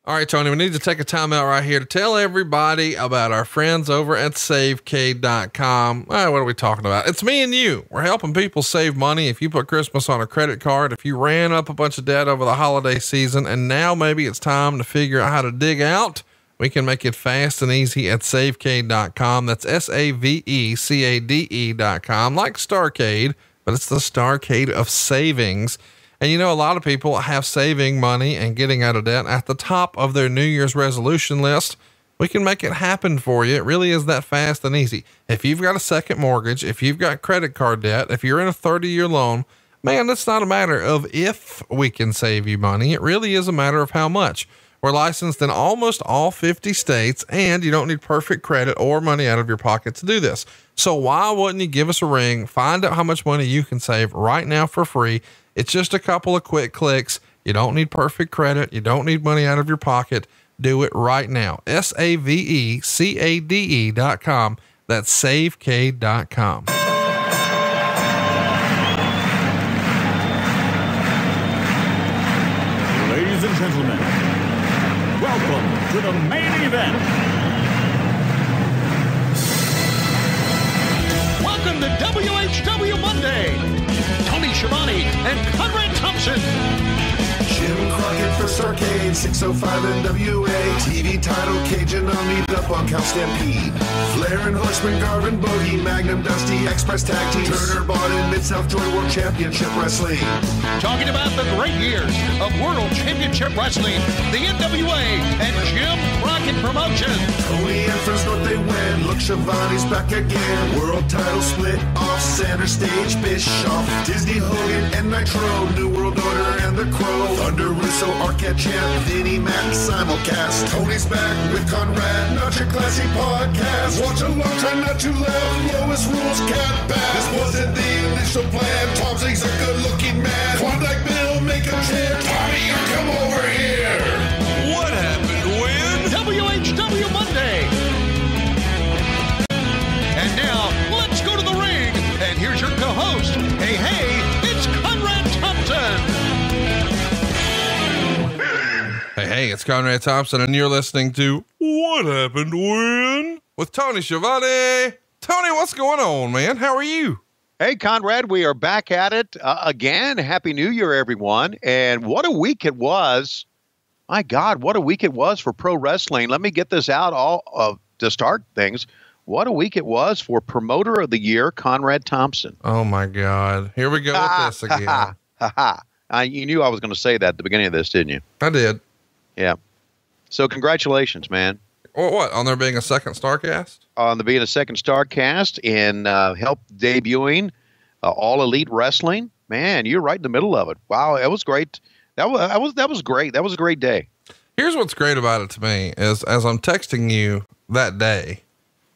All right, Tony, we need to take a time out right here to tell everybody about our friends over at savecade.com. What are we talking about? It's me and you. We're helping people save money. If you put Christmas on a credit card, if you ran up a bunch of debt over the holiday season, and now maybe it's time to figure out how to dig out, we can make it fast and easy at savecade.com. That's SAVECADE.com, like Starrcade, but it's the Starrcade of savings. And you know, a lot of people have saving money and getting out of debt at the top of their New Year's resolution list. We can make it happen for you. It really is that fast and easy. If you've got a second mortgage, if you've got credit card debt, if you're in a 30-year loan, man, it's not a matter of if we can save you money. It really is a matter of how much. We're licensed in almost all 50 states, and you don't need perfect credit or money out of your pocket to do this. So why wouldn't you give us a ring? Find out how much money you can save right now for free. It's just a couple of quick clicks. You don't need perfect credit. You don't need money out of your pocket. Do it right now. SAVECADE.com. That's savecade.com. Ladies and gentlemen, welcome to the main event. Welcome to WHW Monday. Tony Schiavone and Conrad Thompson. Jim Crockett for Starrcade, 605 NWA. TV title, Cajun on meet up on Cal Stampede. Flair and Horseman, Garvin, Bogey, Magnum, Dusty, Express Tag Team. Turner, Bodden, Mid-South Joy World Championship Wrestling. Talking about the great years of World Championship Wrestling, the NWA, and Jim Crockett Promotions. Tony and Friends North, they win. Look, Schiavone's back again. World title split off, center stage, Bischoff, Disney, Hogan, and Nitro. New World Order and the Crow. Thunder, Russo, Arquette, Champ, Vinnie, Mac, simulcast. Tony's back with Conrad, not your classy podcast. Watch along, try not to laugh. Lowest rules, cat back. This wasn't the initial plan. Tom Zigg's a good-looking man. Klondike Bill, make a chant. Tommy, you come over here. What happened when? WHW Monday. And now, let's go to the ring. And here's your co-host. Hey, it's Conrad Thompson. Hey, it's Conrad Thompson, and you're listening to What Happened When? With Tony Schiavone. Tony, what's going on, man? How are you? Hey, Conrad, we are back at it again. Happy New Year, everyone. And what a week it was. My God, what a week it was for pro wrestling. Let me get this out to start things. What a week it was for Promoter of the Year, Conrad Thompson. Oh, my God. Here we go with this again. You knew I was going to say that at the beginning of this, didn't you? I did. Yeah. So congratulations, man. What? On there being a second Starrcast? On there being a second Starrcast and help debuting All Elite Wrestling. Man, you're right in the middle of it. Wow, that was great. That was great. That was a great day. Here's what's great about it to me is as I'm texting you that day,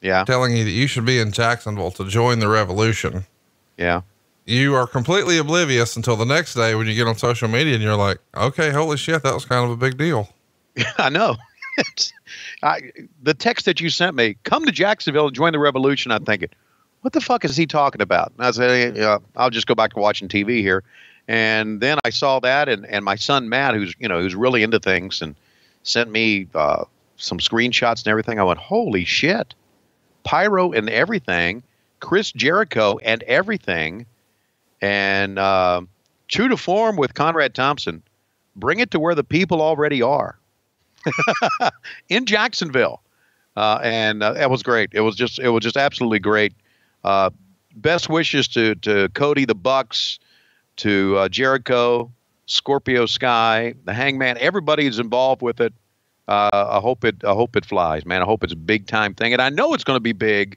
telling you that you should be in Jacksonville to join the revolution. Yeah. You are completely oblivious until the next day when you get on social media and you're like, okay, holy shit, that was kind of a big deal. I know. The text that you sent me, come to Jacksonville and join the revolution. I'm thinking, what the fuck is he talking about? And I said, I'll just go back to watching TV here. And then I saw that and my son, Matt, who's really into things and sent me some screenshots and everything. I went, holy shit, pyro and everything, Chris Jericho and everything. And true to form with Conrad Thompson, bring it to where the people already are in Jacksonville. And that was great. It was just absolutely great. Best wishes to Cody, the Bucks, to Jericho, Scorpio Sky, the Hangman, everybody is involved with it. I hope it flies, man. I hope it's a big time thing. And I know it's going to be big.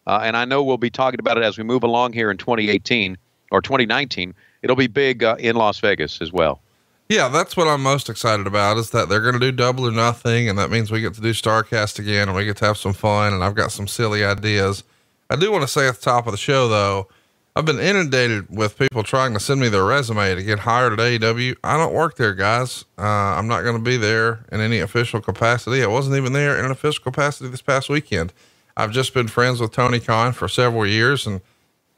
And I know we'll be talking about it as we move along here in 2018. Or 2019, it'll be big in Las Vegas as well. Yeah, that's what I'm most excited about is that they're going to do Double or Nothing, and that means we get to do Starrcast again, and we get to have some fun, and I've got some silly ideas. I do want to say at the top of the show, though, I've been inundated with people trying to send me their resume to get hired at AEW. I don't work there, guys. I'm not going to be there in any official capacity. I wasn't even there in an official capacity this past weekend. I've just been friends with Tony Khan for several years, and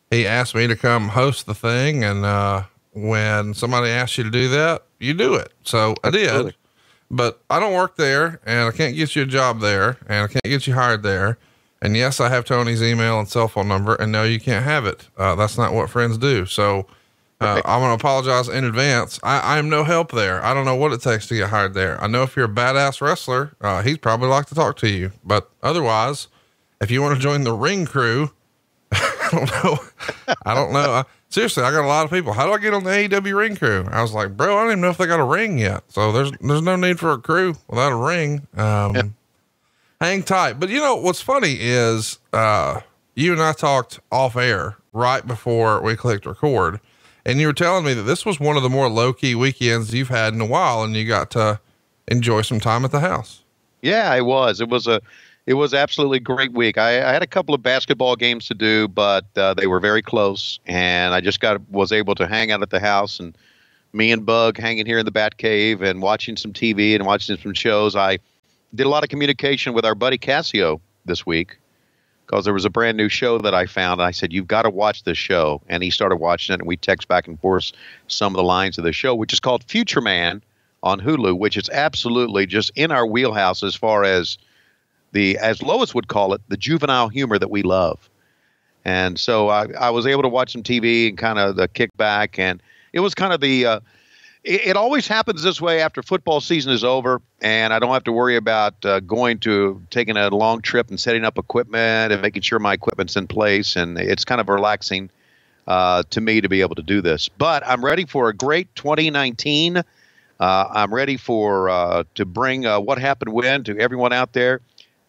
he asked me to come host the thing. And when somebody asks you to do that, you do it. So I did. but I don't work there and I can't get you a job there and I can't get you hired there. And yes, I have Tony's email and cell phone number, and no, you can't have it. That's not what friends do. So, I'm going to apologize in advance. I am no help there. I don't know what it takes to get hired there. I know if you're a badass wrestler, he'd probably like to talk to you, but otherwise, if you want to join the ring crew, I don't know. Seriously, I got a lot of people. How do I get on the AEW ring crew? I was like, bro, I don't even know if they got a ring yet. So there's no need for a crew without a ring. Hang tight. But you know, what's funny is, you and I talked off air right before we clicked record, and you were telling me that this was one of the more low key weekends you've had in a while, and you got to enjoy some time at the house. Yeah, it was. It was absolutely great week. I had a couple of basketball games to do, but they were very close, and I just was able to hang out at the house, and me and Bug hanging here in the Bat Cave and watching some TV and watching some shows. I did a lot of communication with our buddy Cassio this week because there was a brand new show that I found. I said, you've got to watch this show. And he started watching it, and we text back and forth some of the lines of the show, which is called Future Man on Hulu, which is absolutely just in our wheelhouse as far as as Lois would call it, the juvenile humor that we love. And so I was able to watch some TV and kind of the kick back. And it was kind of it always happens this way after football season is over, and I don't have to worry about taking a long trip and setting up equipment and making sure my equipment's in place. And it's kind of relaxing to me to be able to do this. But I'm ready for a great 2019. I'm ready to bring What Happened When to everyone out there.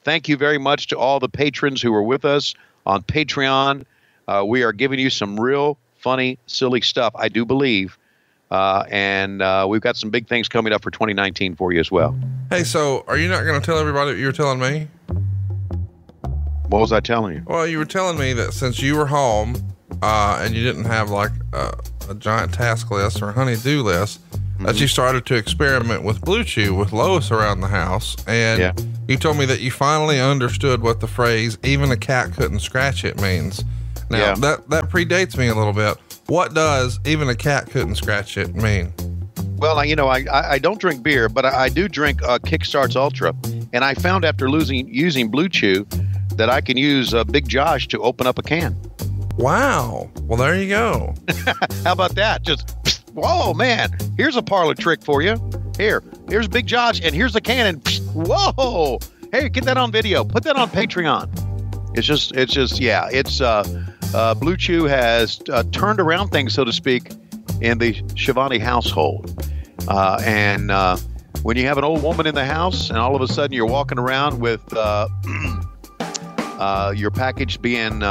Thank you very much to all the patrons who were with us on Patreon. We are giving you some real funny, silly stuff, I do believe. And we've got some big things coming up for 2019 for you as well. Hey, so are you not going to tell everybody what you were telling me? What was I telling you? Well, you were telling me that since you were home, and you didn't have like a giant task list or honey-do list, that you started to experiment with Blue Chew with Lois around the house. And you told me that you finally understood what the phrase, even a cat couldn't scratch it, means. Now that predates me a little bit. What does even a cat couldn't scratch it mean? Well, I don't drink beer, but I do drink Kickstarts Ultra. And I found after using Blue Chew that I can use Big Josh to open up a can. Wow. Well, there you go. How about that? Just, whoa, man, here's a parlor trick for you. Here's Big Josh, and here's the can, and whoa. Hey, get that on video. Put that on Patreon. Blue Chew has turned around things, so to speak, in the Schiavone household. And when you have an old woman in the house and all of a sudden you're walking around with your package being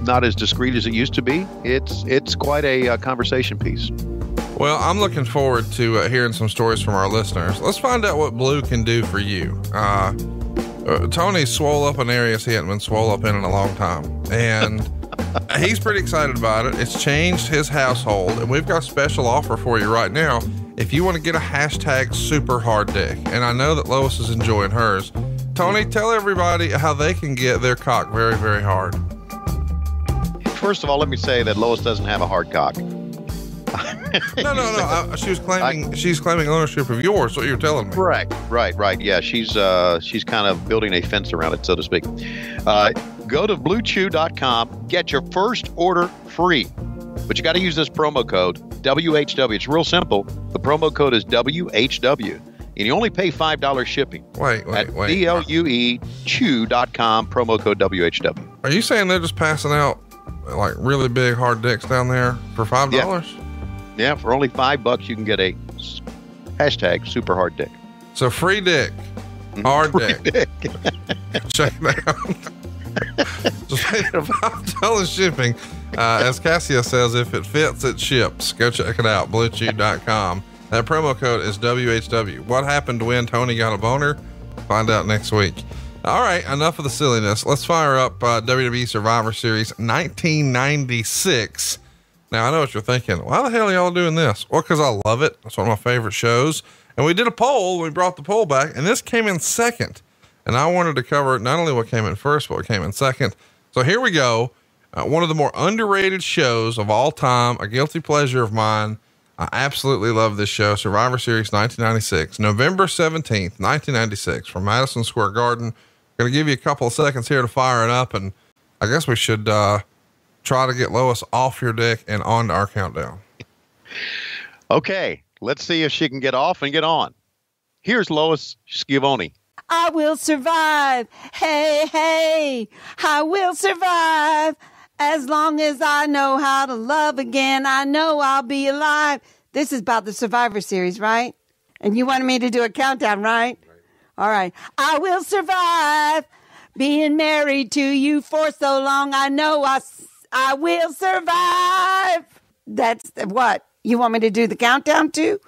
not as discreet as it used to be, it's quite a conversation piece. Well, I'm looking forward to hearing some stories from our listeners. Let's find out what Blue can do for you. Tony swole up an area he hadn't been swole up in a long time, and he's pretty excited about it. It's changed his household, and we've got a special offer for you right now. If you want to get a hashtag super hard dick, and I know that Lois is enjoying hers, Tony, tell everybody how they can get their cock very, very hard. First of all, let me say that Lois doesn't have a hard cock. No. She's claiming ownership of yours. What you're telling me. Right. Yeah, she's kind of building a fence around it, so to speak. Go to bluechew.com. Get your first order free, but you got to use this promo code WHW. It's real simple. The promo code is WHW, and you only pay $5 shipping. Wait. BLUEchew.com. Promo code WHW. Are you saying they're just passing out like really big hard dicks down there for $5? Yeah, for only $5 you can get a hashtag super hard dick. So free dick, hard dick. Check it out. Just pay the $5 shipping. As Cassia says, if it fits, it ships. Go check it out, bluechew.com. That promo code is WHW. What happened when Tony got a boner? Find out next week. All right, enough of the silliness. Let's fire up WWE Survivor Series 1996. Now, I know what you're thinking. Why the hell are y'all doing this? Well, because I love it. It's one of my favorite shows. And we did a poll. We brought the poll back, and this came in second. And I wanted to cover not only what came in first, but what came in second. So here we go. One of the more underrated shows of all time, a guilty pleasure of mine. I absolutely love this show. Survivor Series 1996, November 17th, 1996 from Madison Square Garden. Going to give you a couple of seconds here to fire it up. And I guess we should, try to get Lois off your dick and onto our countdown. Okay. Let's see if she can get off and get on. Here's Lois Schiavone. I will survive. Hey, hey, I will survive. As long as I know how to love again, I know I'll be alive. This is about the Survivor Series, right? And you wanted me to do a countdown, right? All right. I will survive. Being married to you for so long, I know I will survive. That's what? You want me to do the countdown too?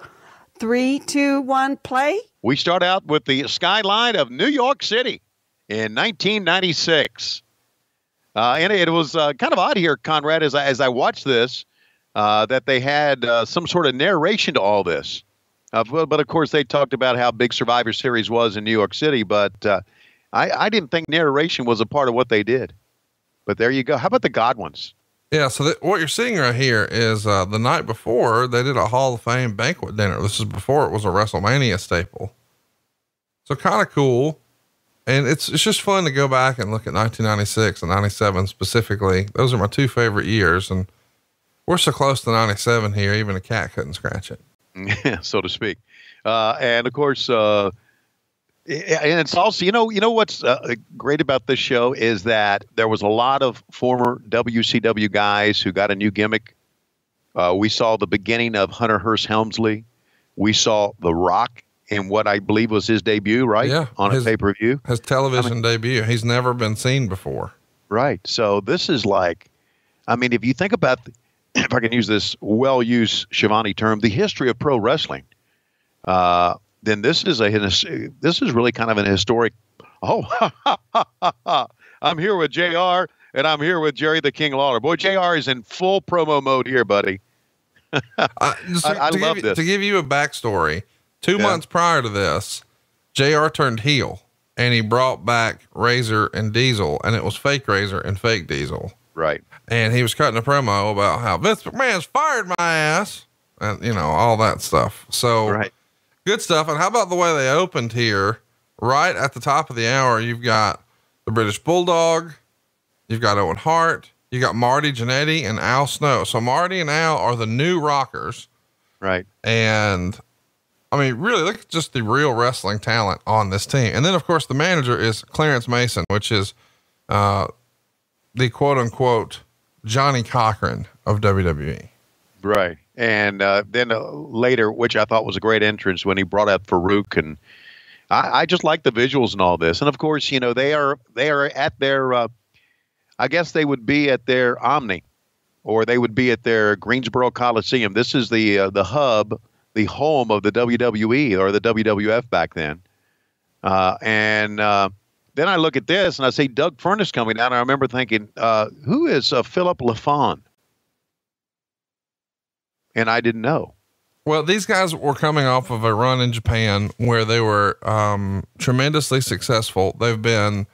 3, 2, 1, play? We start out with the skyline of New York City in 1996. And it was kind of odd here, Conrad, as I watched this, that they had some sort of narration to all this. But of course, they talked about how big Survivor Series was in New York City. But I didn't think narration was a part of what they did. But there you go. How about the Godwins? Yeah. So what you're seeing right here is the night before they did a Hall of Fame banquet dinner. This is before it was a WrestleMania staple. So kind of cool. And it's just fun to go back and look at 1996 and 97 specifically. Those are my two favorite years. And we're so close to 97 here, even a cat couldn't scratch it. So to speak. And of course, and it's also, you know what's great about this show is that there was a lot of former WCW guys who got a new gimmick. We saw the beginning of Hunter Hearst Helmsley. We saw The Rock in what I believe was his debut, right? Yeah. On a pay-per-view. His television debut. He's never been seen before. Right. So this is like, I mean, if you think about, if I can use this well-used Schiavone term, the history of pro wrestling, then this is really kind of an historic. I'm here with JR and I'm here with Jerry the King Lawler. Boy, JR is in full promo mode here, buddy. I love this. To give you a backstory, 2 months prior to this, JR turned heel and he brought back Razor and Diesel, and it was fake Razor and fake Diesel. Right. And he was cutting a promo about how Vince McMahon's fired my ass and, all that stuff. So right. Good stuff. And how about the way they opened here? Right at the top of the hour, you've got the British Bulldog, you've got Owen Hart, you got Marty Jannetty and Al Snow. So Marty and Al are the new Rockers. Right. And I mean, really look at just the real wrestling talent on this team. And then of course the manager is Clarence Mason, which is, the quote unquote Johnny Cochran of WWE. Right. And then later, which I thought was a great entrance when he brought up Farouk, and I just like the visuals and all this. And of course, they are at their, I guess they would be at their Omni, or they would be at their Greensboro Coliseum. This is the hub, the home of the WWE or the WWF back then. Then I look at this and I see Doug Furnace coming down. And I remember thinking, who is Philip LaFon? And I didn't know. Well, these guys were coming off of a run in Japan where they were tremendously successful. They've been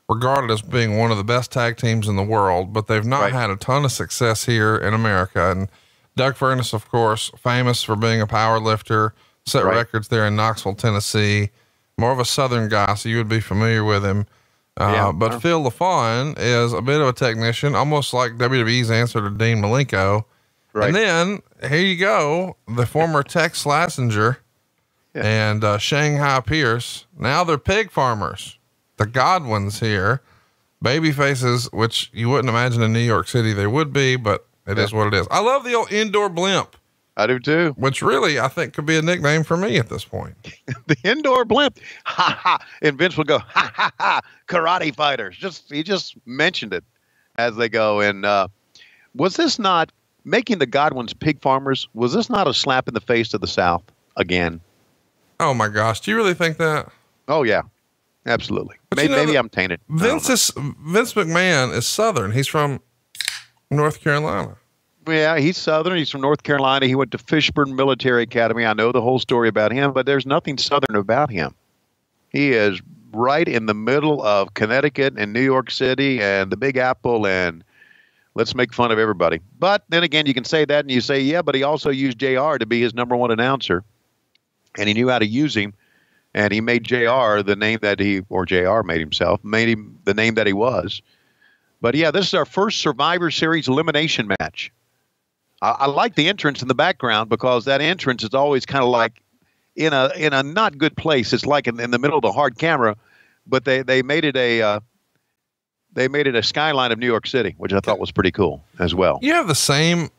regarded as being one of the best tag teams in the world, but they've not had a ton of success here in America. And Doug Furnace, of course, famous for being a power lifter, set records there in Knoxville, Tennessee. More of a Southern guy, so you would be familiar with him. But Phil LaFon is a bit of a technician, almost like WWE's answer to Dean Malenko. Right. And then here you go, the former Tex Slazenger and Shanghai Pierce. Now they're pig farmers. The Godwins here, baby faces, which you wouldn't imagine in New York City they would be, but it is what it is. I love the old indoor blimp. I do too. Which really, I think could be a nickname for me at this point. The indoor blimp. Ha ha. And Vince will go, ha ha ha. Karate fighters. He just mentioned it as they go. And, was this not making the Godwins pig farmers? Was this not a slap in the face to the South again? Oh my gosh. Do you really think that? Oh yeah, absolutely. Maybe I'm tainted. Vince McMahon is Southern. He's from North Carolina. Yeah, he's Southern. He's from North Carolina. He went to Fishburne Military Academy. I know the whole story about him, but there's nothing Southern about him. He is right in the middle of Connecticut and New York City and the Big Apple and Let's make fun of everybody. But then again, you can say that and you say, yeah, but he also used JR to be his number one announcer. And he knew how to use him. And he made JR the name that JR made himself, made him the name that he was. But yeah, this is our first Survivor Series elimination match. I like the entrance in the background because that entrance is always kind of like in a not good place. It's like in the middle of the hard camera, but they made it a skyline of New York City, which I thought was pretty cool as well. You have the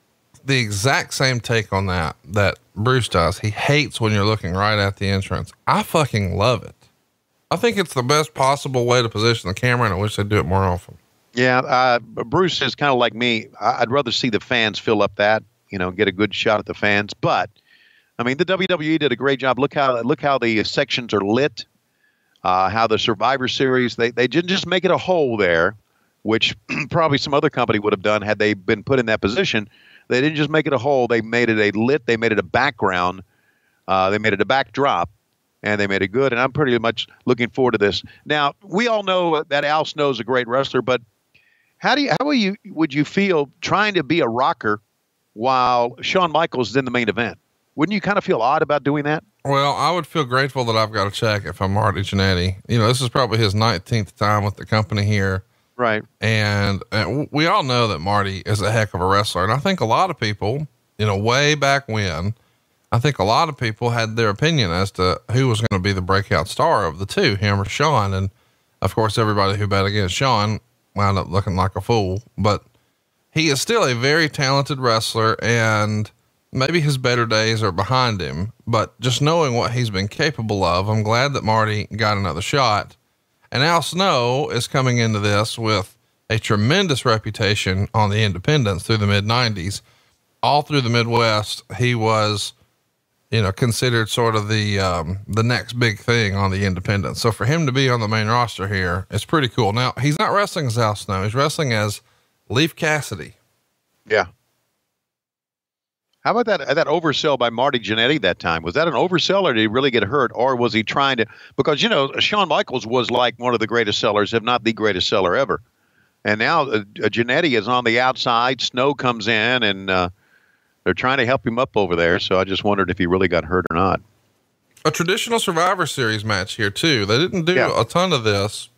exact same take on that Bruce does. He hates when you're looking right at the entrance. I fucking love it. I think it's the best possible way to position the camera, and I wish they'd do it more often. Yeah. Bruce is kind of like me. I'd rather see the fans fill up that, get a good shot at the fans. But I mean, the WWE did a great job. Look how the sections are lit. How the Survivor Series, they didn't just make it a hole there, which probably some other company would have done had they been put in that position. They didn't just make it a hole. They made it they made it a background. They made it a backdrop, and they made it good. And I'm pretty much looking forward to this. Now, we all know that Al Snow is a great wrestler, but would you feel trying to be a rocker while Shawn Michaels is in the main event? Wouldn't you kind of feel odd about doing that? Well, I would feel grateful that I've got a check if I'm Marty Jannetty. This is probably his 19th time with the company here. Right. And we all know that Marty is a heck of a wrestler. And I think a lot of people, way back when, I think a lot of people had their opinion as to who was going to be the breakout star of the two, him or Shawn. And of course, everybody who bet against Shawn wound up looking like a fool, but he is still a very talented wrestler, and maybe his better days are behind him, but just knowing what he's been capable of, I'm glad that Marty got another shot. And Al Snow is coming into this with a tremendous reputation on the independents through the mid-90s. All through the Midwest, he was, considered sort of the next big thing on the independents. So for him to be on the main roster here, it's pretty cool. Now, he's not wrestling as Al Snow. He's wrestling as Leif Cassidy. Yeah. How about that oversell by Marty Jannetty that time? Was that an oversell, or did he really get hurt, or was he trying to? Because Shawn Michaels was like one of the greatest sellers, if not the greatest seller ever. And now Jannetty is on the outside. Snow comes in, and they're trying to help him up over there. So I just wondered if he really got hurt or not. A traditional Survivor Series match here too. They didn't do a ton of this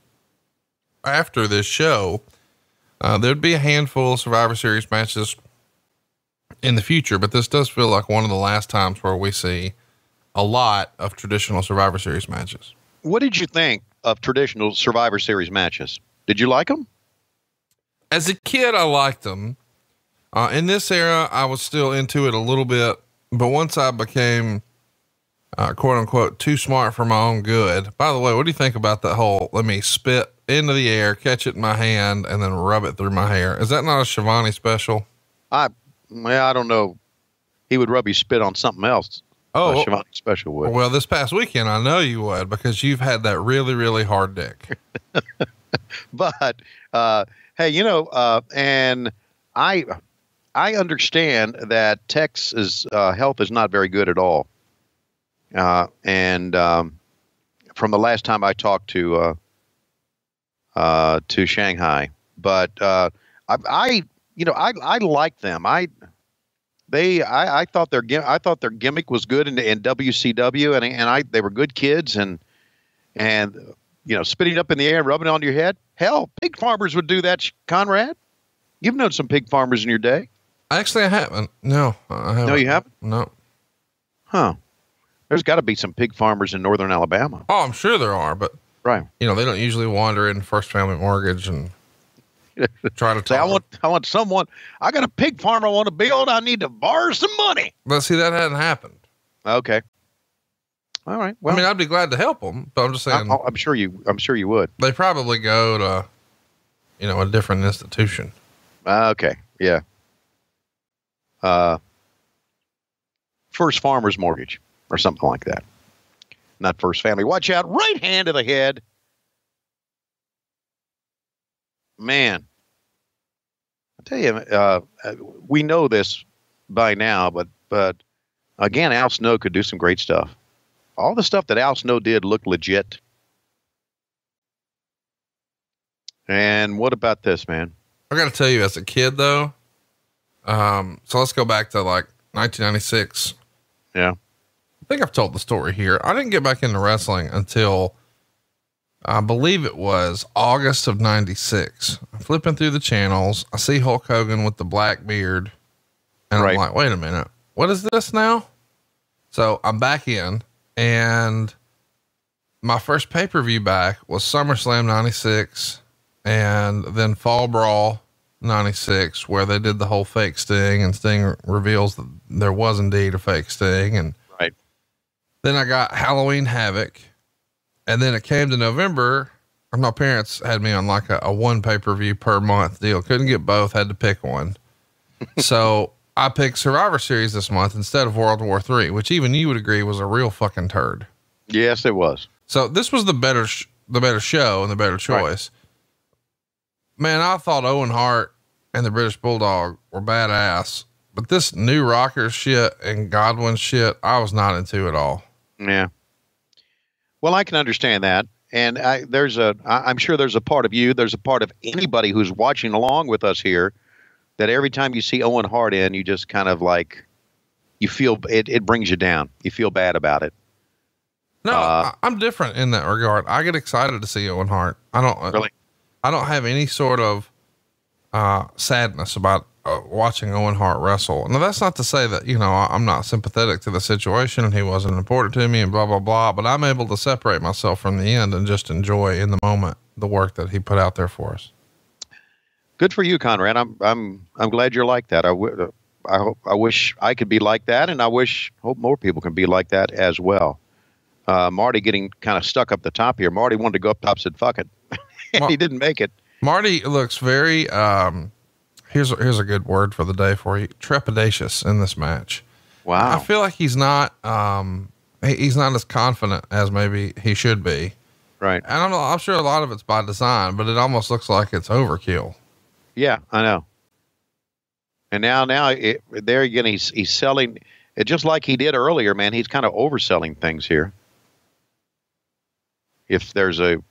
after this show. There'd be a handful of Survivor Series matches in the future, but this does feel like one of the last times where we see a lot of traditional Survivor Series matches. What did you think of traditional Survivor Series matches? Did you like them? As a kid, I liked them. In this era, I was still into it a little bit, but once I became, quote unquote, too smart for my own good. By the way, what do you think about that whole, let me spit into the air, catch it in my hand, and then rub it through my hair? Is that not a Schiavone special? I don't know. He would rub his spit on something else. Oh, Schiavone special would. Well, this past weekend, I know you would, because you've had that really, really hard dick. But, hey, and I understand that Tex's health is not very good at all. And from the last time I talked to Shanghai, but I like them. I thought their gimmick was good in WCW, and they were good kids, and spitting up in the air and rubbing it on your head. Hell, pig farmers would do that, Conrad. You've known some pig farmers in your day. Actually, I haven't. No, I haven't. No, you haven't? No. Huh. There's got to be some pig farmers in northern Alabama. Oh, I'm sure there are, but right. They don't usually wander in First Family Mortgage and try to say, I want someone. I got a pig farm I want to build. I need to borrow some money. But see, that hadn't happened. Okay. All right. Well, I'd be glad to help them, but I'm just saying. I'm sure you would. They probably go to, a different institution. Okay. Yeah. First Farmers Mortgage or something like that. Not First Family. Watch out. Right hand to the head. Man. I tell you, we know this by now, but again, Al Snow could do some great stuff. All the stuff that Al Snow did looked legit. And what about this, man? I got to tell you, as a kid though, so let's go back to like 1996. Yeah. I think I've told the story here. I didn't get back into wrestling until I believe it was August of 96. I'm flipping through the channels. I see Hulk Hogan with the black beard and I'm like, wait a minute, what is this now? So I'm back in, and my first pay-per-view back was SummerSlam 96 and then Fall Brawl 96, where they did the whole fake Sting, and Sting reveals that there was indeed a fake Sting. And then I got Halloween Havoc, and then it came to November. My parents had me on like a one pay-per-view per month deal. Couldn't get both, had to pick one. So I picked Survivor Series this month instead of World War III, which even you would agree was a real fucking turd. Yes, it was. So this was the better show and the better choice. Man, I thought Owen Hart and the British Bulldog were badass, but this new Rockers shit and Godwin shit, I was not into at all. Yeah. Well, I can understand that. And I'm sure there's a part of you, there's a part of anybody who's watching along with us here, that every time you see Owen Hart in, you just kind of like, you feel it brings you down. You feel bad about it. No, I'm different in that regard. I get excited to see Owen Hart. I don't have any sort of sadness about watching Owen Hart wrestle. Now, that's not to say that, I'm not sympathetic to the situation and he wasn't important to me and blah, blah, blah, but I'm able to separate myself from the end and just enjoy in the moment the work that he put out there for us. Good for you, Conrad. I'm glad you're like that. I wish I could be like that, and hope more people can be like that as well. Marty getting kind of stuck up the top here. Marty wanted to go up top, said, fuck it. He didn't make it. Marty looks very, here's a good word for the day for you. Trepidatious in this match. Wow. I feel like he's not as confident as maybe he should be. Right. And I'm sure a lot of it's by design, but it almost looks like it's overkill. Yeah, I know. And now there again, he's selling it just like he did earlier, man. He's kind of overselling things here. If there's a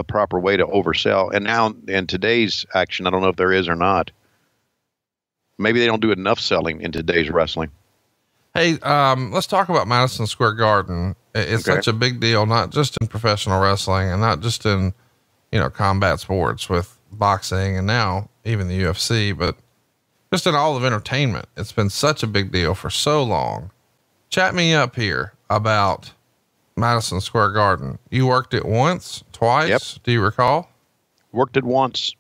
proper way to oversell. And now in today's action, I don't know if there is or not. Maybe they don't do enough selling in today's wrestling. Hey, let's talk about Madison Square Garden. It's such a big deal, not just in professional wrestling and not just in, combat sports with boxing and now even the UFC, but just in all of entertainment. It's been such a big deal for so long. Chat me up here about Madison Square Garden. You worked it once, twice. Yep. Do you recall? Worked it once.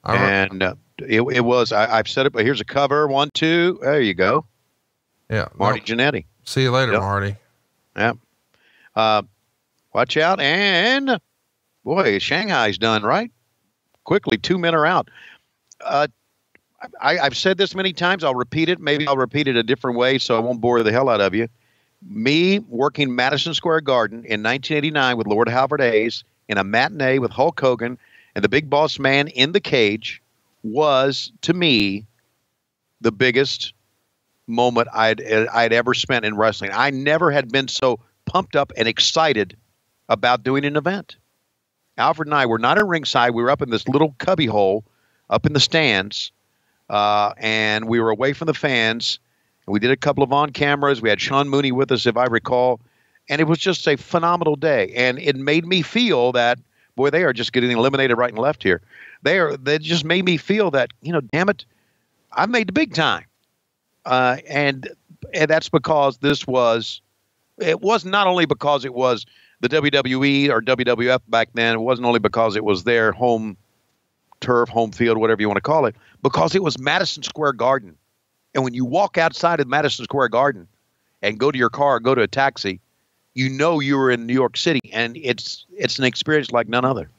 And it was, I've said it, but here's a cover. 1, 2. There you go. Yeah. Marty Jannetty. See you later, Marty. Yep. Watch out. And boy, Shanghai's done right. Quickly, 2 men are out. I've said this many times. I'll repeat it. Maybe I'll repeat it a different way so I won't bore the hell out of you. Me working Madison Square Garden in 1989 with Lord Halford Hayes in a matinee with Hulk Hogan and the Big Boss Man in the cage was, to me, the biggest moment I'd ever spent in wrestling. I never had been so pumped up and excited about doing an event. Alfred and I were not at ringside. We were up in this little cubby hole up in the stands, and we were away from the fans. We did a couple of on cameras. We had Sean Mooney with us, if I recall, and it was just a phenomenal day. And it made me feel that, boy, they are just getting eliminated right and left here. They just made me feel that, damn it, I made the big time. And that's because it was not only because it was the WWE or WWF back then. It wasn't only because it was their home turf, home field, whatever you want to call it, because it was Madison Square Garden. And when you walk outside of Madison Square Garden and go to your car, go to a taxi, you were in New York City, and it's an experience like none other.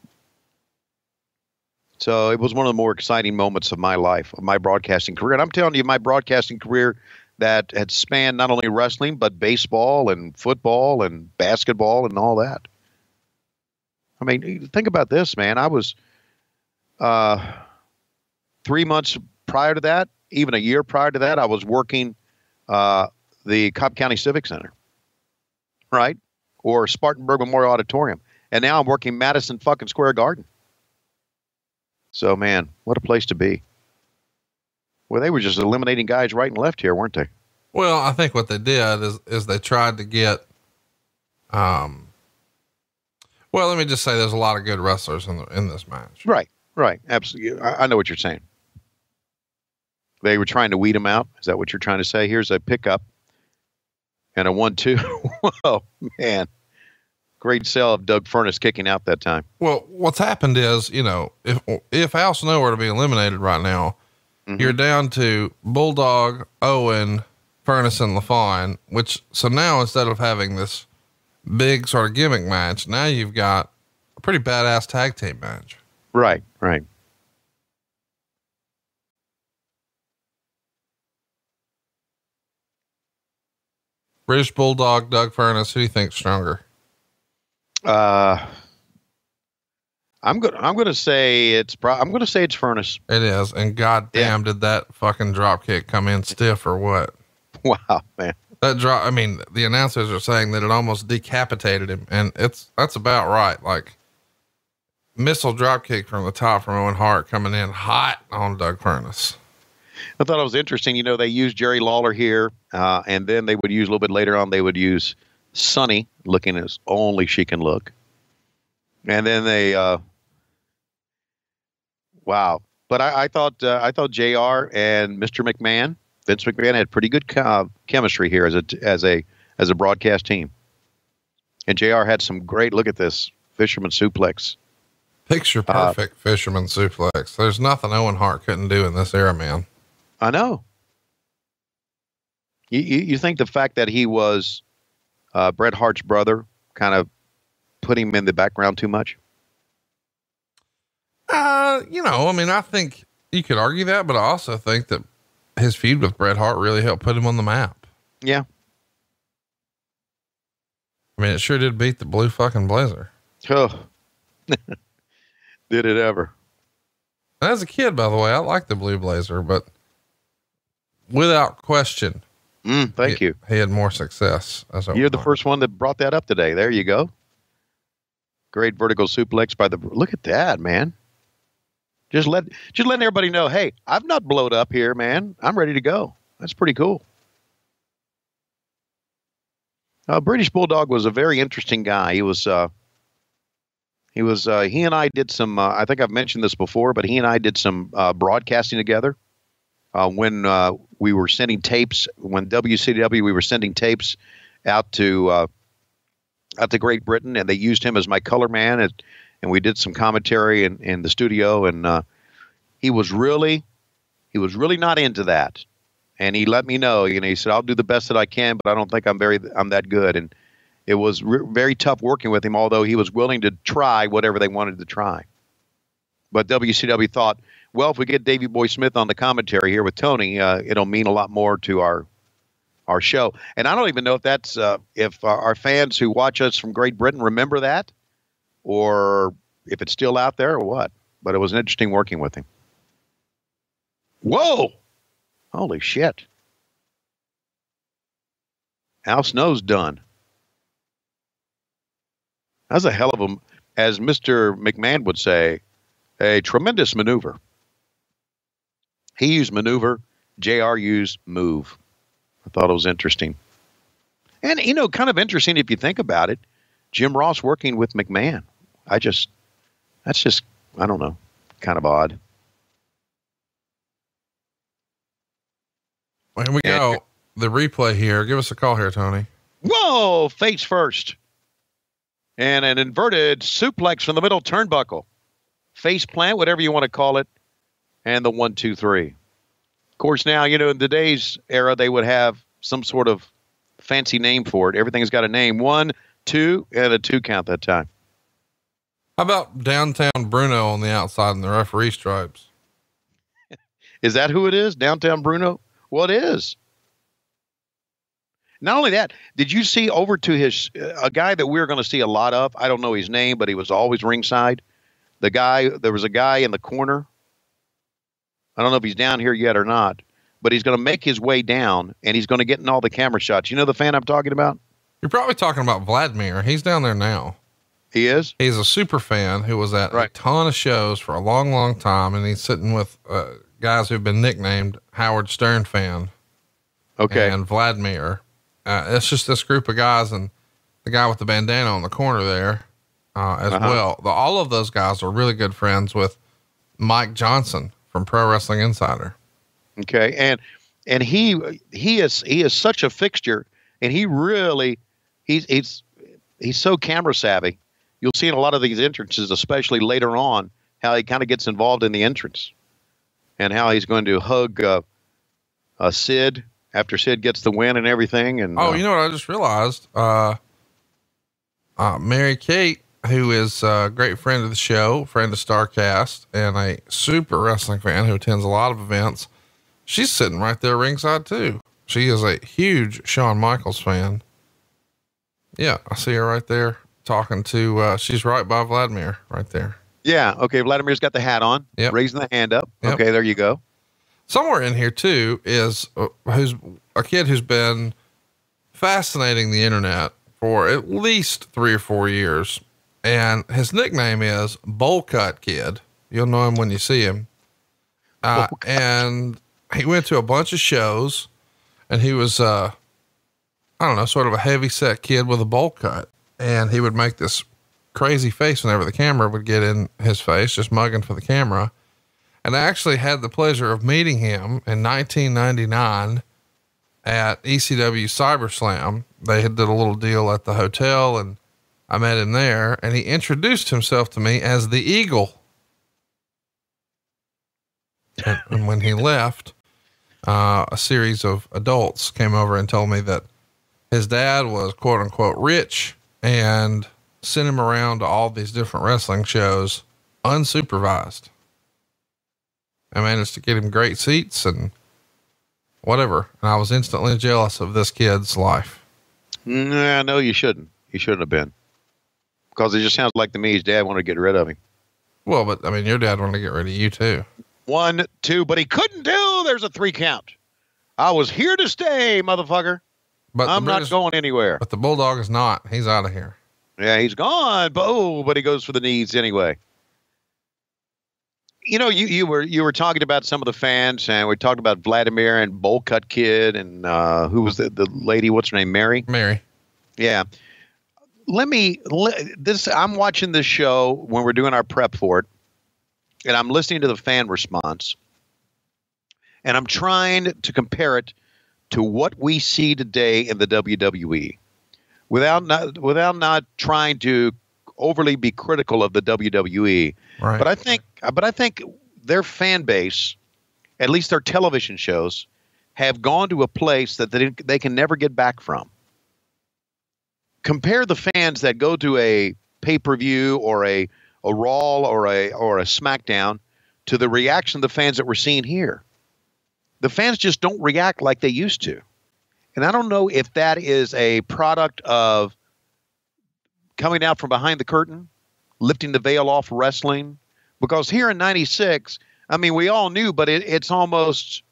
So it was one of the more exciting moments of my life, of my broadcasting career. And I'm telling you, my broadcasting career that had spanned not only wrestling, but baseball and football and basketball and all that. I mean, think about this, man. I was 3 months prior to that, even a year prior to that, I was working the Cobb County Civic Center, right? Or Spartanburg Memorial Auditorium. And now I'm working Madison fucking Square Garden. So, man, what a place to be. Well, they were just eliminating guys right and left here, weren't they? Well, I think what they did is they tried to get, well, let me just say there's a lot of good wrestlers in this match. Right. Absolutely. I know what you're saying. They were trying to weed them out. Is that what you're trying to say? Here's a pickup and a 1-2. Whoa, man. Great sell of Doug Furnace kicking out that time. Well, what's happened is, if Al Snow were to be eliminated right now, you're down to Bulldog, Owen, Furnace, and LaFawn, so now instead of having this big sort of gimmick match, now you've got a pretty badass tag team match. Right. British Bulldog, Doug Furnace, who do you think's stronger? I'm gonna say it's Furnace. It is, and goddamn, did that fucking drop kick come in stiff or what? Wow, man. That drop. I mean, the announcers are saying that it almost decapitated him, and that's about right. Like missile drop kick from the top from Owen Hart coming in hot on Doug Furnace. I thought it was interesting. They used Jerry Lawler here, and then they would use a little bit later on. They would use Sunny looking as only she can look. And then they, wow. But I thought JR and Mr. McMahon, Vince McMahon, had pretty good chemistry here as a broadcast team. And JR had some great, look at this, fisherman suplex. Picture perfect fisherman suplex. There's nothing Owen Hart couldn't do in this era, man. I know. You think the fact that he was Bret Hart's brother kind of put him in the background too much? I think you could argue that, but I also think that his feud with Bret Hart really helped put him on the map. Yeah. I mean, it sure did beat the blue fucking blazer. Oh, did it ever? As a kid, by the way, I liked the blue blazer, but without question, thank you. He had more success. You're the first one that brought that up today. There you go. Great vertical suplex look at that, man. Just letting everybody know, hey, I've not blowed up here, man. I'm ready to go. That's pretty cool. British Bulldog was a very interesting guy. He and I did some, I think I've mentioned this before, but he and I did some broadcasting together when we were sending tapes, when WCW, we were sending tapes out to Great Britain, and they used him as my color man, and we did some commentary in the studio, and he was really not into that. And he let me know, he said, I'll do the best that I can, but I don't think I'm that good. And it was very tough working with him, although he was willing to try whatever they wanted to try. But WCW thought, well, if we get Davey Boy Smith on the commentary here with Tony, it'll mean a lot more to our show. And I don't even know if that's, if our fans who watch us from Great Britain remember that, or if it's still out there or what. But it was an interesting working with him. Whoa! Holy shit. Al Snow's done. That's a hell of a, as Mr. McMahon would say, a tremendous maneuver. He used maneuver. JR used move. I thought it was interesting. And, kind of interesting if you think about it. Jim Ross working with McMahon. I don't know, kind of odd. Here we go. The replay here. Give us a call here, Tony. Whoa! Face first. And an inverted suplex from the middle turnbuckle. Face plant, whatever you want to call it. And the 1, 2, 3. Of course, now, in today's era, they would have some sort of fancy name for it. Everything's got a name. 1, 2, and a 2 count that time. How about Downtown Bruno on the outside in the referee stripes? Is that who it is? Downtown Bruno? Well, it is. Not only that, did you see over to a guy that we're going to see a lot of? I don't know his name, but he was always ringside. There was a guy in the corner. I don't know if he's down here yet or not, but he's going to make his way down, and he's going to get in all the camera shots. You know the fan I'm talking about? You're probably talking about Vladimir. He's down there now. He is? He's a super fan who was at a ton of shows for a long, long time. And he's sitting with, guys who've been nicknamed Howard Stern fan. Okay. And Vladimir. It's just this group of guys and the guy with the bandana on the corner there, as well. All of those guys are really good friends with Mike Johnson from Pro Wrestling Insider. Okay. And he is such a fixture, and he's so camera savvy. You'll see in a lot of these entrances, especially later on, how he kind of gets involved in the entrance and how he's going to hug, Sid after Sid gets the win and everything. And, you know what I just realized, Mary Kate, who is a great friend of the show, friend of Starrcast, and a super wrestling fan who attends a lot of events. She's sitting right there ringside too. She is a huge Shawn Michaels fan. Yeah. I see her right there talking to, she's right by Vladimir right there. Yeah. Okay. Vladimir's got the hat on, raising the hand up. Yep. Okay. There you go. Somewhere in here too is who's a kid who's been fascinating the internet for at least 3 or 4 years. And his nickname is Bowl Cut Kid. You'll know him when you see him. And he went to a bunch of shows, and he was, I don't know, sort of a heavy set kid with a bowl cut. And he would make this crazy face whenever the camera would get in his face, just mugging for the camera. And I actually had the pleasure of meeting him in 1999 at ECW CyberSlam. They had did a little deal at the hotel, and I met him there, and he introduced himself to me as the Eagle. And when he left, a series of adults came over and told me that his dad was quote unquote rich and sent him around to all these different wrestling shows unsupervised. I managed to get him great seats and whatever. And I was instantly jealous of this kid's life. Nah, no, you shouldn't. You shouldn't have been, because it just sounds like to me his dad wanted to get rid of him. Well, but I mean, your dad wanted to get rid of you too. 1, 2, but he couldn't do. There's a 3 count. I was here to stay, motherfucker. But I'm not going anywhere. But the Bulldog is not. He's out of here. Yeah, he's gone. But he goes for the knees anyway. You know, you were talking about some of the fans, and we talked about Vladimir and Bowl Cut Kid, and who was the lady? What's her name? Mary. Yeah. I'm watching this show when we're doing our prep for it, and I'm listening to the fan response, and I'm trying to compare it to what we see today in the WWE, without not trying to overly be critical of the WWE. Right. But I think their fan base, at least their television shows, have gone to a place that they can never get back from. Compare the fans that go to a pay-per-view or a Raw or a SmackDown to the reaction of the fans that we're seeing here. The fans just don't react like they used to. And I don't know if that is a product of coming out from behind the curtain, lifting the veil off wrestling. Because here in 96, I mean, we all knew, but it's almost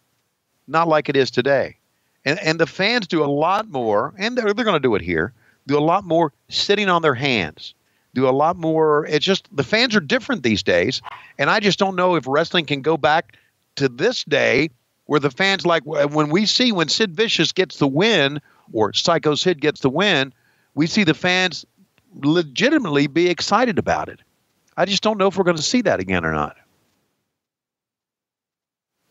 not like it is today. And the fans do a lot more, and they're going to do it here, do a lot more sitting on their hands, do a lot more. It's just the fans are different these days. And I just don't know if wrestling can go back to this day where the fans, like when Sid Vicious gets the win or Psycho Sid gets the win, we see the fans legitimately be excited about it. I just don't know if we're going to see that again or not.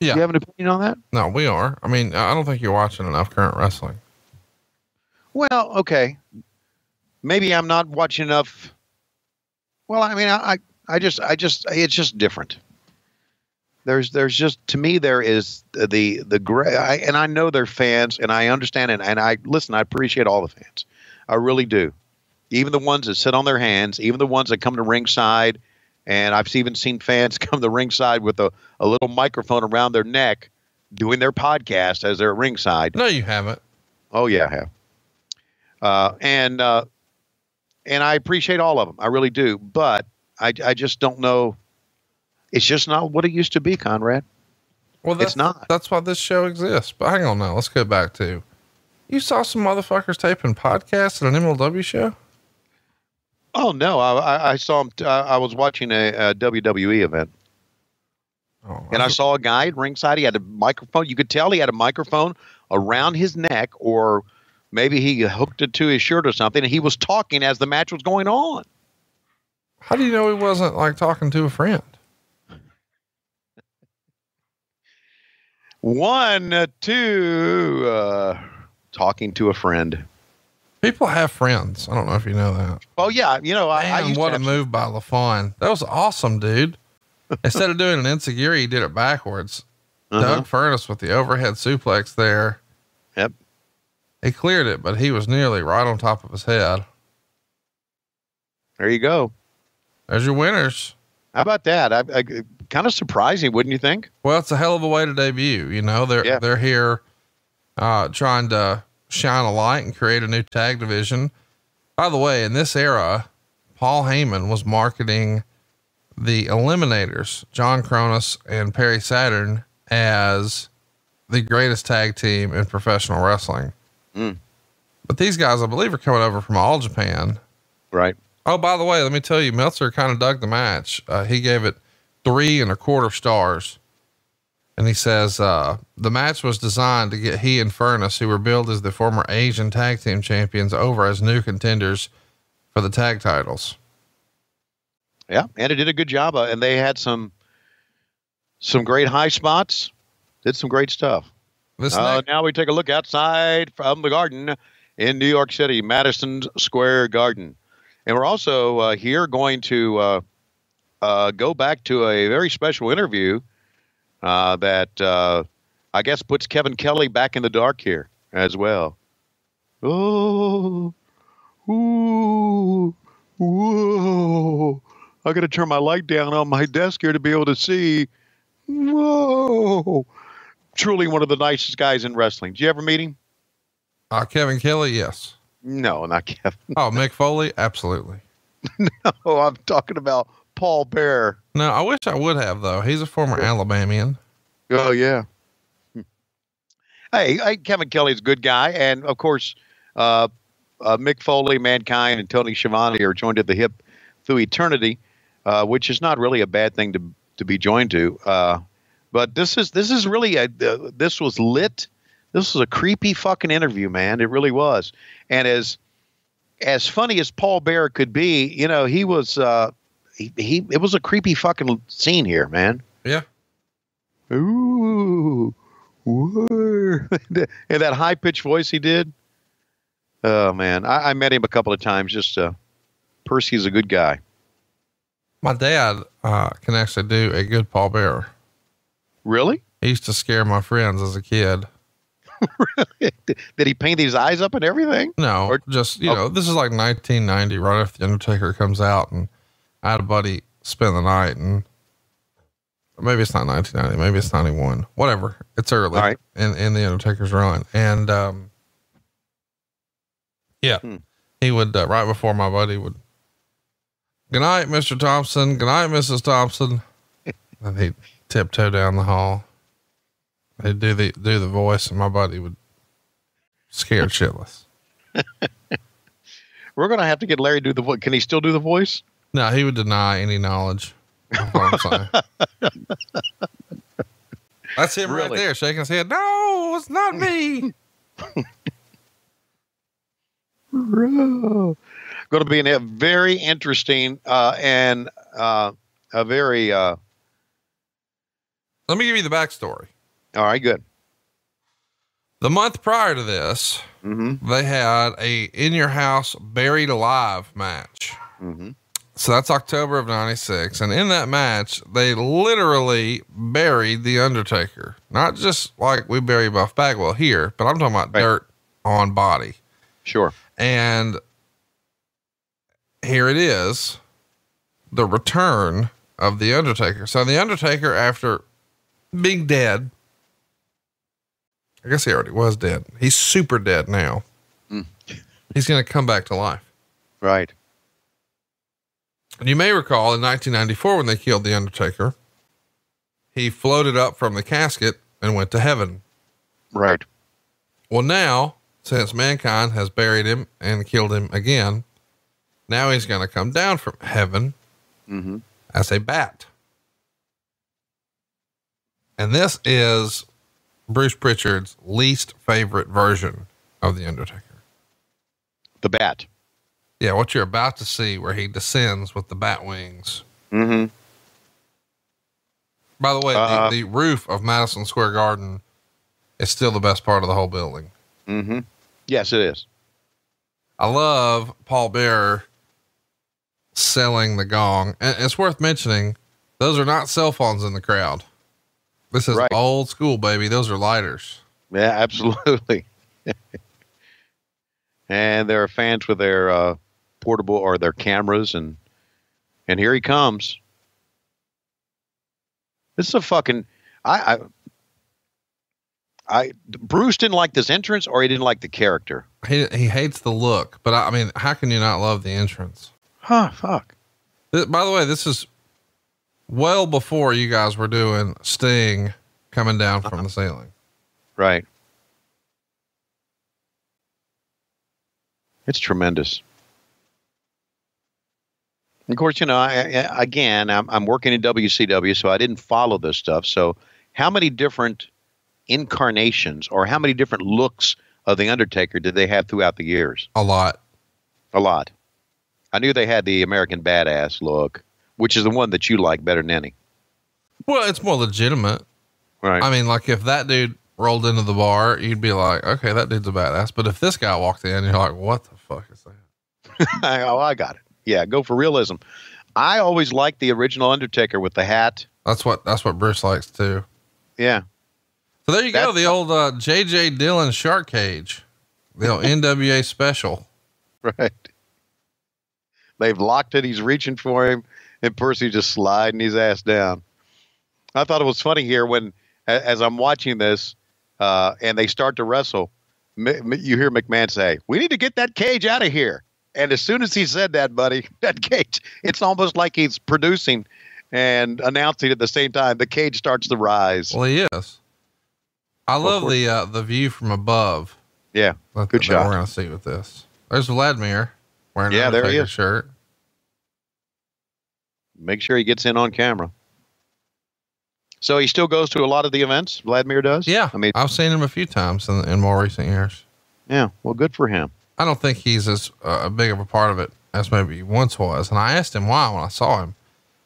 Yeah. Do you have an opinion on that? No, we are. I mean, I don't think you're watching enough current wrestling. Well, okay. Maybe I'm not watching enough. Well, I mean, I just, it's just different. There's just, to me, there is the gray, and I know they're fans, and I understand it, and I appreciate all the fans. I really do. Even the ones that sit on their hands, even the ones that come to ringside, and I've even seen fans come to ringside with a little microphone around their neck doing their podcast as they're at ringside. No, you haven't. Oh, yeah, I have. And I appreciate all of them. I really do. But I just don't know. It's just not what it used to be, Conrad. Well, it's not. That's why this show exists. But hang on now. Let's go back to, you saw some motherfuckers taping podcasts at an MLW show? Oh no, I saw him. I was watching a WWE event, and I saw a guy at ringside. He had a microphone. You could tell he had a microphone around his neck, or maybe he hooked it to his shirt or something. And he was talking as the match was going on. How do you know he wasn't like talking to a friend? One, two, talking to a friend. People have friends. I don't know if you know that. Oh yeah. You know, I Man, used what to a have move by LaFawn. That was awesome, dude. Instead of doing an insecurity, he did it backwards. Doug Furnace with the overhead suplex there. Yep. He cleared it, but he was nearly right on top of his head. There you go. There's your winners. How about that? I kind of surprising, wouldn't you think? Well, it's a hell of a way to debut. You know, they're here, trying to shine a light and create a new tag division. By the way, in this era, Paul Heyman was marketing the Eliminators, John Cronus and Perry Saturn, as the greatest tag team in professional wrestling. But these guys, I believe, are coming over from All Japan. Right. Oh, by the way, let me tell you, Meltzer kind of dug the match. He gave it 3.25 stars. And he says, the match was designed to get he and Furnace, who were billed as the former Asian tag team champions, over as new contenders for the tag titles. Yeah. And it did a good job. And they had some great high spots, did some great stuff. Now we take a look outside from the Garden in New York City, Madison Square Garden. And we're also here going to go back to a very special interview that I guess puts Kevin Kelly back in the dark here as well. Oh, ooh, whoa. I got to turn my light down on my desk here to be able to see. Whoa. Truly one of the nicest guys in wrestling. Did you ever meet him? Kevin Kelly. Yes. No, not Kevin. Oh, Mick Foley. Absolutely. No, I'm talking about Paul Bear. No, I wish I would have though. He's a former Alabamian. Oh yeah. Hey, Kevin Kelly's a good guy. And of course, Mick Foley, Mankind, and Tony Schiavone are joined at the hip through eternity, which is not really a bad thing to be joined to. But this is really this was lit. This was a creepy fucking interview, man. It really was. And as funny as Paul Bear could be, you know, he was, it was a creepy fucking scene here, man. Yeah. Ooh. Whoa. And that high pitched voice he did. Oh man. I met him a couple of times. Just, Percy's a good guy. My dad, can actually do a good Paul Bear. Really? He used to scare my friends as a kid. Did he paint these eyes up and everything? No, Or, just, you know, this is like 1990, right after The Undertaker comes out, and I had a buddy spend the night, and maybe it's not 1990, maybe it's 91, whatever. It's early right. in The Undertaker's run. And, he would, right before my buddy would, "Good night, Mr. Thompson. Good night, Mrs. Thompson." And he'd tiptoe down the hall. He'd do the voice, and my buddy would scared shitless. We're going to have to get Larry to do the voice. Can he still do the voice? No, he would deny any knowledge. That's what I'm saying. That's him right there shaking his head. No, it's not me. Going to be a very interesting and a very. Let me give you the backstory. All right, good. The month prior to this, they had a In Your House Buried Alive match. So that's October of 96. And in that match, they literally buried The Undertaker. Not just like we bury Buff Bagwell here, but I'm talking about dirt on body. Sure. And here it is, the return of The Undertaker. So The Undertaker, after being dead, I guess he already was dead. He's super dead now. He's going to come back to life. Right. And you may recall in 1994, when they killed The Undertaker, he floated up from the casket and went to heaven. Right. Well, now, since Mankind has buried him and killed him again, Now he's going to come down from heaven as a bat. And this is Bruce Pritchard's least favorite version of The Undertaker. The bat. Yeah, what you're about to see where he descends with the bat wings. Mm-hmm. By the way, the roof of Madison Square Garden is still the best part of the whole building. Mm-hmm. Yes, it is. I love Paul Bearer selling the gong. And it's worth mentioning, those are not cell phones in the crowd. This is old school, baby. Those are lighters. Yeah, absolutely. And there are fans with their portable or their cameras, and here he comes. This is a fucking Bruce didn't like this entrance, or he didn't like the character. He hates the look, but I mean, how can you not love the entrance? Huh? Fuck. By the way, this is well before you guys were doing Sting coming down from the ceiling. Right. It's tremendous. Of course, you know, I'm working in WCW, so I didn't follow this stuff. So how many different incarnations or how many different looks of The Undertaker did they have throughout the years? A lot. A lot. I knew they had the American Badass look, which is the one that you like better than any. Well, it's more legitimate. Right. I mean, like if that dude rolled into the bar, you'd be like, okay, that dude's a badass. But if this guy walked in, you're like, what the fuck is that? Oh, I got it. Yeah. Go for realism. I always liked the original Undertaker with the hat. That's what Bruce likes too. Yeah. So there you go. The old, J.J. Dillon shark cage, the old NWA special. Right. They've locked it. He's reaching for him, and Percy just sliding his ass down. I thought it was funny here when, as I'm watching this, and they start to wrestle, you hear McMahon say, "We need to get that cage out of here." And as soon as he said that, buddy, that cage, it's almost like he's producing and announcing at the same time. The cage starts to rise. Well, he is. I love the view from above. Yeah. Good shot. We're going to see with this. There's Vladimir wearing an Undertaker shirt. Make sure he gets in on camera. So he still goes to a lot of the events, Vladimir does? Yeah. I mean, I've seen him a few times in more recent years. Yeah. Well, good for him. I don't think he's as big of a part of it as maybe he once was. And I asked him why when I saw him,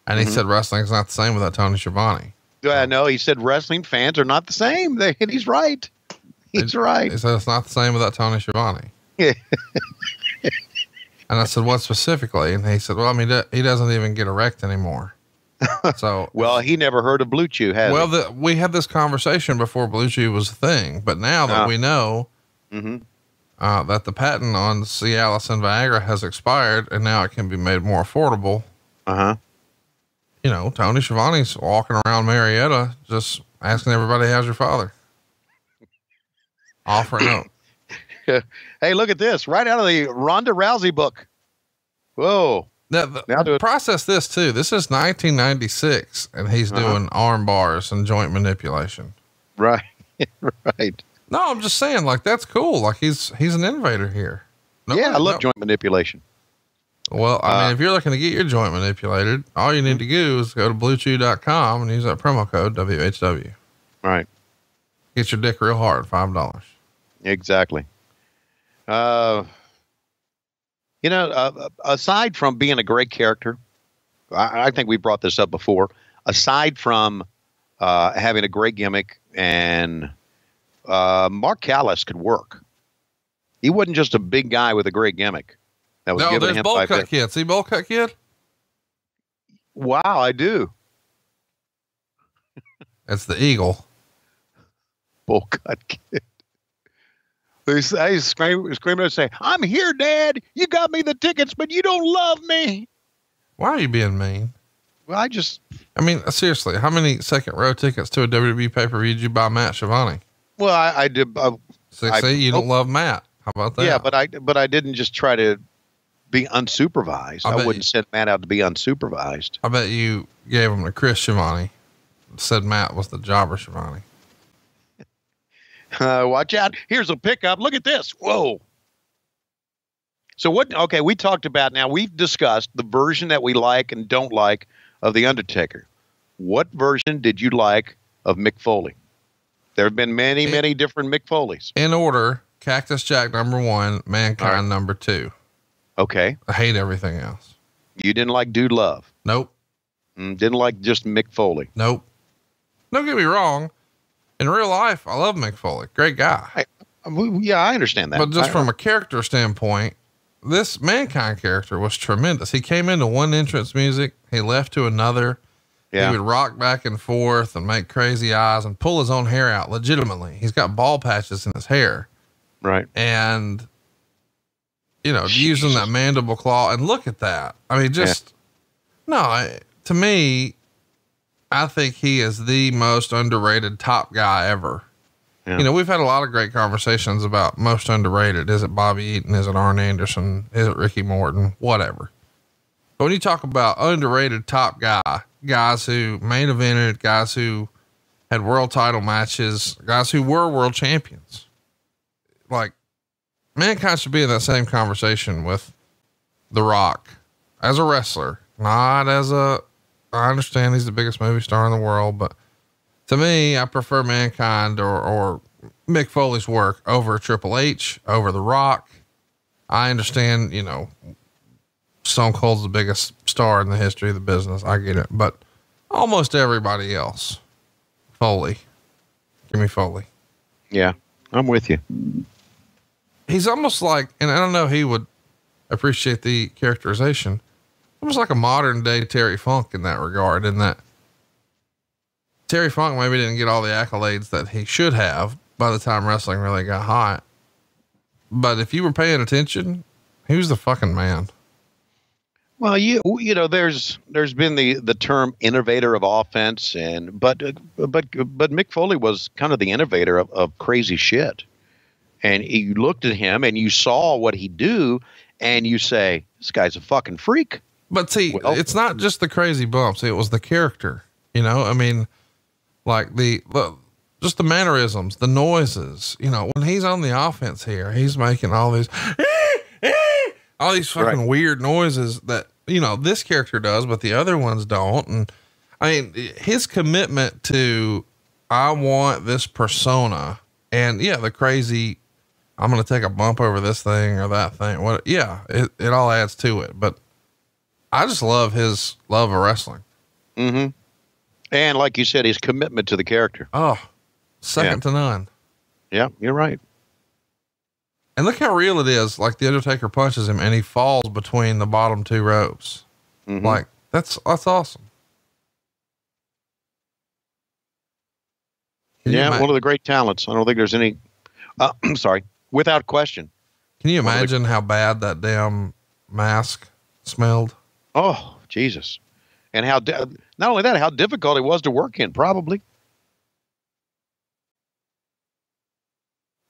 and he said wrestling's not the same without Tony Schiavone. Yeah, no, he said wrestling fans are not the same. And he's right. He's right. He said it's not the same without Tony Schiavone. Yeah. And I said, what specifically? And he said, well, I mean, he doesn't even get erect anymore. So, well, he never heard of Blue Chew, has he? We had this conversation before Blue Chew was a thing, but now that we know that the patent on Cialis and Viagra has expired and now it can be made more affordable. You know, Tony Schiavone's walking around Marietta just asking everybody, how's your father? Offering up. Hey, look at this right out of the Ronda Rousey book. Whoa. Now process this too. This is 1996 and he's doing arm bars and joint manipulation. Right. Right. No, I'm just saying, like, that's cool. Like he's an innovator here. I love joint manipulation. Well, I mean, if you're looking to get your joint manipulated, all you need to do is go to bluechew.com and use that promo code WHW. Right. Get your dick real hard, $5. Exactly. You know, aside from being a great character, I think we brought this up before, aside from having a great gimmick, and Mark Callis could work. He wasn't just a big guy with a great gimmick. That was no, there's Bowl Cut Kid. See Bowl Cut Kid? Wow, I do. It's the Eagle. Bowl Cut Kid. He's screaming and saying, "I'm here, Dad. You got me the tickets, but you don't love me." Why are you being mean? Well, I mean, seriously, how many second row tickets to a WWE pay-per-view did you buy Matt Schiavone? Well, I did. See, you don't love Matt. How about that? Yeah, but I didn't just try to be unsupervised. I wouldn't send Matt out to be unsupervised. I bet you gave him to Chris Schiavone. Said Matt was the jobber Schiavone. Watch out. Here's a pickup. Look at this. Whoa. So what? Okay, we talked about now. We've discussed the version that we like and don't like of the Undertaker. What version did you like of Mick Foley? There have been many different Mick Foleys. In order: Cactus Jack #1, Mankind #2. Okay. I hate everything else. You didn't like Dude Love. Nope. Didn't like just Mick Foley. Nope. Don't get me wrong. In real life, I love Mick Foley. Great guy. I understand that. But just from a character standpoint, this Mankind character was tremendous. He came into one entrance music, he left to another. Yeah. He would rock back and forth and make crazy eyes and pull his own hair out legitimately. He's got ball patches in his hair. Right. And, using that mandible claw, and look at that. I mean, to me, I think he is the most underrated top guy ever. Yeah. We've had a lot of great conversations about most underrated. Is it Bobby Eaton? Is it Arn Anderson? Is it Ricky Morton? Whatever. But when you talk about underrated top guys who main evented, guys who had world title matches, guys who were world champions, like Mankind should be in that same conversation with The Rock as a wrestler, not as I understand he's the biggest movie star in the world, but to me, I prefer Mankind or Mick Foley's work over Triple H, over The Rock. I understand, Stone Cold's the biggest star in the history of the business. I get it, but almost everybody else, Foley, give me Foley. Yeah, I'm with you. He's almost like, and I don't know, he would appreciate the characterization, almost like a modern day Terry Funk in that regard, in that Terry Funk maybe didn't get all the accolades that he should have by the time wrestling really got hot. But if you were paying attention, he was the fucking man. Well, there's been the term innovator of offense, but Mick Foley was kind of the innovator of crazy shit. And you looked at him and you saw what he do, and you say, this guy's a fucking freak. But see, it's not just the crazy bumps. It was the character, I mean, like just the mannerisms, the noises, when he's on the offense here, he's making all these fucking weird noises that, this character does, but the other ones don't. And I mean, his commitment to, I want this persona, and the crazy, I'm going to take a bump over this thing or that thing. It all adds to it, but I just love his love of wrestling. Mm-hmm. And like you said, his commitment to the character. Oh, second to none. Yeah, you're right. And look how real it is. Like the Undertaker punches him and he falls between the bottom two ropes. Mm-hmm. Like that's awesome. One of the great talents. I don't think there's any, I'm sorry, without question. Can you imagine how bad that damn mask smelled? Oh, Jesus. And how, not only that, how difficult it was to work in, probably.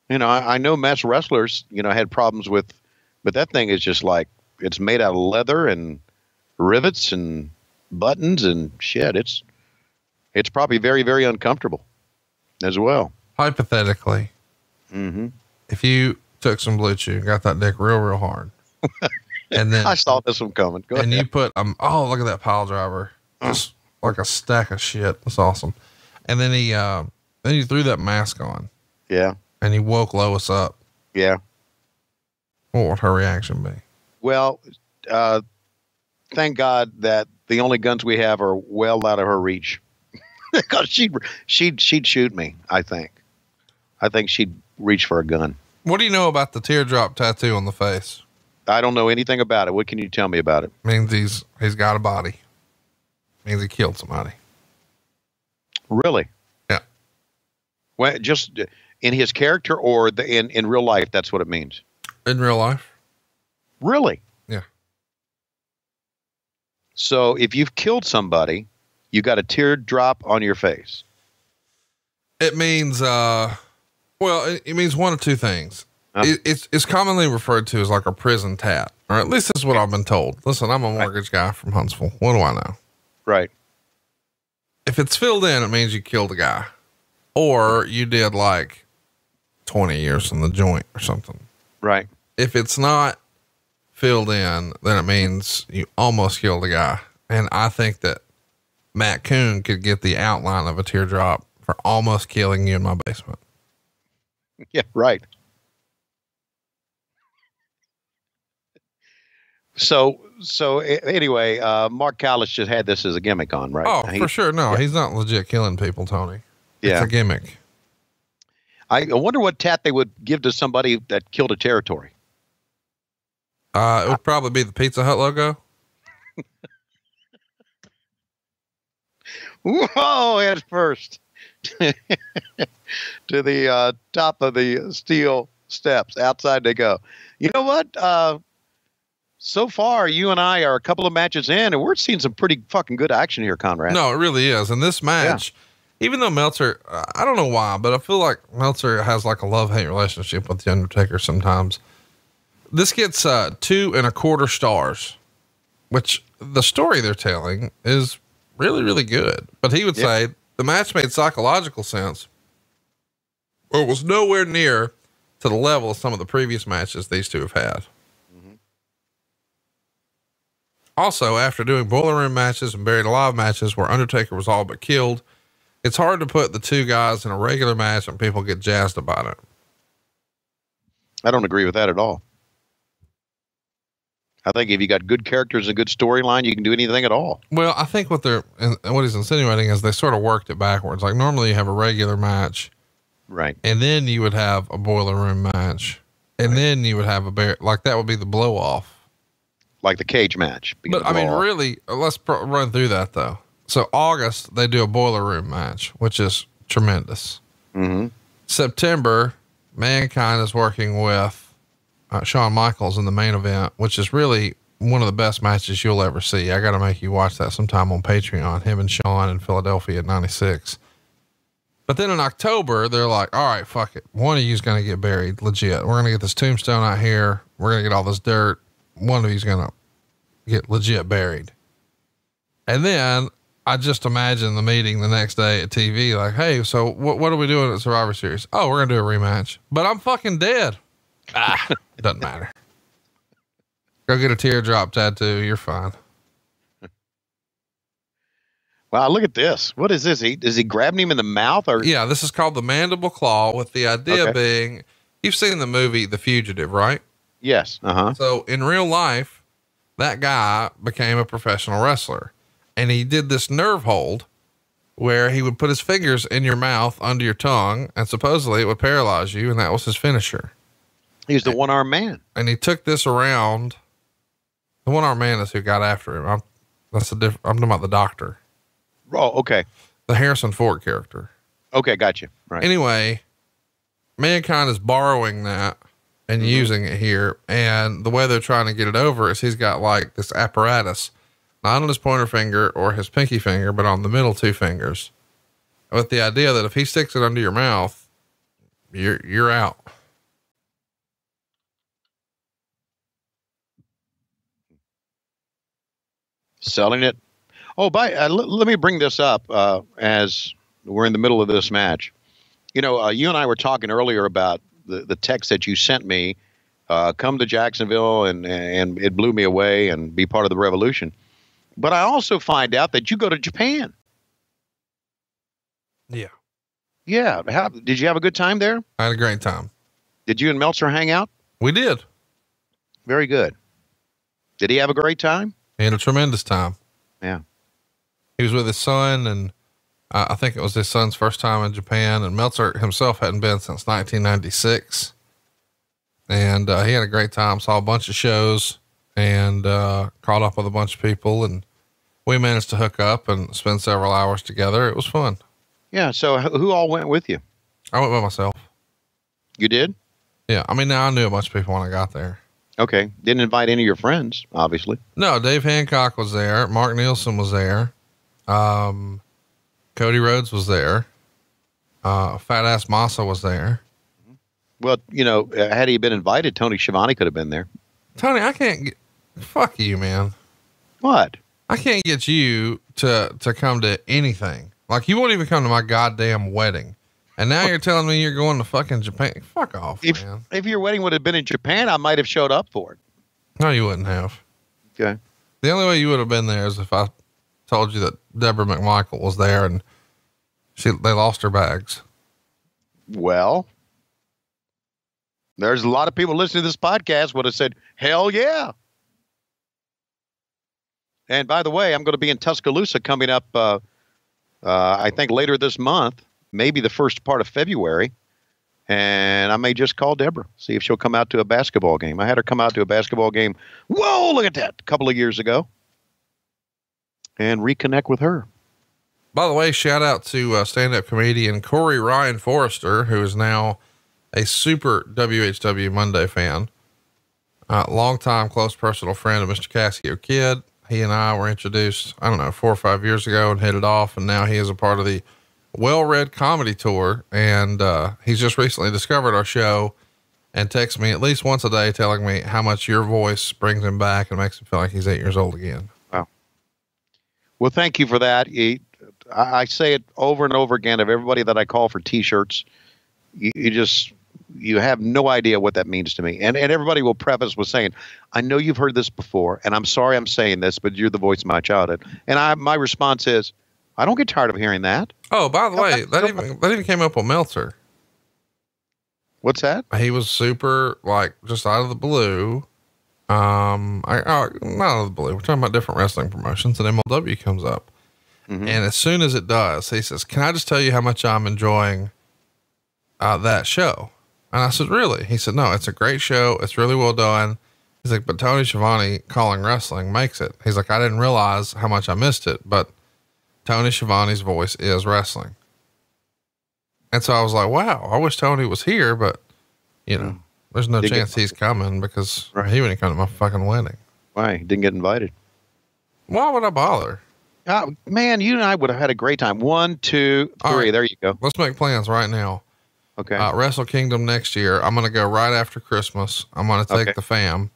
I know mass wrestlers, had problems with, but that thing is just like, it's made out of leather and rivets and buttons and shit. It's probably very, very uncomfortable as well. Hypothetically, if you took some Blue Chew, got that dick real, real hard. And then I saw this one coming. Go ahead. You put, oh, look at that pile driver. Just like a stack of shit. That's awesome. And then he threw that mask on. Yeah. And he woke Lois up. Yeah. What would her reaction be? Well, thank God that the only guns we have are well out of her reach. Because she'd shoot me, I think. I think she'd reach for a gun. What do you know about the teardrop tattoo on the face? I don't know anything about it. What can you tell me about it? Means he's got a body. Means he killed somebody. Really? Yeah. Well, just in his character or in real life, that's what it means. In real life? Really? Yeah. So if you've killed somebody, you got a teardrop on your face. It means, it means one of two things. It's commonly referred to as like a prison tat, or at least that's what I've been told. Listen, I'm a mortgage guy from Huntsville. What do I know? Right. If it's filled in, it means you killed a guy, or you did like 20 years in the joint or something. Right. If it's not filled in, then it means you almost killed a guy. And I think that Matt Coon could get the outline of a teardrop for almost killing you in my basement. Yeah, right. So anyway, Mark Callis just had this as a gimmick on, right? Oh, for sure. No, he's not legit killing people, Tony. It's a gimmick. I wonder what tat they would give to somebody that killed a territory. It would probably be the Pizza Hut logo. Whoa, head first to the top of the steel steps. Outside they go. You know what? So far, you and I are a couple of matches in, and we're seeing some pretty fucking good action here, Conrad. No, it really is. And this match, even though Meltzer, I don't know why, but I feel like Meltzer has like a love-hate relationship with The Undertaker sometimes. This gets 2.25 stars, which the story they're telling is really, really good. But he would say the match made psychological sense, or was nowhere near to the level of some of the previous matches these two have had. Also, after doing boiler room matches and buried alive matches where Undertaker was all but killed, it's hard to put the two guys in a regular match and people get jazzed about it. I don't agree with that at all. I think if you got good characters and a good storyline, you can do anything at all. Well, I think what he's insinuating is they sort of worked it backwards. Like normally you have a regular match, right? And then you would have a boiler room match, and then you would have like that would be the blow off. Like the cage match. But I mean, really, let's run through that though. So August, they do a boiler room match, which is tremendous. Mm-hmm. September, Mankind is working with Shawn Michaels in the main event, which is really one of the best matches you'll ever see. I got to make you watch that sometime on Patreon, him and Shawn in Philadelphia at 96. But then in October, they're like, all right, fuck it. One of you's going to get buried legit. We're going to get this tombstone out here. We're going to get all this dirt. One of you's going to get legit buried. And then I just imagine the meeting the next day at TV, like, hey, so what are we doing at Survivor Series? Oh, we're going to do a rematch, but I'm fucking dead. It doesn't matter. Go get a teardrop tattoo. You're fine. Wow. Look at this. What is this? Is he grabbing him in the mouth or? Yeah, this is called the mandible claw, with the idea being, you've seen the movie The Fugitive, right? Yes. Uh-huh. So in real life, that guy became a professional wrestler, and he did this nerve hold where he would put his fingers in your mouth under your tongue, and supposedly it would paralyze you. And that was his finisher. He's the one-armed man. And he took this around. The one-armed man is who got after him. I'm talking about the doctor. Oh, okay. The Harrison Ford character. Okay. Gotcha. Right. Anyway, Mankind is borrowing that and using it here. And the way they're trying to get it over is he's got like this apparatus, not on his pointer finger or his pinky finger, but on the middle two fingers, with the idea that if he sticks it under your mouth, you're out. Selling it. Oh, let me bring this up, as we're in the middle of this match. You know, you and I were talking earlier about the text that you sent me, come to Jacksonville and it blew me away and be part of the revolution. But I also find out that you go to Japan. Yeah. Yeah. Did you have a good time there? I had a great time. Did you and Meltzer hang out? We did. Very good. Did he have a great time? He had a tremendous time. Yeah. He was with his son, and I think it was his son's first time in Japan, and Meltzer himself hadn't been since 1996. And he had a great time, saw a bunch of shows, and caught up with a bunch of people, and we managed to hook up and spend several hours together. It was fun. Yeah. So who all went with you? I went by myself. You did? Yeah. I mean, now I knew a bunch of people when I got there. Okay. Didn't invite any of your friends, obviously. No, Dave Hancock was there. Mark Nielsen was there. Cody Rhodes was there. Fat Ass Massa was there. Well, you know, had he been invited, Tony Schiavone could have been there. Tony, I can't get, fuck you, man. What? I can't get you to come to anything. Like, you won't even come to my goddamn wedding. And now you're telling me you're going to fucking Japan. Fuck off, man. If your wedding would have been in Japan, I might have showed up for it. No, you wouldn't have. Okay. The only way you would have been there is if I told you that Deborah McMichael was there and they lost her bags. Well, there's a lot of people listening to this podcast would have said, hell yeah. And by the way, I'm going to be in Tuscaloosa coming up, I think later this month, maybe the first part of February. And I may just call Deborah, see if she'll come out to a basketball game. I had her come out to a basketball game. Whoa, look at that. A couple of years ago. And reconnect with her. By the way, shout out to stand-up comedian Corey Ryan Forrester, who is now a super WHW Monday fan. Longtime close personal friend of Mr. Casio Kid. He and I were introduced, 4 or 5 years ago and hit it off. And now he is a part of the Well-Read Comedy Tour. And he's just recently discovered our show and texts me at least once a day telling me how much your voice brings him back and makes him feel like he's 8 years old again. Wow. Well, thank you for that. I say it over and over again of everybody that I call for t-shirts. You have no idea what that means to me. And everybody will preface with saying, I know you've heard this before, and I'm sorry I'm saying this, but you're the voice of my childhood. And my response is, I don't get tired of hearing that. Oh, by the way, that even came up with Meltzer. What's that? He was super, just out of the blue. Not out of the blue. We're talking about different wrestling promotions, and MLW comes up. Mm-hmm. And as soon as it does, he says, can I just tell you how much I'm enjoying that show? And I said, really? He said, no, it's a great show. It's really well done. He's like, but Tony Schiavone calling wrestling makes it. He's like, I didn't realize how much I missed it, but Tony Schiavone's voice is wrestling. And so I was like, wow, I wish Tony was here, but there's no chance he's coming because he wouldn't come to my fucking wedding. Why? He didn't get invited. Why would I bother? Man, you and I would have had a great time. 1, 2, 3. Right. There you go. Let's make plans right now. Okay. Wrestle Kingdom next year. I'm going to go right after Christmas. I'm going to take the fam.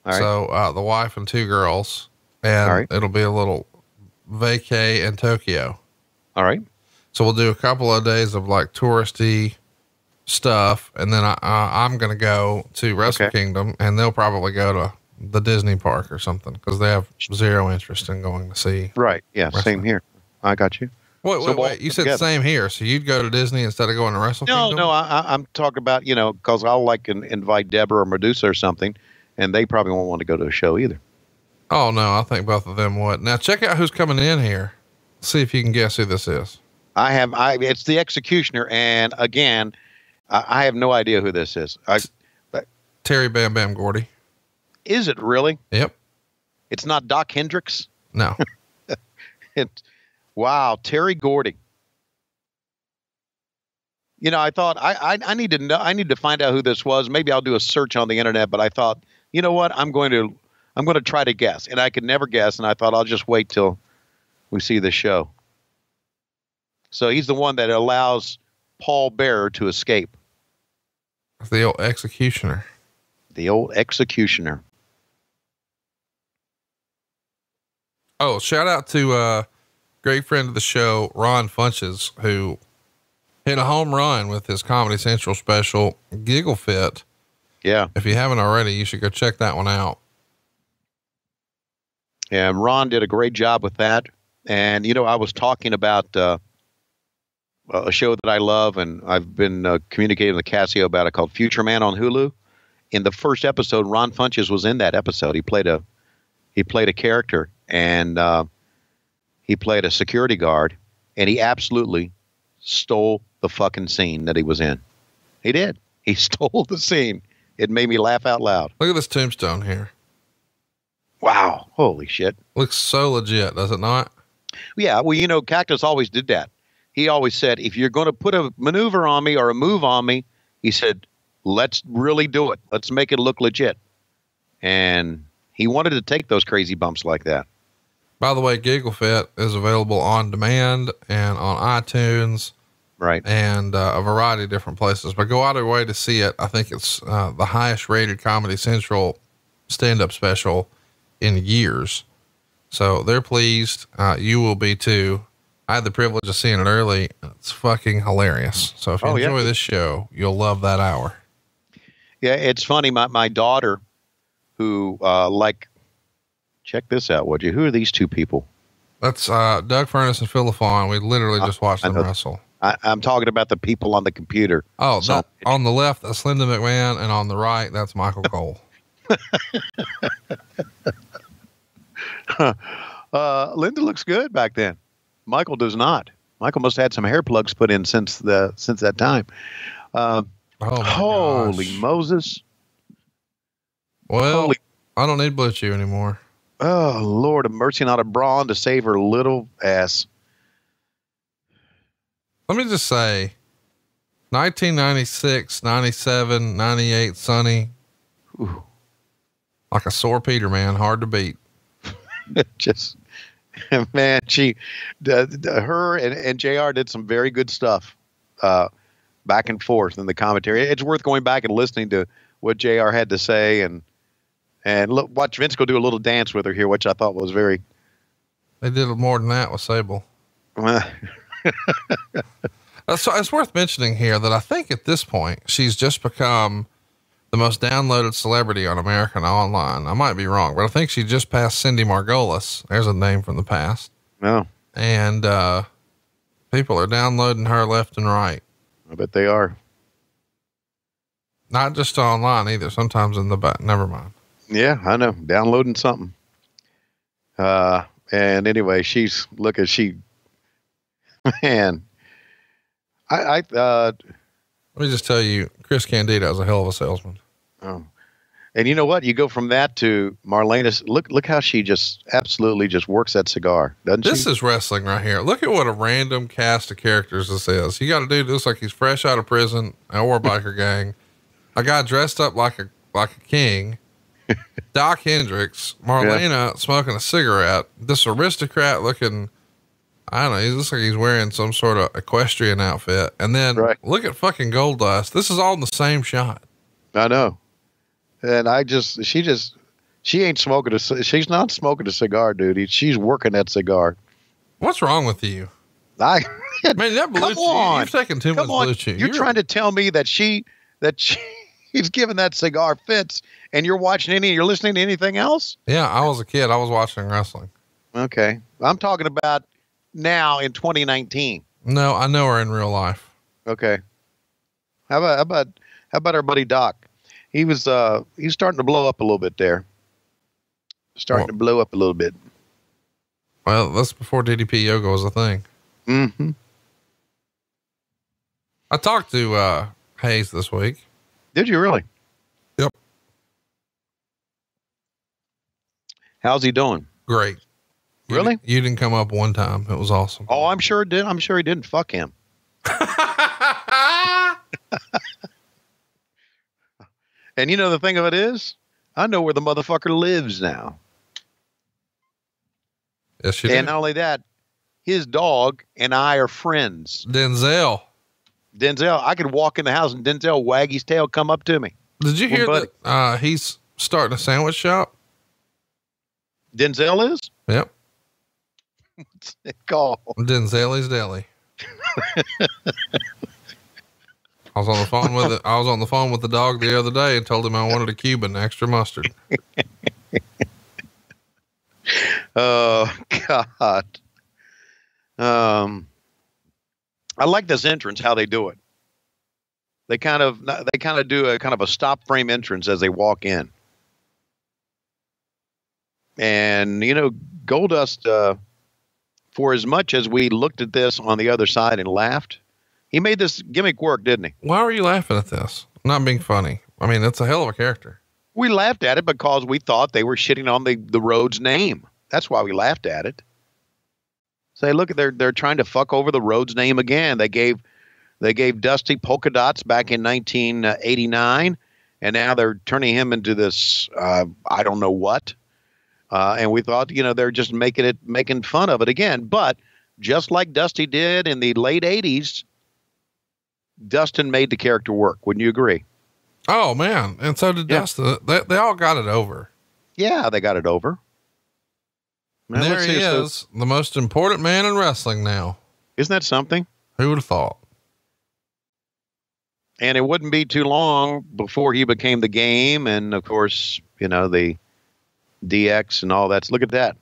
All right. So, the wife and 2 girls, and it'll be a little vacay in Tokyo. All right. So we'll do a couple of days of touristy stuff. And then I'm going to go to Wrestle Kingdom, and they'll probably go to the Disney park or something because they have zero interest in going to see. Right. Yeah. wrestling. Same here. I got you. Wait. You said same here. So you'd go to Disney instead of going to Wrestle Kingdom? No, I'm talking about, cause I'll invite Deborah or Medusa or something, and they probably won't want to go to a show either. Oh no, I think both of them would. Now check out who's coming in here. See if you can guess who this is. It's the Executioner. And again, I have no idea who this is. Terry Bam Bam Gordy. Is it really? Yep. It's not Doc Hendricks. No. Wow. Terry Gordy. I thought I need to know, I need to find out who this was. Maybe I'll do a search on the internet, but I thought, you know what? I'm going to try to guess, and I could never guess. And I thought I'll just wait till we see the show. So he's the one that allows Paul Bearer to escape. The old Executioner. The old Executioner. Oh, shout out to great friend of the show, Ron Funches, who hit a home run with his Comedy Central special, Giggle Fit. Yeah. If you haven't already, you should go check that one out. Yeah, and Ron did a great job with that. And, I was talking about a show that I love, and I've been communicating with Casio about it, called Future Man on Hulu. In the first episode, Ron Funches was in that episode. He played a character, and he played a security guard, and he absolutely stole the fucking scene that he was in. He did. He stole the scene. It made me laugh out loud. Look at this tombstone here. Wow. Holy shit. Looks so legit, does it not? Yeah. Well, Cactus always did that. He always said, if you're going to put a maneuver on me or a move on me, he said, let's really do it. Let's make it look legit. And he wanted to take those crazy bumps like that. By the way, Giggle Fit is available on demand and on iTunes. Right. And a variety of different places, but go out of your way to see it. I think it's the highest rated Comedy Central stand-up special in years. So they're pleased. You will be too. I had the privilege of seeing it early. It's fucking hilarious. So if you enjoy this show, you'll love that hour. Yeah. It's funny. My daughter, who check this out, would you? Who are these two people? That's Doug Furness and Phil LaFawn. We literally just watched them wrestle. I'm talking about the people on the computer. Oh, on the left, that's Linda McMahon, and on the right, that's Michael Cole. Linda looks good back then. Michael does not. Michael must have had some hair plugs put in since that time. Holy gosh. Moses. Well, I don't need Blue Chew anymore. Oh, Lord of mercy, not a bra on to save her little ass. Let me just say 1996, 97, 98, Sonny. Ooh. Like a sore Peter, man. Hard to beat. Just, man, her and JR did some very good stuff back and forth in the commentary. It's worth going back and listening to what JR had to say and look, watch Vince go do a little dance with her here, which I thought was very. They did more than that with Sable. So it's worth mentioning here that I think at this point, she's just become the most downloaded celebrity on American Online. I might be wrong, but I think she just passed Cindy Margolis. There's a name from the past. No. And, people are downloading her left and right. I bet they are. Not just online either. Sometimes in the back. Never mind. Yeah, I know. Downloading something. And anyway, man, let me just tell you, Chris Candido is a hell of a salesman. Oh, and you know what? You go from that to Marlena. Look how she just absolutely just works that cigar, doesn't she? This is wrestling right here. Look at what a random cast of characters this is. You got a dude that looks like he's fresh out of prison, or biker gang. A guy dressed up like a king. Doc Hendricks, Marlena smoking a cigarette. This aristocrat looking, I don't know, he looks like he's wearing some sort of equestrian outfit. And then look at fucking Goldust. This is all in the same shot. I know. And she ain't smoking she's not smoking a cigar, dude. She's working that cigar. What's wrong with you? Man, that Blue Chew, you've taken too much Blue Chew. You're trying to tell me that she's giving that cigar fits and you're listening to anything else? Yeah. I was a kid. I was watching wrestling. Okay. I'm talking about now in 2019. No, I know her in real life. Okay. How about our buddy Doc? He's starting to blow up a little bit there. To blow up a little bit. Well, that's before DDP yoga was a thing. Mm-hmm. I talked to, Hayes this week. Did you really? Yep. How's he doing? Great. Really? You didn't come up one time. It was awesome. Oh, I'm sure it did. I'm sure he didn't. Fuck him. And you know, the thing of it is, I know where the motherfucker lives now. Yes, you do. And not only that, his dog and I are friends. Denzel, I could walk in the house and Denzel wag his tail, come up to me. Did you hear that he's starting a sandwich shop? Denzel is? Yep. What's it called? Denzel's Deli. I was on the phone with the dog the other day and told him I wanted a Cuban extra mustard. Oh God. I like this entrance, how they do it. They kind of do a kind of a stop frame entrance as they walk in. And, you know, Goldust, for as much as we looked at this on the other side and laughed, he made this gimmick work, didn't he? Why were you laughing at this? I'm not being funny. I mean, it's a hell of a character. We laughed at it because we thought they were shitting on the Rhodes name. That's why we laughed at it. Say, look, they're trying to fuck over the Rhodes name again. They gave Dusty polka dots back in 1989, and now they're turning him into this I don't know what. And we thought, you know, they're just making fun of it again. But just like Dusty did in the late 80s, Dustin made the character work. Wouldn't you agree? Oh man. And so did Dustin. They all got it over. Yeah, they got it over. Now, there he is, the most important man in wrestling now. Isn't that something? Who would have thought? And it wouldn't be too long before he became the Game, and of course, the DX and all that. Look at that.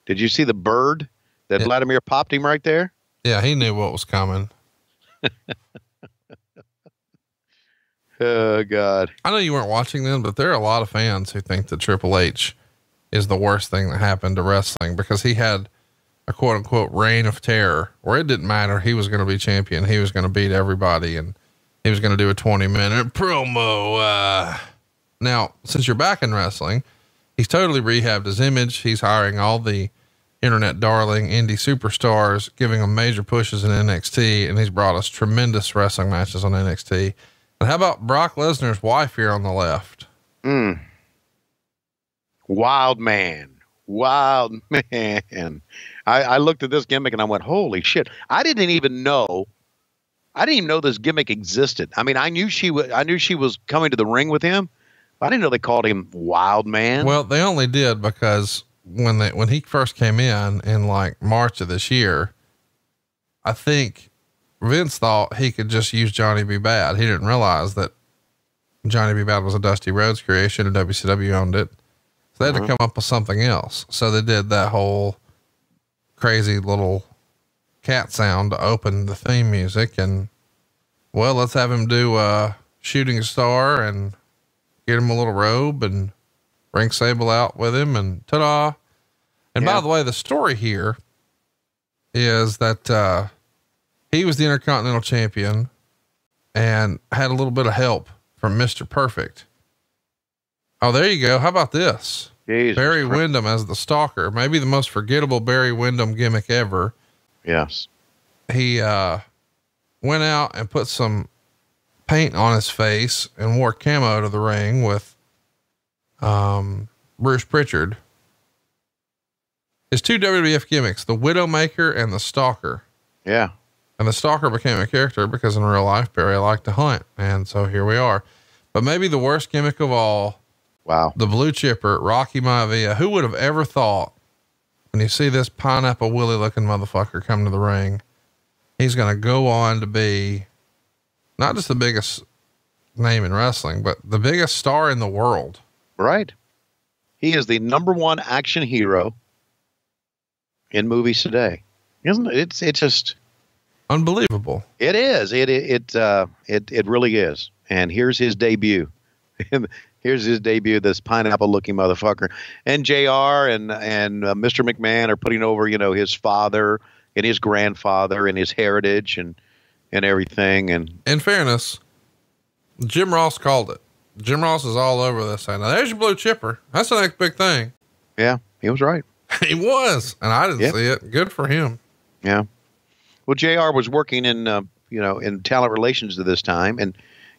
Did you see the bird that Vladimir popped him right there? Yeah, he knew what was coming. Oh, God. I know you weren't watching them, but there are a lot of fans who think that Triple H is the worst thing that happened to wrestling because he had a quote unquote reign of terror where it didn't matter. He was going to be champion. He was going to beat everybody and he was going to do a 20-minute promo. Now, since you're back in wrestling, he's totally rehabbed his image. He's hiring all the internet darling indie superstars, giving them major pushes in NXT. And he's brought us tremendous wrestling matches on NXT. And how about Brock Lesnar's wife here on the left? Wild man. I looked at this gimmick and I went, holy shit. I didn't even know this gimmick existed. I mean, I knew she was coming to the ring with him. I didn't know they called him Wild Man. Well, they only did because when he first came in like March of this year, I think Vince thought he could just use Johnny B. Bad. He didn't realize that Johnny B. Bad was a Dusty Rhodes creation and WCW owned it. So they had to come up with something else. So they did that whole crazy little cat sound to open the theme music. And well, let's have him do a shooting star and get him a little robe and bring Sable out with him and ta-da. And by the way, the story here is that, he was the Intercontinental Champion and had a little bit of help from Mr. Perfect. Oh, there you go. How about this? Jesus Barry Christ. Windham as the stalker, maybe the most forgettable Barry Windham gimmick ever. Yes. He, went out and put some paint on his face and wore camo to the ring with, Bruce Pritchard. His two WWF gimmicks, the Widowmaker and the Stalker. Yeah. And the Stalker became a character because in real life, Barry liked to hunt. And so here we are. But maybe the worst gimmick of all. Wow. The Blue Chipper, Rocky Maivia. Who would have ever thought when you see this Pineapple Willie looking motherfucker come to the ring, he's going to go on to be not just the biggest name in wrestling, but the biggest star in the world. Right. He is the #1 action hero in movies today. Isn't it? It's just Unbelievable. It is. It really is. And here's his debut. This pineapple looking motherfucker. And JR and Mr. McMahon are putting over, his father and his grandfather and his heritage and everything. And in fairness, Jim Ross called it. Jim Ross is all over this. Now there's your Blue Chipper. That's the next big thing. Yeah, he was right. He was, and I didn't see it. Good for him. Yeah. Well, JR was working in, in talent relations at this time. And,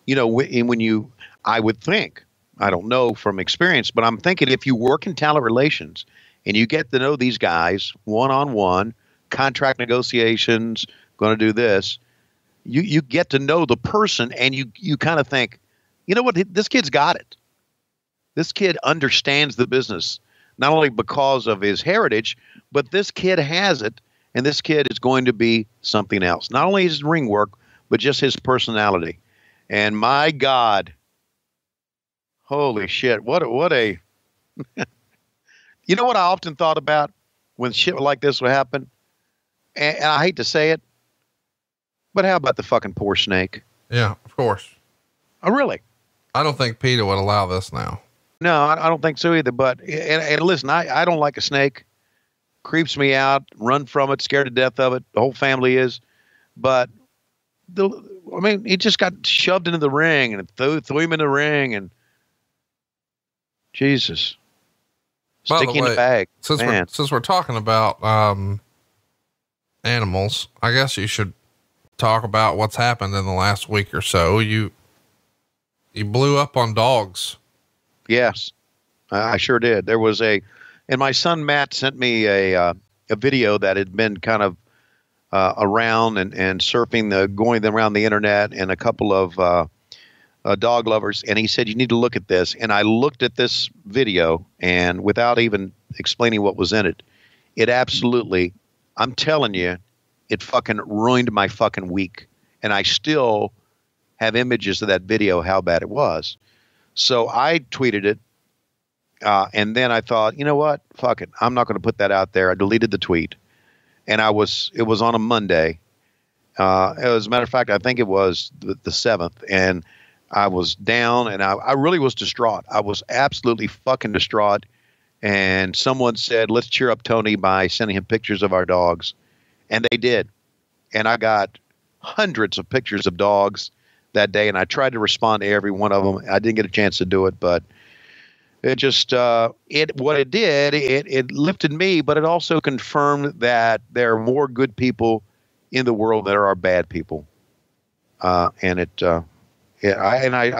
I would think, I don't know from experience, but I'm thinking if you work in talent relations and you get to know these guys one-on-one, contract negotiations, going to do this, you get to know the person and you kind of think, you know what, this kid's got it. This kid understands the business, not only because of his heritage, but this kid has it. And this kid is going to be something else. Not only his ring work, but just his personality. And my God, holy shit. What a, you know what I often thought about when shit like this would happen? And I hate to say it, but how about the fucking poor Snake? Yeah, of course. Oh, really? I don't think PETA would allow this now. No, I don't think so either. But, and listen, I don't like a snake. Creeps me out, run from it, scared to death of it. The whole family is. But, he just got shoved into the ring and threw him in the ring and Jesus. Sticky in the bag. Since we're talking about, animals, I guess you should talk about what's happened in the last week or so. You blew up on dogs. Yes, I sure did. There was and my son Matt sent me a video that had been kind of around and surfing going around the internet, and a couple of dog lovers, and he said, you need to look at this. And I looked at this video, and without even explaining what was in it, it absolutely, I'm telling you, it fucking ruined my fucking week. And I still have images of that video, how bad it was. So I tweeted it. And then I thought, you know what? Fuck it. I'm not going to put that out there. I deleted the tweet. And it was on a Monday. As a matter of fact, I think it was the 7th. And I was down and I really was distraught. I was absolutely fucking distraught. And someone said, let's cheer up Tony by sending him pictures of our dogs. And they did. And I got hundreds of pictures of dogs that day. And I tried to respond to every one of them. I didn't get a chance to do it, but it just, what it did, it lifted me, but it also confirmed that there are more good people in the world than there are bad people. I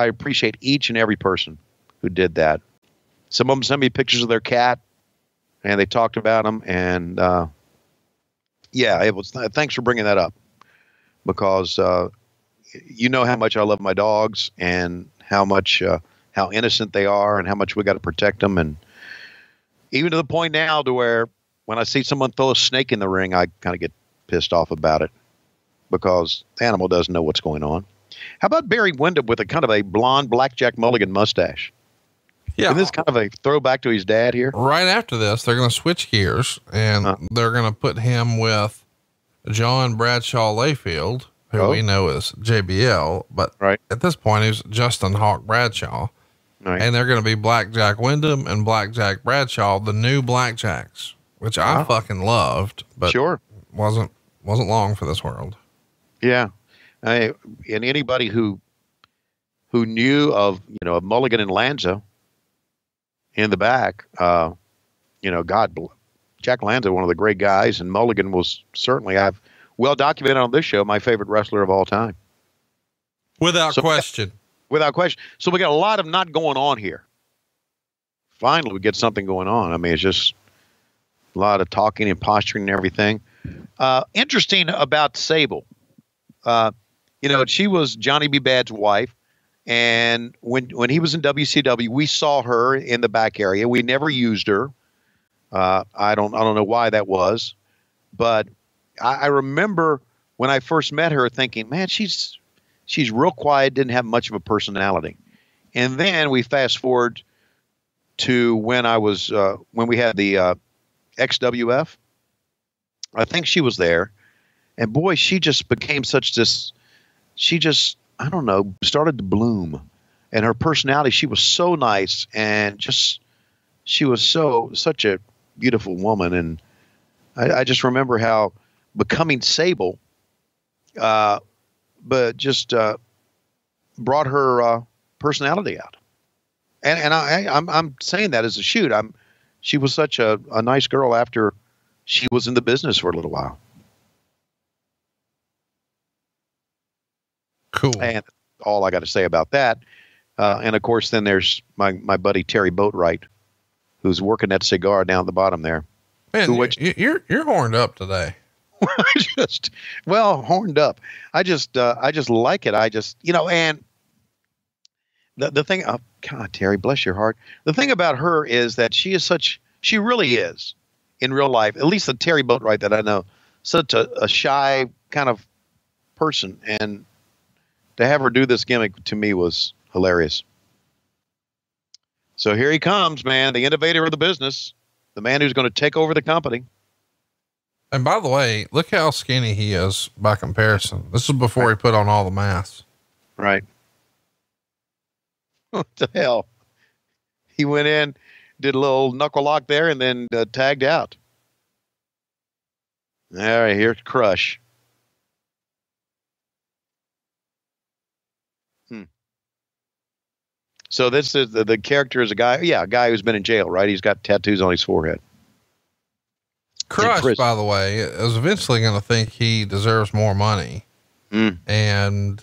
appreciate each and every person who did that. Some of them sent me pictures of their cat, and they talked about them. And it was. Thanks for bringing that up, because you know how much I love my dogs and how innocent they are and how much we got to protect them. And even to the point now to where when I see someone throw a snake in the ring, I kind of get pissed off about it, because the animal doesn't know what's going on. How about Barry Windham with a kind of a blonde blackjack mulligan mustache? Yeah. Isn't this kind of a throwback to his dad here? Right after this, they're going to switch gears and they're going to put him with John Bradshaw Layfield, who we know as JBL, but at this point he's Justin Hawk Bradshaw. Right. And they're going to be Blackjack Wyndham and Blackjack Bradshaw, the new Blackjacks, which I fucking loved, but wasn't long for this world. Yeah. And anybody who knew of Mulligan and Lanza in the back, Jack Lanza, one of the great guys, and Mulligan was certainly, I've well documented on this show, my favorite wrestler of all time. Without question. Without question. So we got a lot of not going on here. Finally, we get something going on. I mean, it's just a lot of talking and posturing and everything. Interesting about Sable. She was Johnny B. Bad's wife. And when he was in WCW, we saw her in the back area. We never used her. I don't know why that was, but I remember when I first met her thinking, man, she's real quiet, didn't have much of a personality. And then we fast forward to when when we had the XWF. I think she was there, and boy, she just became I don't know, started to bloom. And her personality, she was so nice, and she was such a beautiful woman. And I just remember how becoming Sable, but just brought her personality out. And I'm saying that as a shoot. She was such a nice girl after she was in the business for a little while. Cool. And all I got to say about that. And of course, then there's my buddy Terry Boatwright, who's working that cigar down at the bottom there. Man, you're horned up today. Horned up. I just like it. And the thing, oh God, Terry, bless your heart. The thing about her is that she really is in real life, at least the Terry Boatwright that I know, such a shy kind of person. And to have her do this gimmick to me was hilarious. So here he comes, man, the innovator of the business, the man who's going to take over the company. And by the way, look how skinny he is by comparison. This is before he put on all the mass. Right. What the hell? He went in, did a little knuckle lock there, and then tagged out. All right, here's Crush. So this is the character is a guy who's been in jail, right? He's got tattoos on his forehead. Crush, by the way, is eventually going to think he deserves more money and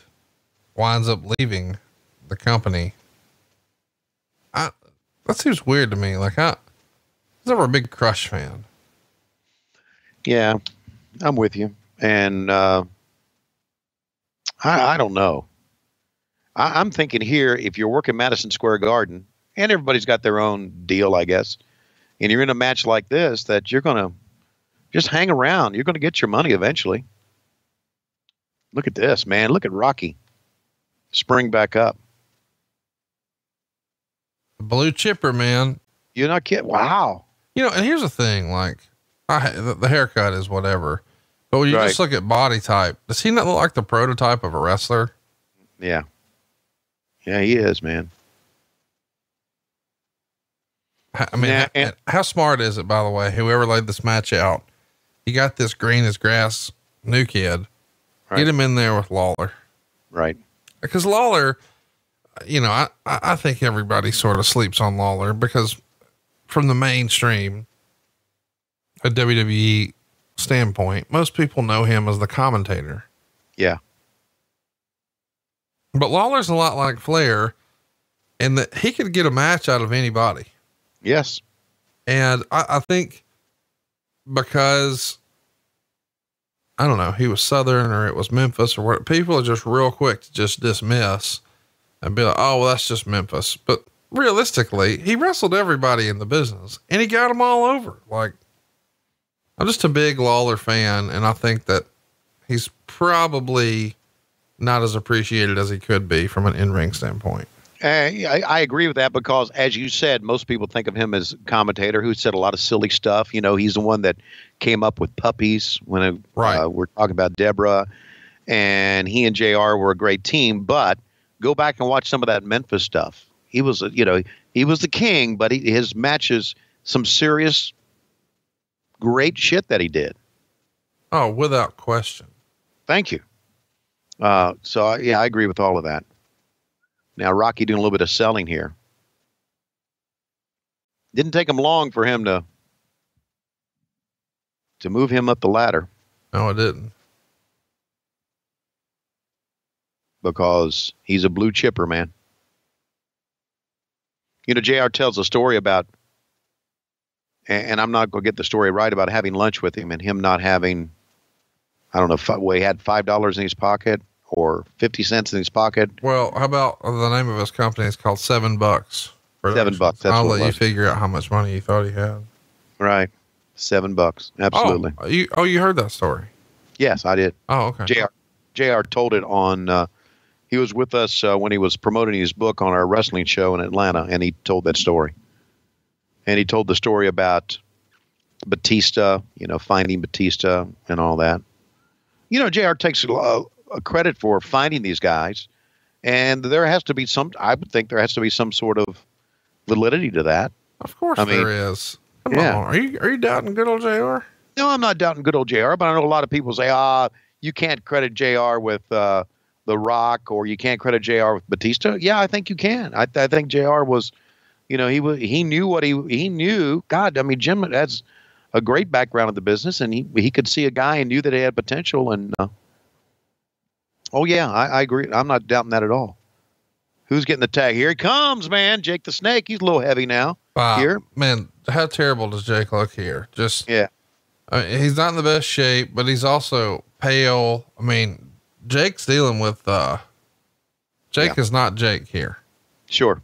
winds up leaving the company. That seems weird to me. Like I was never a big Crush fan. Yeah, I'm with you. And I don't know. I'm thinking here, if you're working Madison Square Garden, and everybody's got their own deal, I guess, and you're in a match like this, that you're going to just hang around. You're going to get your money eventually. Look at this, man. Look at Rocky. spring back up. Blue chipper, man. You're not kidding. Wow. You know, and here's the thing, like the haircut is whatever, but when you Right. just look at body type, does he not look like the prototype of a wrestler? Yeah. Yeah, he is, man. I mean, Yeah, and- how smart is it, by the way, whoever laid this match out? You got this green as grass new kid, Right. get him in there with Lawler. Right. Because Lawler, you know, I think everybody sort of sleeps on Lawler because from the mainstream, a WWE standpoint, most people know him as the commentator. Yeah. But Lawler's a lot like Flair in that he could get a match out of anybody. Yes. And I think because I don't know, he was Southern or it was Memphis or what, people are just real quick to just dismiss and be like, oh, well, that's just Memphis. But realistically, he wrestled everybody in the business and he got them all over. Like, I'm just a big Lawler fan. And I think that he's probably not as appreciated as he could be from an in-ring standpoint. I agree with that because, as you said, most people think of him as a commentator who said a lot of silly stuff. You know, he's the one that came up with puppies when Right. we're talking about Deborah, and he and JR were a great team. But go back and watch some of that Memphis stuff. He was, he was the king, but his matches, some serious, great shit that he did. Oh, without question. Thank you. I agree with all of that. Now, Rocky doing a little bit of selling here. Didn't take him long for him to move him up the ladder No, it didn't. because he's a blue chipper, man. You know, JR tells a story about, and I'm not going to get the story right, about having lunch with him and him not having, I don't know, he had $5 in his pocket or 50 cents in his pocket. Well, how about the name of his company? It's called $7. $7. That's I'll what it let you was. figure out how much money you thought he had. Right. $7. Absolutely. Oh, you heard that story. Yes, I did. Oh, okay. JR told it on, he was with us when he was promoting his book on our wrestling show in Atlanta, and he told that story. And he told the story about Batista, finding Batista and all that. JR takes a credit for finding these guys, and there has to be I would think there has to be some sort of validity to that. Of course there is. Come Yeah. on. Are you doubting good old JR? No, I'm not doubting good old JR, but I know a lot of people say, you can't credit JR with The Rock, or you can't credit JR with Batista. Yeah, I think you can. I think JR was, he knew what he knew. God, I mean, Jim has a great background in the business, and he could see a guy and knew that he had potential. And I agree. I'm not doubting that at all. Who's getting the tag? Here he comes, man. Jake the Snake. He's a little heavy now. Here, man, how terrible does Jake look here? Just yeah. I mean, he's not in the best shape, but he's also pale. I mean, Jake's dealing with, Jake is not Jake here. Sure.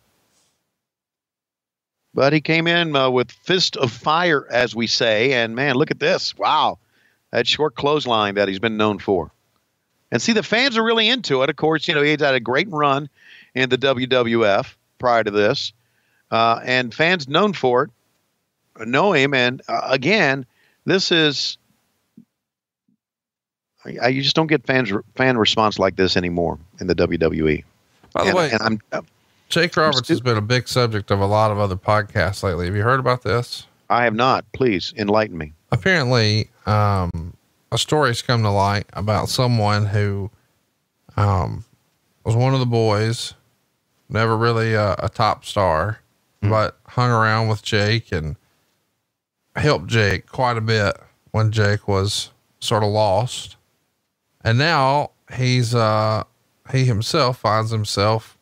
But he came in with fist of fire, as we say. And man, look at this. Wow. That short clothesline that he's been known for. And see, the fans are really into it. Of course, he's had a great run in the WWF prior to this. And fans known for it know him. And again, this is, you just don't get fan response like this anymore in the WWE. By the way, Jake Roberts has been a big subject of a lot of other podcasts lately. Have you heard about this? I have not. Please enlighten me. Apparently, a story's come to light about someone who, was one of the boys, never really a top star, but hung around with Jake and helped Jake quite a bit when Jake was sort of lost. And now he himself finds himself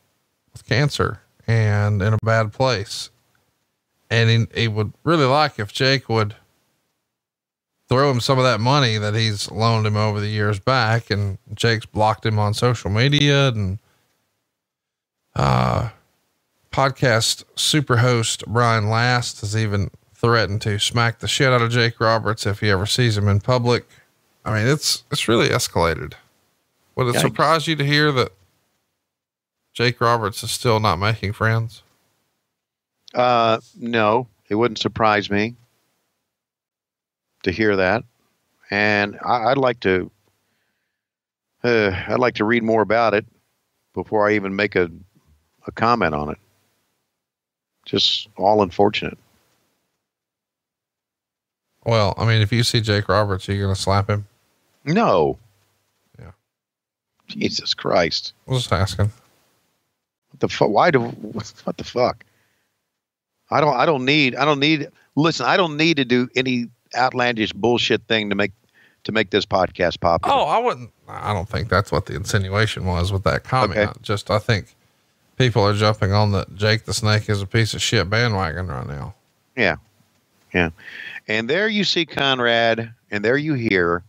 with cancer and in a bad place. And he would really like if Jake would throw him some of that money that he's loaned him over the years back. And Jake's blocked him on social media, and, podcast super host Brian Last has even threatened to smack the shit out of Jake Roberts if he ever sees him in public. I mean, it's really escalated. Would it surprise you to hear that Jake Roberts is still not making friends? No, it wouldn't surprise me to hear that. And I'd like to read more about it before I even make a comment on it. Just all unfortunate. Well, I mean, if you see Jake Roberts, are you going to slap him? No. Yeah. Jesus Christ. I was just asking. What the fuck? What the fuck? I don't need to do any outlandish bullshit thing to make this podcast popular. Oh, I don't think that's what the insinuation was with that comment. Okay. Just, I think people are jumping on the Jake the Snake is a piece of shit bandwagon right now. Yeah. Yeah. And there you see Conrad, and there you hear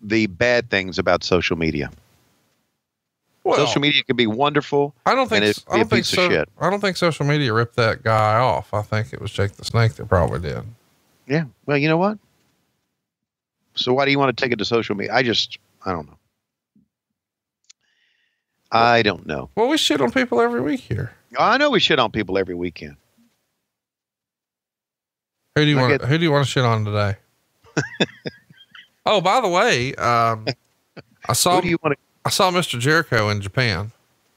the bad things about social media. Well, Social media can be wonderful. I don't think shit. I don't think social media ripped that guy off. I think it was Jake the Snake that probably did. Yeah. Well, you know what? So why do you want to take it to social media? I don't know. I don't know. Well, we shit on people every week here. I know we shit on people every weekend. Who do you want to shit on today? Oh, by the way, I saw Mr. Jericho in Japan.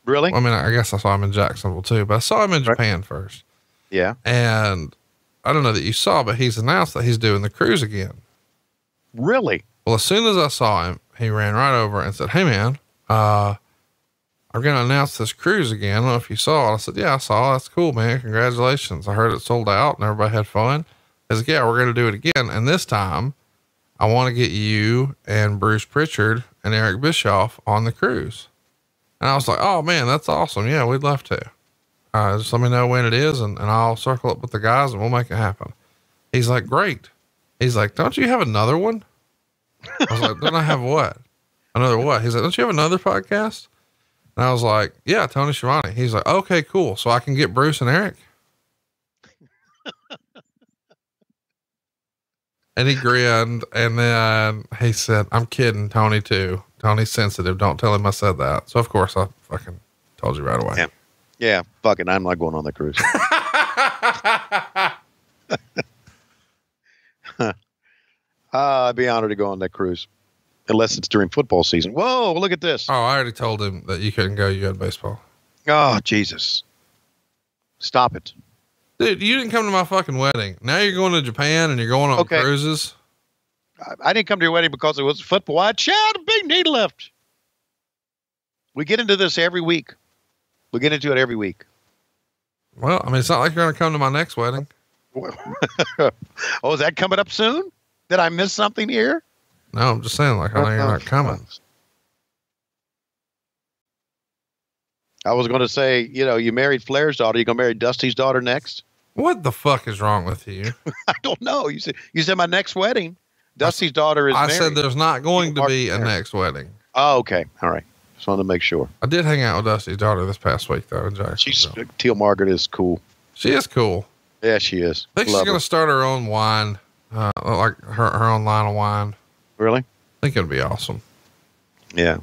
Really? I mean, I guess I saw him in Jacksonville too, but I saw him in Japan first. Yeah. And I don't know that you saw, but he's announced that he's doing the cruise again. Really? Well, as soon as I saw him, he ran right over and said, "Hey man, I'm going to announce this cruise again. I don't know if you saw it." I said, "Yeah, I saw it. That's cool, man. Congratulations. I heard it sold out and everybody had fun." He said, "Yeah, we're going to do it again. And this time I want to get you and Bruce Pritchard and Eric Bischoff on the cruise." And I was like, "Oh man, that's awesome. Yeah, we'd love to. Just let me know when it is and I'll circle up with the guys and we'll make it happen." He's like, "Great." He's like, "Don't you have another one?" I was like, "Don't I have what? Another what?" He's like, "Don't you have another podcast?" And I was like, "Yeah, Tony Schiavone." He's like, "Okay, cool. So I can get Bruce and Eric." And he grinned. And then he said, "I'm kidding Tony too. Tony's sensitive. Don't tell him I said that." So of course I fucking told you right away. Yeah. Yeah. Fucking, I'm not going on the cruise. I'd be honored to go on that cruise unless it's during football season. Whoa, look at this. Oh, I already told him that you couldn't go. You had baseball. Oh, Jesus. Stop it. Dude, you didn't come to my fucking wedding. Now you're going to Japan and you're going on cruises. I didn't come to your wedding because it was football. I had a big knee left. We get into this every week. We get into it every week. Well, I mean, it's not like you're going to come to my next wedding. Oh, is that coming up soon? Did I miss something here? No, I'm just saying, like, I know you're not coming. I was going to say, you married Flair's daughter. You going to marry Dusty's daughter next? What the fuck is wrong with you? I don't know. You said my next wedding. Dusty's daughter is married. I said there's not going to be a next wedding. Oh, okay. All right. Just wanted to make sure. I did hang out with Dusty's daughter this past week, though, in Jacksonville. Teal Margaret is cool. She is cool. Yeah, she is. I think she's going to start her own wine, like her own line of wine. Really? I think it'd be awesome. Yeah.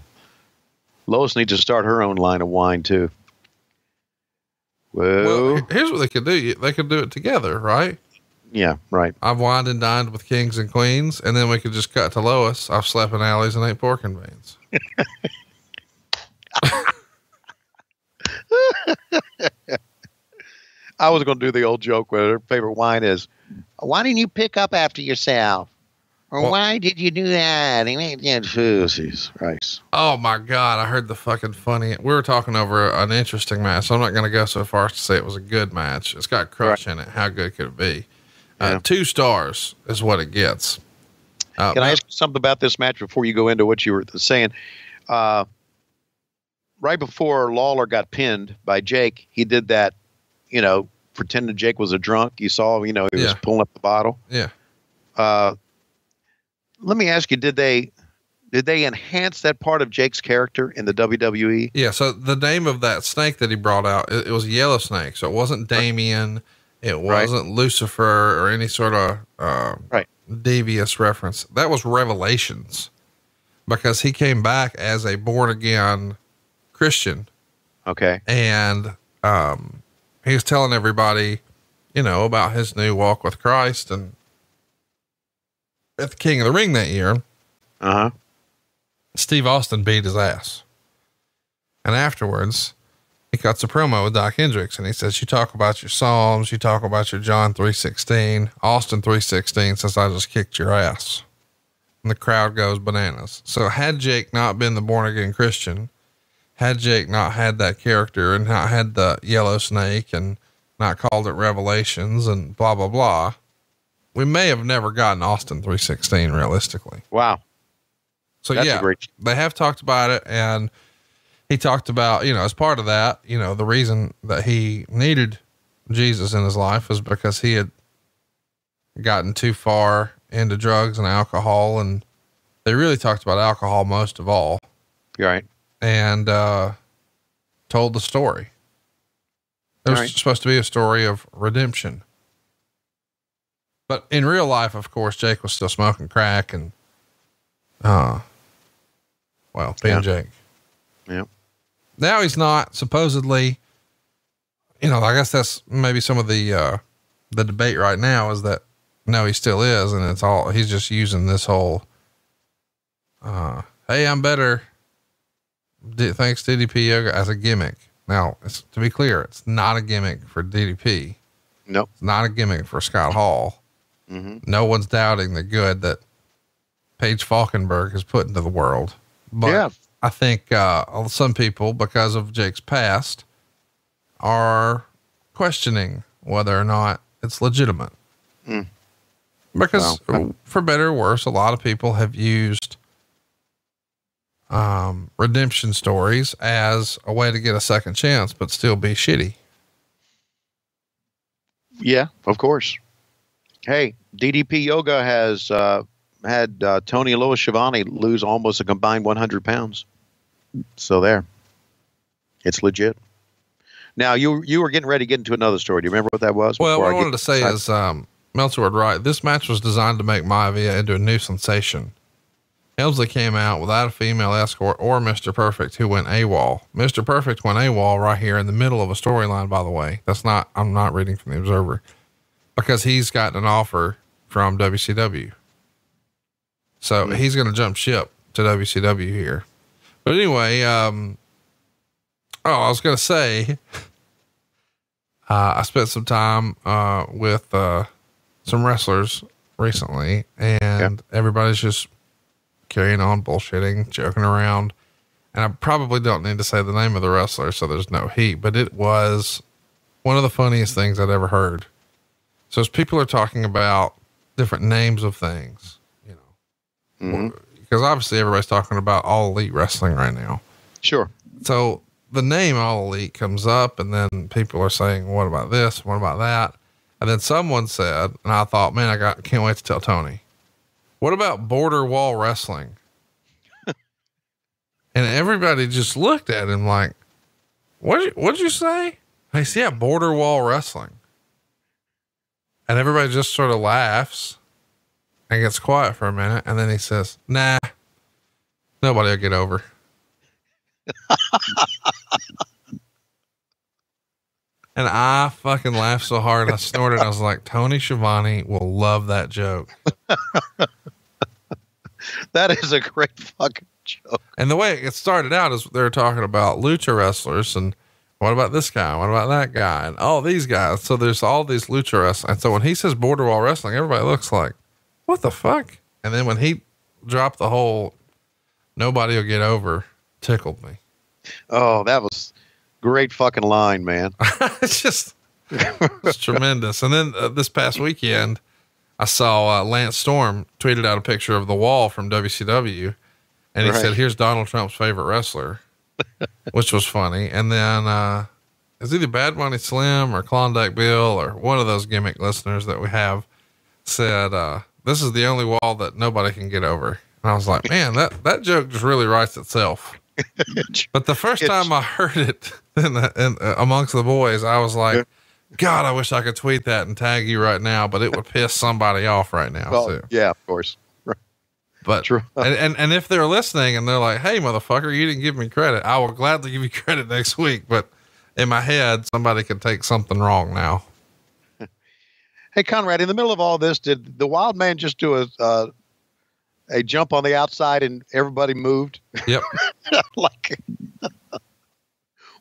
Lois needs to start her own line of wine, too. Well, here's what they could do. They could do it together, right? Yeah, right. I've wined and dined with kings and queens, and then we could just cut to Lois. I've slept in alleys and ate pork and beans. I was going to do the old joke where her favorite wine is, "Why didn't you pick up after yourself?" Or why did you do that? Jesus Christ. Oh my God. I heard the fucking funny. We were talking over an interesting match. So I'm not going to go so far as to say it was a good match. It's got Crush in it. How good could it be? 2 stars is what it gets. Can I ask you something about this match before you go into what you were saying? Right before Lawler got pinned by Jake, he did that, pretending Jake was a drunk. You saw, he was pulling up the bottle. Yeah. Let me ask you, did they enhance that part of Jake's character in the WWE? Yeah. So the name of that snake that he brought out, it was Yellow Snake. So it wasn't Damien. It wasn't Lucifer or any sort of, devious reference. That was Revelations, because he came back as a born again Christian, Okay. And, he was telling everybody, you know, about his new walk with Christ, and at the King of the Ring that year, Steve Austin beat his ass. And afterwards, he cuts a promo with Doc Hendricks, and he says, you talk about your Psalms, you talk about your John 3:16, Austin 3:16 says, I just kicked your ass. And the crowd goes bananas. So had Jake not been the born again Christian, had Jake not had that character and not had the yellow snake and not called it Revelations and blah, blah, blah, we may have never gotten Austin 3:16 realistically. Wow. So That's yeah, they have talked about it, and he talked about, you know, as part of that, you know, the reason that he needed Jesus in his life was because he had gotten too far into drugs and alcohol, and they really talked about alcohol most of all. You're right. And, told the story. It was supposed to be a story of redemption, but in real life, of course, Jake was still smoking crack and, being Jake. Yeah. Now he's not, supposedly, you know, I guess that's maybe some of the debate right now is that no, he still is. And it's all, he's just using this whole, hey, I'm better. Thanks DDP yoga as a gimmick. Now to be clear, it's not a gimmick for DDP. Nope. It's not a gimmick for Scott Hall. Mm-hmm. No one's doubting the good that Paige Falkenberg has put into the world. But yeah. I think, some people, because of Jake's past, are questioning whether or not it's legitimate. Because for better or worse, a lot of people have used, redemption stories as a way to get a second chance, but still be shitty. Yeah, of course. Hey, DDP Yoga has, had Tony and Louis Schiavone lose almost a combined 100 pounds. So there, it's legit. Now you were getting ready to get into another story. Do you remember what that was? Well, what I wanted to say is, Meltzer would write, this match was designed to make Maivia into a new sensation. Helmsley came out without a female escort or Mr. Perfect, who went AWOL. Mr. Perfect went AWOL right here in the middle of a storyline, by the way. I'm not reading from the Observer, because he's gotten an offer from WCW. So he's going to jump ship to WCW here. But anyway, I was going to say, I spent some time, with, some wrestlers recently, and everybody's just carrying on, bullshitting, joking around. And I probably don't need to say the name of the wrestler, so there's no heat, but it was one of the funniest things I'd ever heard. So as people are talking about different names of things, you know, because obviously everybody's talking about All Elite Wrestling right now. Sure. So the name All Elite comes up, and then people are saying, what about this? What about that? And then someone said, and I thought, man, can't wait to tell Tony, what about Border Wall Wrestling? And everybody just looked at him like, what'd you say? And he said, yeah, Border Wall Wrestling. And everybody just sort of laughs and gets quiet for a minute. And then he says, nah, nobody will get over. And I fucking laughed so hard. I snorted. I was like, Tony Schiavone will love that joke. That is a great fucking joke. And the way it started out is they were talking about lucha wrestlers and what about this guy? What about that guy? And all these guys. So there's all these lucha wrestlers. And so when he says Border Wall Wrestling, everybody looks like, what the fuck? And then when he dropped the whole, nobody will get over, tickled me. Oh, that was great fucking line, man. It's tremendous. And then this past weekend, I saw Lance Storm tweeted out a picture of the wall from WCW, and he said, here's Donald Trump's favorite wrestler, which was funny. And then it's either Bad Money Slim or Klondike Bill or one of those gimmick listeners that we have said, this is the only wall that nobody can get over. And I was like, man, that joke just really writes itself. But the first time I heard it amongst the boys, I was like, God, I wish I could tweet that and tag you right now, but it would piss somebody off right now. Well, yeah, of course. Right. But, True. and if they're listening and they're like, hey, motherfucker, you didn't give me credit, I will gladly give you credit next week. But in my head, somebody could take something wrong now. Hey, Conrad, in the middle of all this, did the wild man just do a jump on the outside and everybody moved? Yep. Like,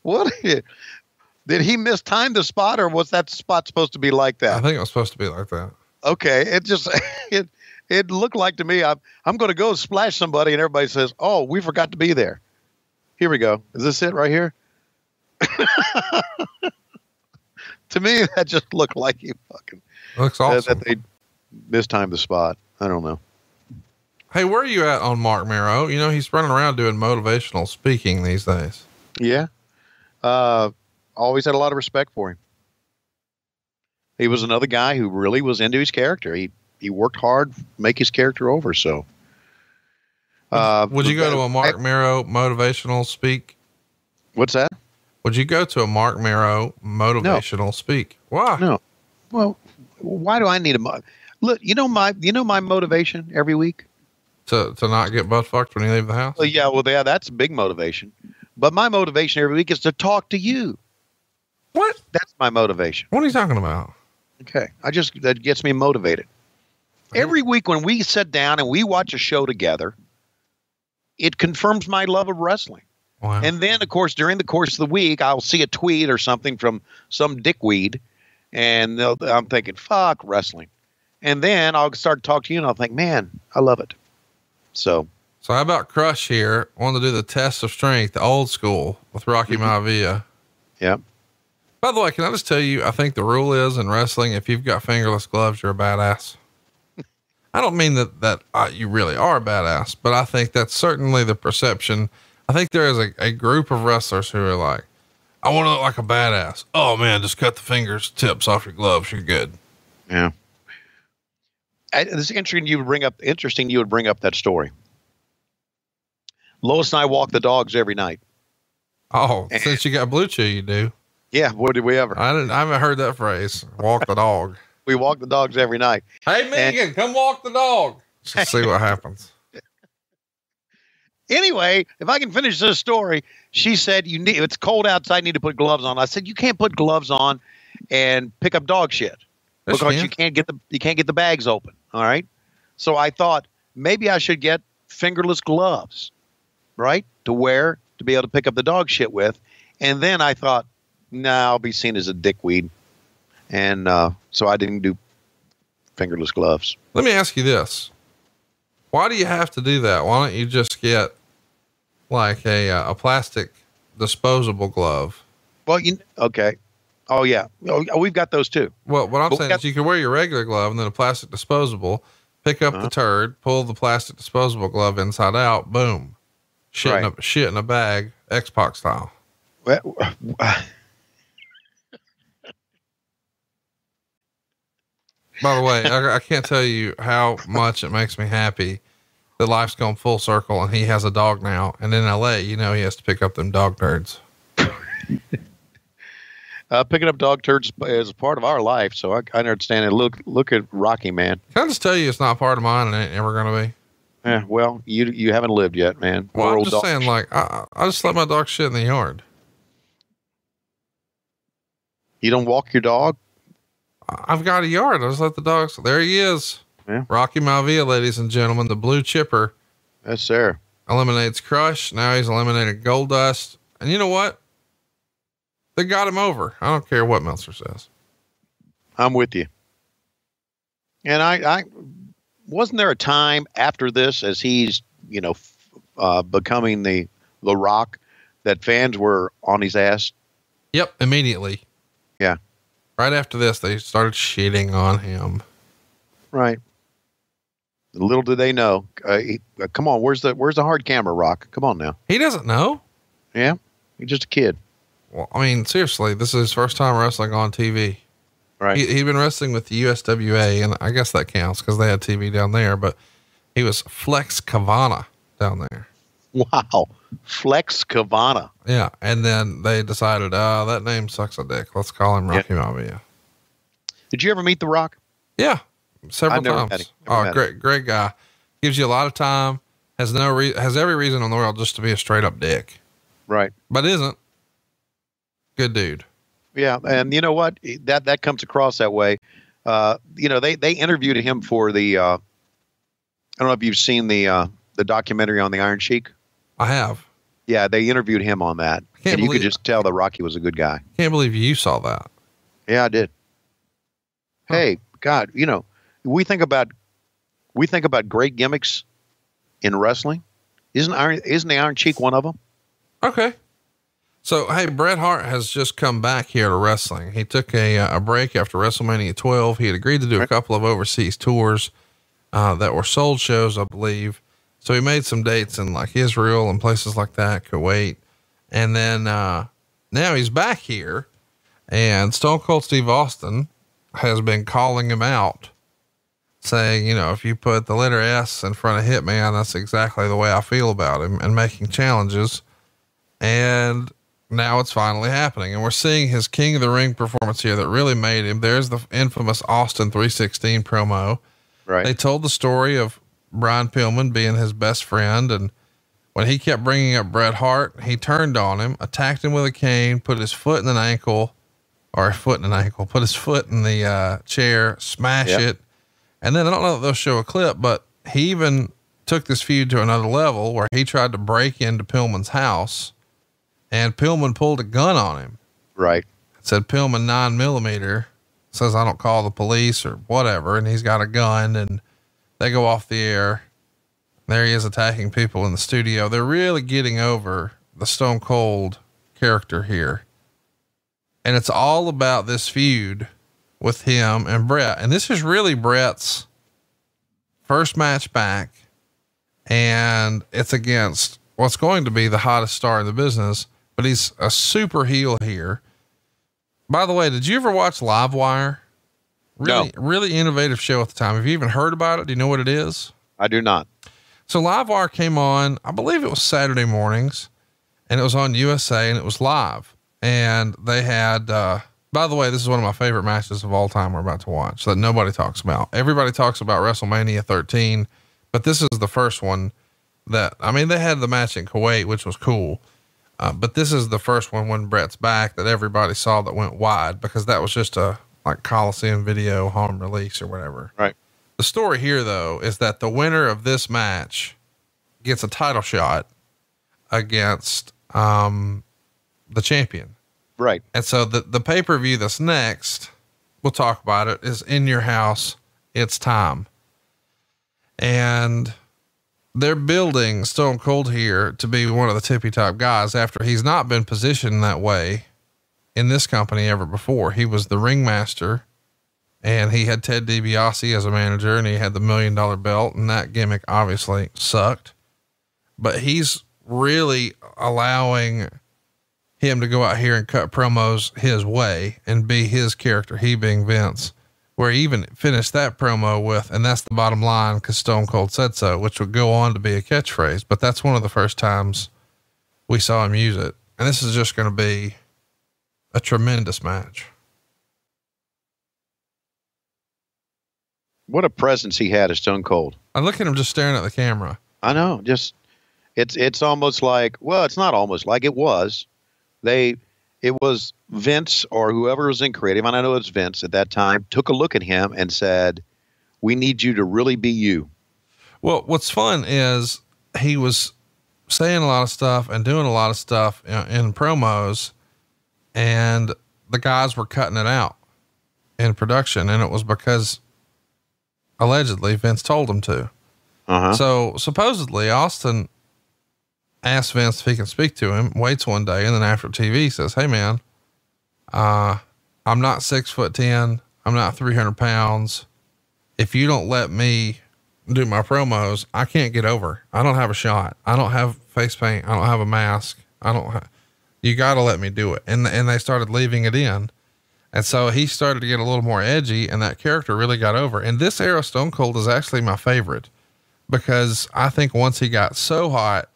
what? Did he mistime the spot, or was that spot supposed to be like I that? think it was supposed to be like that. Okay, it just it looked like to me. I'm going to go splash somebody, and everybody says, "Oh, we forgot to be there." Here we go. Is this it right here? To me, that just looked like he fucking Looks awesome. that they mistimed the spot. I don't know. Hey, where are you at on Mark Mero? You know, he's running around doing motivational speaking these days. Yeah. Always had a lot of respect for him. He was another guy who really was into his character. He worked hard to make his character over. So, would you go to a Mark Mero motivational speak? What's that? Would you go to a Mark Mero motivational speak? Why? No. Well, why do I need look? You know my motivation every week. To not get butt fucked when you leave the house? Well, yeah. Well, that's a big motivation. But my motivation every week is to talk to you. What? That's my motivation. What are you talking about? Okay. That gets me motivated. Every week when we sit down and we watch a show together, it confirms my love of wrestling. Wow. And then, of course, during the course of the week, I'll see a tweet or something from some dickweed, and I'm thinking, fuck wrestling. And then I'll start to talk to you, and I'll think, man, I love it. So how about Crush here? I want to do the test of strength, the old school with Rocky Maivia. Yeah. By the way, can I just tell you, I think the rule is in wrestling, if you've got fingerless gloves, you're a badass. I don't mean that you really are a badass, but I think that's certainly the perception. I think there is a group of wrestlers who are like, I want to look like a badass. Oh man, just cut the fingers tips off your gloves. You're good. Yeah. It's interesting you would bring up that story. Lois and I walk the dogs every night. Oh, since you got Blue Chew, you do. Yeah. What did we ever? I haven't heard that phrase. Walk the dog. We walk the dogs every night. Hey, Megan, come walk the dog. Let's see what happens. Anyway, if I can finish this story, she said, it's cold outside, you need to put gloves on. I said, you can't put gloves on and pick up dog shit because you can't get the bags open. All right. So I thought maybe I should get fingerless gloves, right? To wear, to be able to pick up the dog shit with. And then I thought, nah, I'll be seen as a dickweed. And, so I didn't do fingerless gloves. Let me ask you this. Why do you have to do that? Why don't you just get like a plastic disposable glove? Well, okay. Oh yeah. Oh, we've got those too. Well, what I'm saying is you can wear your regular glove and then a plastic disposable, pick up the turd, pull the plastic disposable glove inside out, boom. Shit in a bag, X-Pac style. Well, by the way, I can't tell you how much it makes me happy that life's gone full circle and he has a dog now. And in LA, he has to pick up them dog turds. Picking up dog turds is a part of our life. So I understand it. Look at Rocky, man. Can I just tell you, it's not part of mine and it ain't ever going to be. Yeah. Well, you haven't lived yet, man. Well, I'm just saying, like, I just let my dog shit in the yard. You don't walk your dog? I've got a yard. I just let the dogs. There he is. Yeah. Rocky Maivia, ladies and gentlemen, the blue chipper. Yes, sir. Eliminates Crush. Now he's eliminated Goldust. And you know what? They got him over. I don't care what Meltzer says. I'm with you. And I wasn't there a time after this, as he's, becoming the Rock, that fans were on his ass? Yep. Immediately. Yeah. Right after this, they started shitting on him. Right. Little did they know. Come on, where's the hard camera, Rock? Come on now. He doesn't know. Yeah, he's just a kid. Well, I mean, seriously, this is his first time wrestling on TV. Right. He'd been wrestling with the USWA, and I guess that counts because they had TV down there. But he was Flex Kavana down there. Wow, Flex Kavana. Yeah, and then they decided, that name sucks a dick. Let's call him Rocky Maivia. Did you ever meet The Rock? Yeah, several I've never times. met him. Oh, great guy. gives you a lot of time, has every reason in the world just to be a straight up dick. Right. But isn't. Good dude. Yeah. And you know what? That comes across that way. They interviewed him for the, I don't know if you've seen the documentary on the Iron Sheik. I have. Yeah. They interviewed him on that. And you could just tell that Rocky was a good guy. Can't believe you saw that. Yeah, I did. Huh. Hey, God, we think about great gimmicks in wrestling. Isn't the Iron Sheik one of them? Okay. So, hey, Bret Hart has just come back here to wrestling. He took a break after WrestleMania 12. He had agreed to do a couple of overseas tours, that were sold shows, I believe. So he made some dates in like Israel and places like that, Kuwait. And then, now he's back here, and Stone Cold Steve Austin has been calling him out, saying, if you put the letter S in front of Hitman, that's exactly the way I feel about him, and making challenges. And now it's finally happening. And we're seeing his King of the Ring performance here that really made him. There's the infamous Austin 316 promo. Right. They told the story of Brian Pillman being his best friend. And when he kept bringing up Bret Hart, he turned on him, attacked him with a cane, put his foot in put his foot in the chair, smash it. And then I don't know if they'll show a clip, but he even took this feud to another level where he tried to break into Pillman's house, and Pillman pulled a gun on him. Right. It said Pillman 9mm, says, I don't call the police or whatever. And he's got a gun, and they go off the air. There he is attacking people in the studio. They're really getting over the Stone Cold character here. And it's all about this feud with him and Bret. And this is really Bret's first match back. And it's against what's going to be the hottest star in the business, but he's a super heel here. By the way, did you ever watch Livewire? No. Really innovative show at the time. Have you even heard about it? Do you know what it is? I do not. So Livewire came on, I believe it was Saturday mornings, and it was on USA, and it was live. And they had, by the way, this is one of my favorite matches of all time we're about to watch that nobody talks about. Everybody talks about WrestleMania 13, but this is the first one they had the match in Kuwait, which was cool. But this is the first one when Bret's back that everybody saw that went wide, because that was just a like Coliseum video home release or whatever. Right. The story here though, is that the winner of this match gets a title shot against, the champion. Right. And so the pay-per-view that's next, we'll talk about it, is In Your House, It's Time. And they're building Stone Cold here to be one of the tippy top guys after he's not been positioned that way in this company ever before. He was the ringmaster, and he had Ted DiBiase as a manager, and he had the $1 million belt, and that gimmick obviously sucked, but he's really allowing him to go out here and cut promos his way and be his character, he being Vince, where he even finished that promo with, and that's the bottom line, cause Stone Cold said so, which would go on to be a catchphrase, but that's one of the first times we saw him use it. And this is just going to be a tremendous match. What a presence he had as Stone Cold. I look at him just staring at the camera. I know. Just, it's almost like, well, it's not almost like, it was. It was Vince or whoever was in creative, and I know it's Vince at that time, took a look at him and said, we need you to really be you. Well, what's fun is he was saying a lot of stuff and doing a lot of stuff in promos, and the guys were cutting it out in production. And it was because allegedly Vince told him to. So supposedly Austin asked Vince if he can speak to him, waits one day, and then after TV says, hey man, I'm not 6'10". I'm not 300 pounds. If you don't let me do my promos, I can't get over. I don't have a shot. I don't have face paint. I don't have a mask. You got to let me do it. And they started leaving it in. And so he started to get a little more edgy, and that character really got over. And this era of Stone Cold is actually my favorite, because I think once he got so hot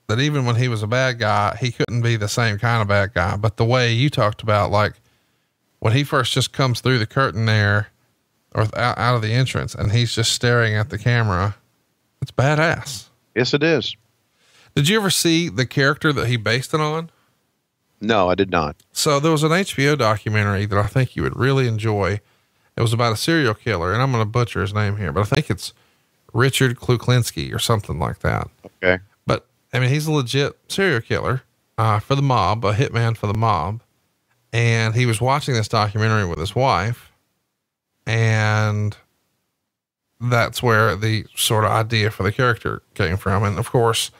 that even when he was a bad guy, he couldn't be the same kind of bad guy. But the way you talked about, like when he first just comes through the curtain there or out of the entrance, and he's just staring at the camera It's badass. Yes, it is. Did you ever see the character that he based it on? No, I did not. So there was an HBO documentary that I think you would really enjoy. It was about a serial killer, and I'm going to butcher his name here, but I think it's Richard Kluklinski or something like that. Okay. But I mean, he's a legit serial killer, for the mob, a hitman for the mob. And he was watching this documentary with his wife, and that's where the sort of idea for the character came from. And of course,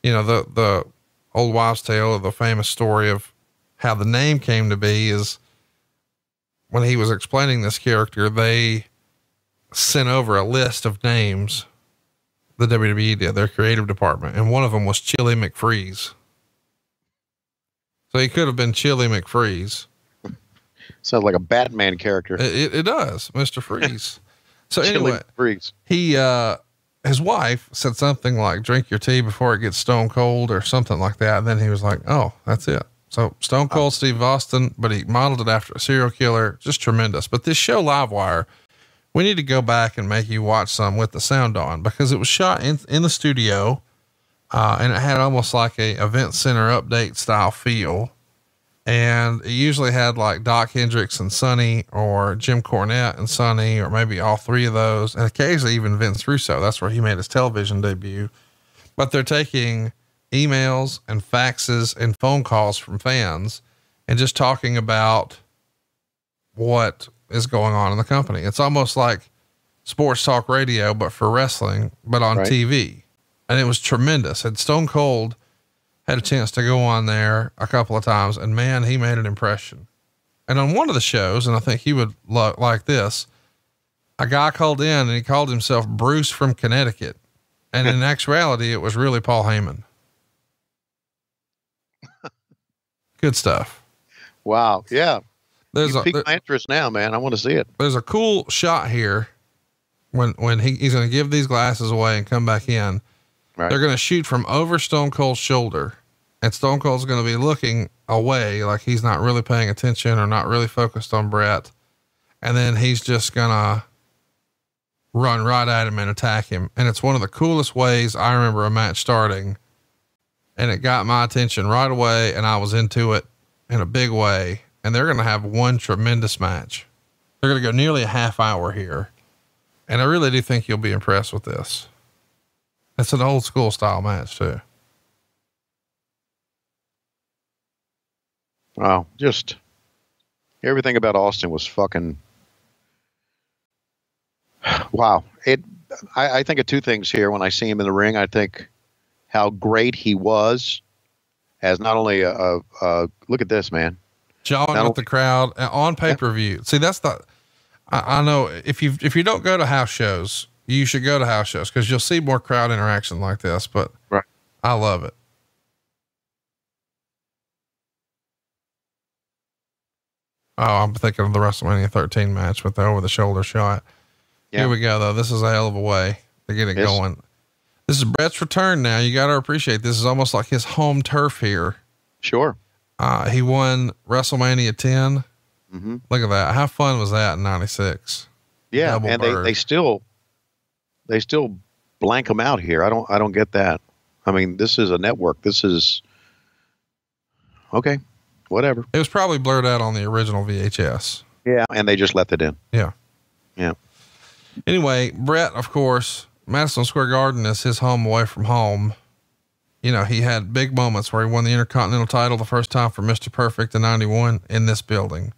you know, the old wives' tale, or the famous story of how the name came to be, is when he was explaining this character, they sent over a list of names. The WWE did, their creative department, and one of them was Chili McFreeze. So he could have been Chili McFreeze. Sounds like a Batman character. It does, Mr. Freeze. So Chili anyway, Freeze. he, his wife said something like, drink your tea before it gets stone cold or something like that. And then he was like, oh, that's it. So Stone Cold Steve Austin, but he modeled it after a serial killer. Just tremendous. But this show Livewire, we need to go back and make you watch some with the sound on, because it was shot in the studio. And it had almost like a event center update style feel. And it usually had like Doc Hendricks and Sonny, or Jim Cornette and Sonny, or maybe all three of those. And occasionally even Vince Russo. That's where he made his television debut. But they're taking emails and faxes and phone calls from fans and just talking about what is going on in the company. It's almost like sports talk radio, but for wrestling, but on TV. And it was tremendous. And Stone Cold had a chance to go on there a couple of times, and man, he made an impression. And on one of the shows, and I think he would like this, a guy called in and he called himself Bruce from Connecticut. And in actuality, it was really Paul Heyman. Good stuff. Wow. Yeah. There's piqued my interest now, man. I want to see it. There's a cool shot here when he's going to give these glasses away and come back in. Right. They're going to shoot from over Stone Cold's shoulder, and Stone Cold's going to be looking away, like he's not really paying attention or not really focused on Brett. And then he's just going to run right at him and attack him. And it's one of the coolest ways I remember a match starting, and it got my attention right away. And I was into it in a big way. And they're going to have one tremendous match. They're going to go nearly a half hour here. And I really do think you'll be impressed with this. It's an old school style match too. Wow. Just everything about Austin was fucking wow. I think of two things here when I see him in the ring. I think how great he was as not only a look at this, man. Jawing with the crowd on pay-per-view. See, that's I know if you don't go to house shows, you should go to house shows, because you'll see more crowd interaction like this, but right. I love it. Oh, I'm thinking of the WrestleMania 13 match with the over the shoulder shot. Yeah. Here we go though. This is a hell of a way to get it going. This is Brett's return now. You got to appreciate this is almost like his home turf here. Sure. He won WrestleMania 10. Mm-hmm. Look at that. How fun was that in 96? Yeah. Double and bird. they still blank them out here. I don't get that. I mean, this is a network. This is okay. Whatever. It was probably blurred out on the original VHS. Yeah. And they just left it in. Yeah. Yeah. Anyway, Brett, of course, Madison Square Garden is his home away from home. You know, he had big moments where he won the Intercontinental title the first time for Mr. Perfect in 91 in this building.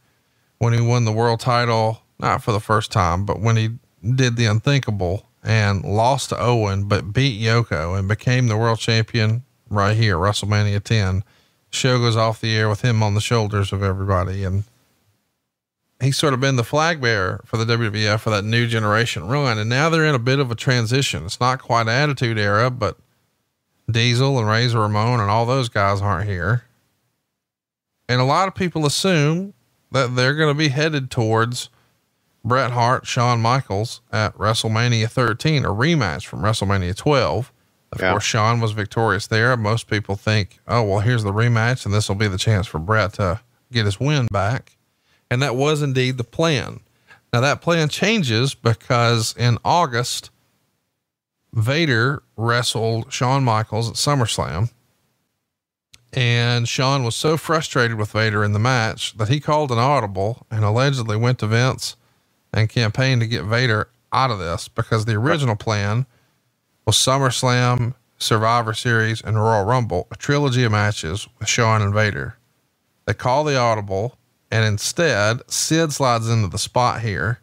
When he won the world title, not for the first time, but when he did the unthinkable and lost to Owen, but beat Yoko and became the world champion right here, WrestleMania 10. Show goes off the air with him on the shoulders of everybody. And he's sort of been the flag bearer for the WWF for that new generation run. And now they're in a bit of a transition. It's not quite Attitude Era, but Diesel and Razor Ramon and all those guys aren't here. And a lot of people assume that they're going to be headed towards Bret Hart, Shawn Michaels at WrestleMania 13, a rematch from WrestleMania 12. Of course, Shawn was victorious there. Most people think, oh, well, here's the rematch and this will be the chance for Bret to get his win back. And that was indeed the plan. Now that plan changes because in August, Vader wrestled Shawn Michaels at SummerSlam, and Shawn was so frustrated with Vader in the match that he called an audible and allegedly went to Vince and campaigned to get Vader out of this, because the original plan was SummerSlam, Survivor Series, and Royal Rumble, a trilogy of matches with Shawn and Vader. They call the audible, and instead Sid slides into the spot here.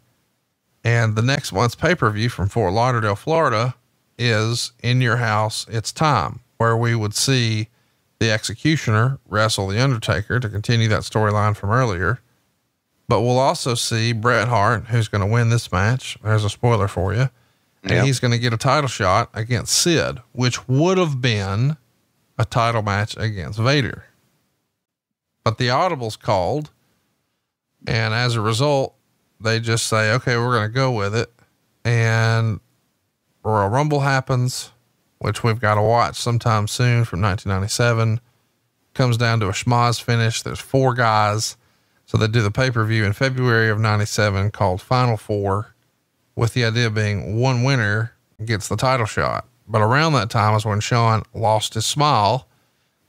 And the next month's pay-per-view from Fort Lauderdale, Florida is In Your House, It's Time, where we would see the Executioner wrestle the Undertaker to continue that storyline from earlier. But we'll also see Bret Hart, who's going to win this match. There's a spoiler for you. And he's going to get a title shot against Sid, which would have been a title match against Vader. But the audible's called, and as a result, they just say, okay, we're going to go with it. And Royal Rumble happens, which we've got to watch sometime soon, from 1997. Comes down to a schmoz finish. There's 4 guys. So they do the pay-per-view in February of 97 called Final Four, with the idea being one winner gets the title shot. But around that time is when Shawn lost his smile.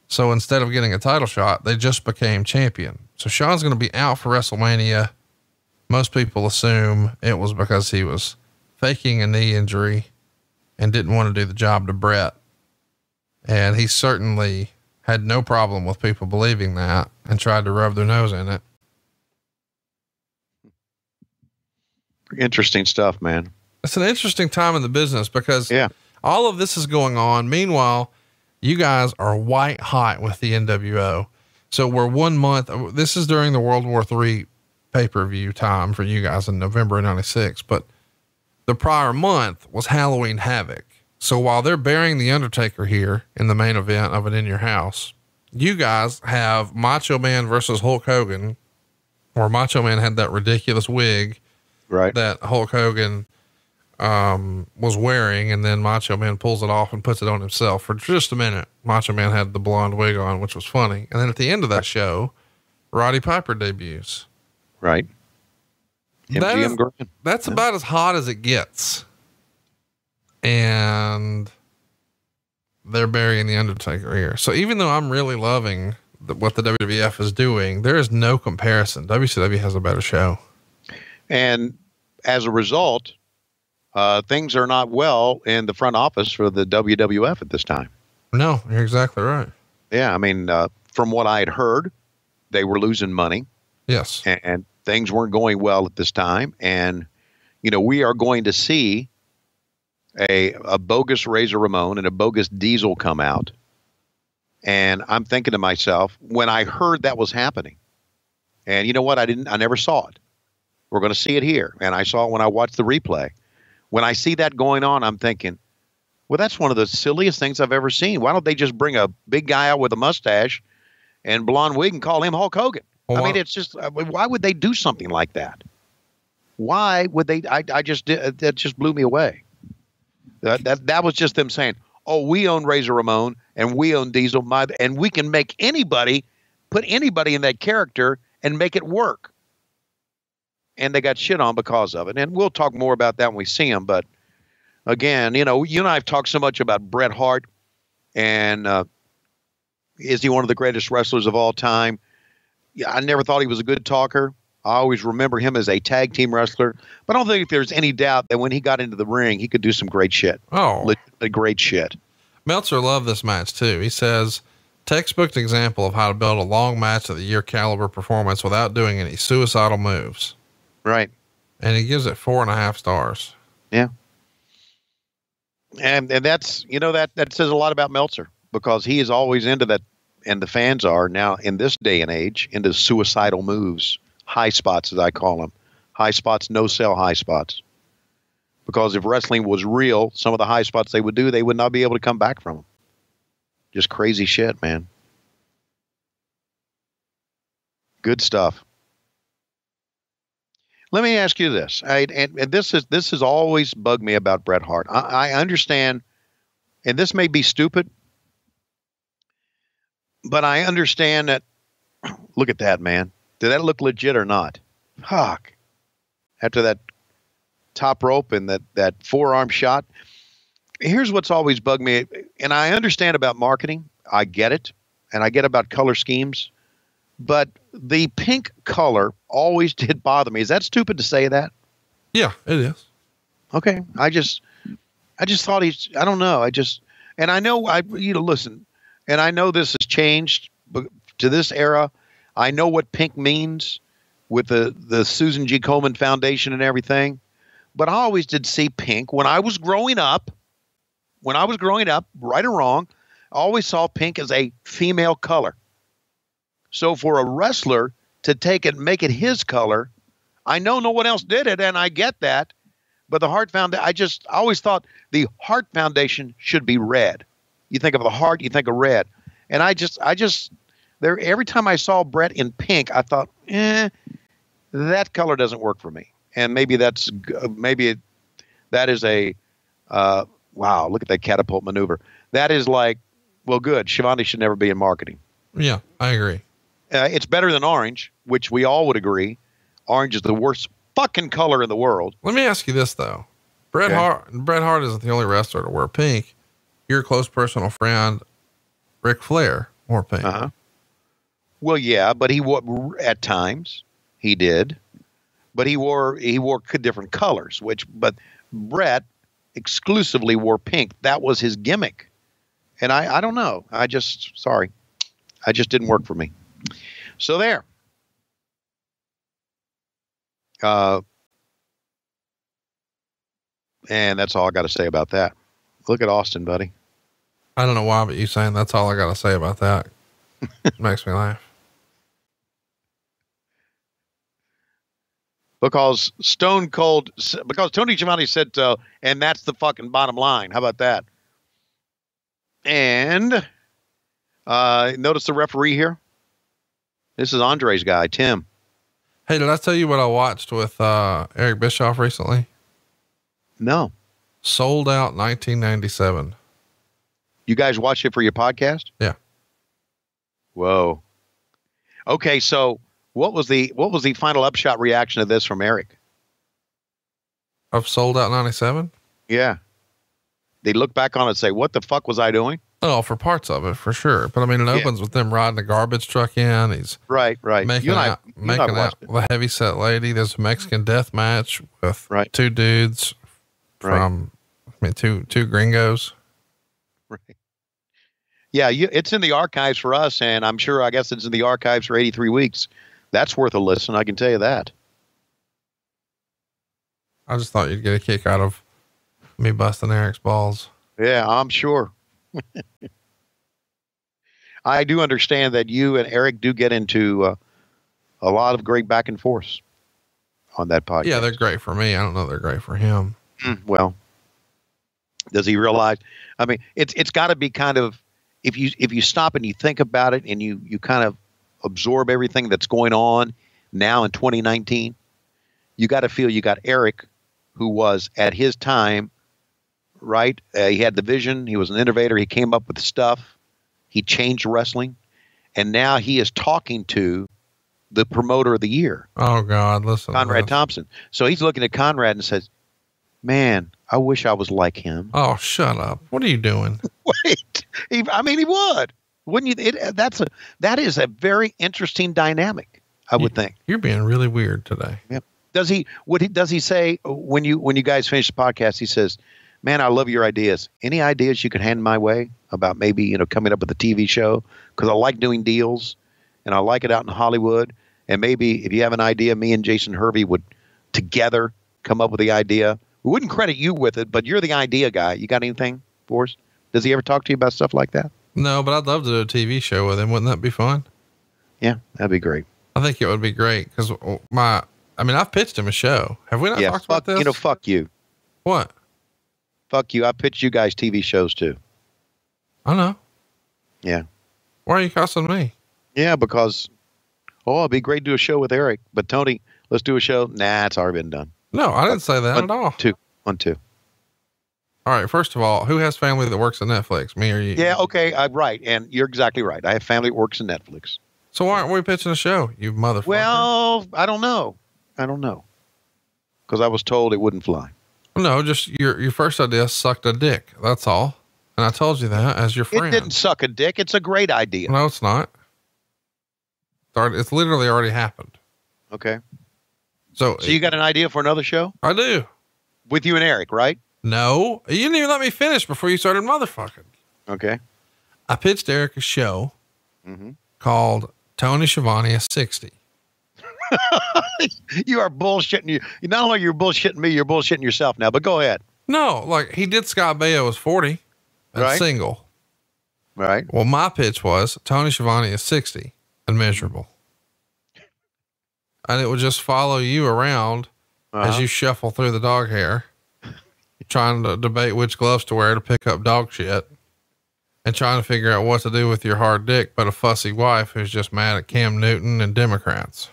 So instead of getting a title shot, they just became champion. So Shawn's going to be out for WrestleMania. Most people assume it was because he was faking a knee injury and didn't want to do the job to Bret. And he certainly had no problem with people believing that and tried to rub their nose in it. Interesting stuff, man. It's an interesting time in the business because all of this is going on. Meanwhile, you guys are white hot with the NWO. So we're 1 month. This is during the World War III pay-per-view time for you guys in November of 96. But the prior month was Halloween Havoc. So while they're burying the Undertaker here in the main event of it In Your House, you guys have Macho Man versus Hulk Hogan, where Macho Man had that ridiculous wig that Hulk Hogan was wearing, and then Macho Man pulls it off and puts it on himself for just a minute. Macho Man had the blonde wig on, which was funny. And then at the end of that show, Roddy Piper debuts. Right. That's about as hot as it gets. And they're burying the Undertaker here. So even though I'm really loving what the WWF is doing, there is no comparison. WCW has a better show. And as a result, things are not well in the front office for the WWF at this time. No, you're exactly right. Yeah. I mean, from what I had heard, they were losing money. Yes. And things weren't going well at this time. And, you know, we are going to see a bogus Razor Ramon and a bogus Diesel come out. And I'm thinking to myself, when I heard that was happening, and you know what? I never saw it. We're going to see it here. And I saw it when I watched the replay. When I see that going on, I'm thinking, well, that's one of the silliest things I've ever seen. Why don't they just bring a big guy out with a mustache and blonde wig and call him Hulk Hogan? Well, I mean, it's just, why would they do something like that? Why would they? That just blew me away. That was just them saying, oh, we own Razor Ramon and we own Diesel, and we can make put anybody in that character and make it work. And they got shit on because of it. And we'll talk more about that when we see him. But again, you know, you and I have talked so much about Bret Hart and is he one of the greatest wrestlers of all time? Yeah, I never thought he was a good talker. I always remember him as a tag team wrestler, but I don't think there's any doubt that when he got into the ring, he could do some great shit. Oh, great shit. Meltzer loved this match too. He says, textbook example of how to build a long match of the year caliber performance without doing any suicidal moves. Right. And he gives it 4.5 stars. Yeah. And that's, you know, that says a lot about Meltzer, because he is always into that. And the fans are now in this day and age into suicidal moves, high spots, as I call them, high spots, no sell high spots. Because if wrestling was real, some of the high spots they would do, they would not be able to come back from them. Just crazy shit, man. Good stuff. Let me ask you this. And this has always bugged me about Bret Hart. I understand, and this may be stupid, but I understand that. Look at that, man. Did that look legit or not? Fuck. After that top rope and that forearm shot, here's what's always bugged me, and I understand about marketing. I get it, and I get about color schemes, but the pink color always did bother me. Is that stupid to say that? Yeah, it is. Okay, I just thought I don't know. And I know listen, and I know this has changed, but to this era, I know what pink means with the Susan G. Komen Foundation and everything, but I always did see pink when I was growing up. Right or wrong, I always saw pink as a female color. So for a wrestler to take it and make it his color, I know no one else did it, and I get that. But the Heart Foundation, I always thought the Heart Foundation should be red. You think of the heart, you think of red. And every time I saw Brett in pink, I thought, that color doesn't work for me. And maybe that is a, wow, look at that catapult maneuver. That is like, well, good. Schiavone should never be in marketing. Yeah, I agree. It's better than orange, which we all would agree. Orange is the worst fucking color in the world. Let me ask you this, though. Bret Hart isn't the only wrestler to wear pink. Your close personal friend, Ric Flair, wore pink. Uh-huh. Well, yeah, but he wore, at times, he did. But he wore different colors, but Bret exclusively wore pink. That was his gimmick. And I don't know. I just didn't work for me. So there. And that's all I got to say about that. Look at Austin, buddy. I don't know why, but you saying that's all I got to say about that makes me laugh. Because Tony Schiavone said so, and that's the fucking bottom line. How about that? And notice the referee here. This is Andre's guy, Tim. Hey, did I tell you what I watched with Eric Bischoff recently? No. Sold Out 1997. You guys watched it for your podcast? Yeah. Whoa. Okay, so what was the final upshot reaction of this from Eric? Of Sold Out 97? Yeah. They look back on it and say, what the fuck was I doing? Oh, for parts of it, for sure. But I mean, it opens with them riding a garbage truck in. He's right. Making out the heavy set lady. There's a Mexican death match with two dudes from, two gringos. Right. Yeah. It's in the archives for us. And I guess it's in the archives for 83 weeks. That's worth a listen. I can tell you that. I just thought you'd get a kick out of me busting Eric's balls. Yeah, I'm sure. I do understand that you and Eric do get into a lot of great back and forth on that podcast. Yeah, they're great for me. I don't know they're great for him. Well, does he realize? I mean, it's got to be kind of, if you stop and you think about it and you kind of absorb everything that's going on now in 2019, you got to feel you got Eric, who was at his time. Right. He had the vision. He was an innovator. He came up with stuff. He changed wrestling. And now he is talking to the promoter of the year. Oh God. Listen, Conrad Thompson. So he's looking at Conrad and says, man, I wish I was like him. Oh, shut up. What are you doing? Wait, he would, wouldn't you? That is a very interesting dynamic. I would think you're being really weird today. Yep. Does he say when you guys finish the podcast, he says, man, I love your ideas. Any ideas you could hand my way about maybe, coming up with a TV show? Because I like doing deals and I like it out in Hollywood. And maybe if you have an idea, me and Jason Hervey would together come up with the idea. We wouldn't credit you with it, but you're the idea guy. You got anything for us? Does he ever talk to you about stuff like that? No, but I'd love to do a TV show with him. Wouldn't that be fun? Yeah, that'd be great. I think it would be great because I've pitched him a show. Have we not talked about this? Fuck you. What? Fuck you. I pitched you guys TV shows too. I know. Yeah. Why are you cussing me? Yeah, because, it'd be great to do a show with Eric, but Tony, let's do a show. Nah, it's already been done. No, I didn't say that at all. One, two. All right. First of all, who has family that works at Netflix? Me or you? Yeah. Okay. Right. And you're exactly right. I have family that works at Netflix. So why aren't we pitching a show, you motherfucker? Well, I don't know. Because I was told it wouldn't fly. No, just your first idea sucked a dick. That's all. And I told you that as your friend. It didn't suck a dick. It's a great idea. No, it's not. It's literally already happened. Okay. So you got an idea for another show? I do. With you and Eric, right? No, you didn't even let me finish before you started motherfucking. Okay. I pitched Eric a show called Tony Schiavone is 60. You are bullshitting. You not only you're bullshitting me, you're bullshitting yourself now, but go ahead. No, like he did Scott Baio was 40 and Right. single. Right. Well, my pitch was Tony Schiavone is 60 and miserable. And it would just follow you around as you shuffle through the dog hair, trying to debate which gloves to wear to pick up dog shit and trying to figure out what to do with your hard dick, but a fussy wife who's just mad at Cam Newton and Democrats.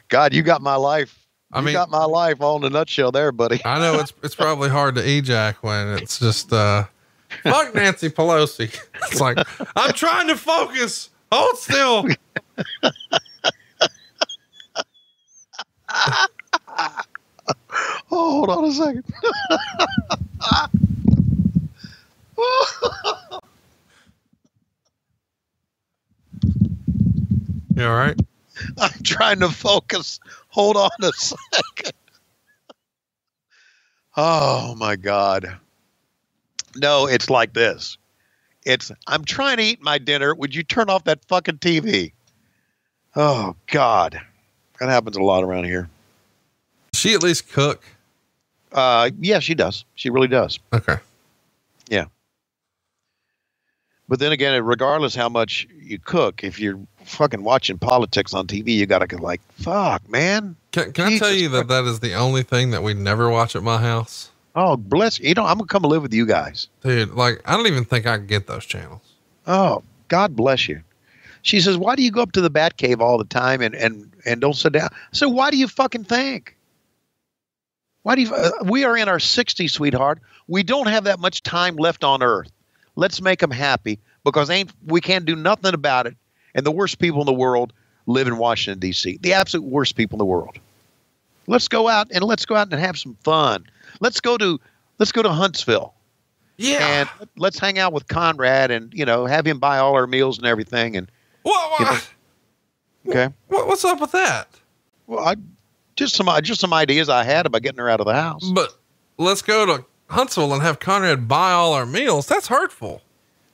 God, you got my life. You got my life all in a nutshell there, buddy. I know it's probably hard to ejac when it's just, fuck Nancy Pelosi. It's like, I'm trying to focus. Hold still. Hold on a second. You all right? I'm trying to focus. Hold on a second. Oh my God. No, it's like this. I'm trying to eat my dinner. Would you turn off that fucking TV? Oh God. That happens a lot around here. Does she at least cook? Yeah, she does. She really does. Okay. Yeah. But then again, regardless how much you cook, if you're fucking watching politics on TV, you got to go like, fuck, man. Can I tell you that is the only thing that we never watch at my house? Oh, bless you. I'm going to come live with you guys. Dude, like, I don't even think I can get those channels. Oh, God bless you. She says, why do you go up to the bat cave all the time and don't sit down? So why do you fucking think? Why do you, we are in our 60s, sweetheart. We don't have that much time left on earth. Let's make them happy because we can't do nothing about it. And the worst people in the world live in Washington, D.C. The absolute worst people in the world. Let's go out and have some fun. Let's go to Huntsville. Yeah. And let's hang out with Conrad and, have him buy all our meals and everything. And what? Okay. What's up with that? Well, just some ideas I had about getting her out of the house. But let's go to Huntsville and have Conrad buy all our meals. That's hurtful.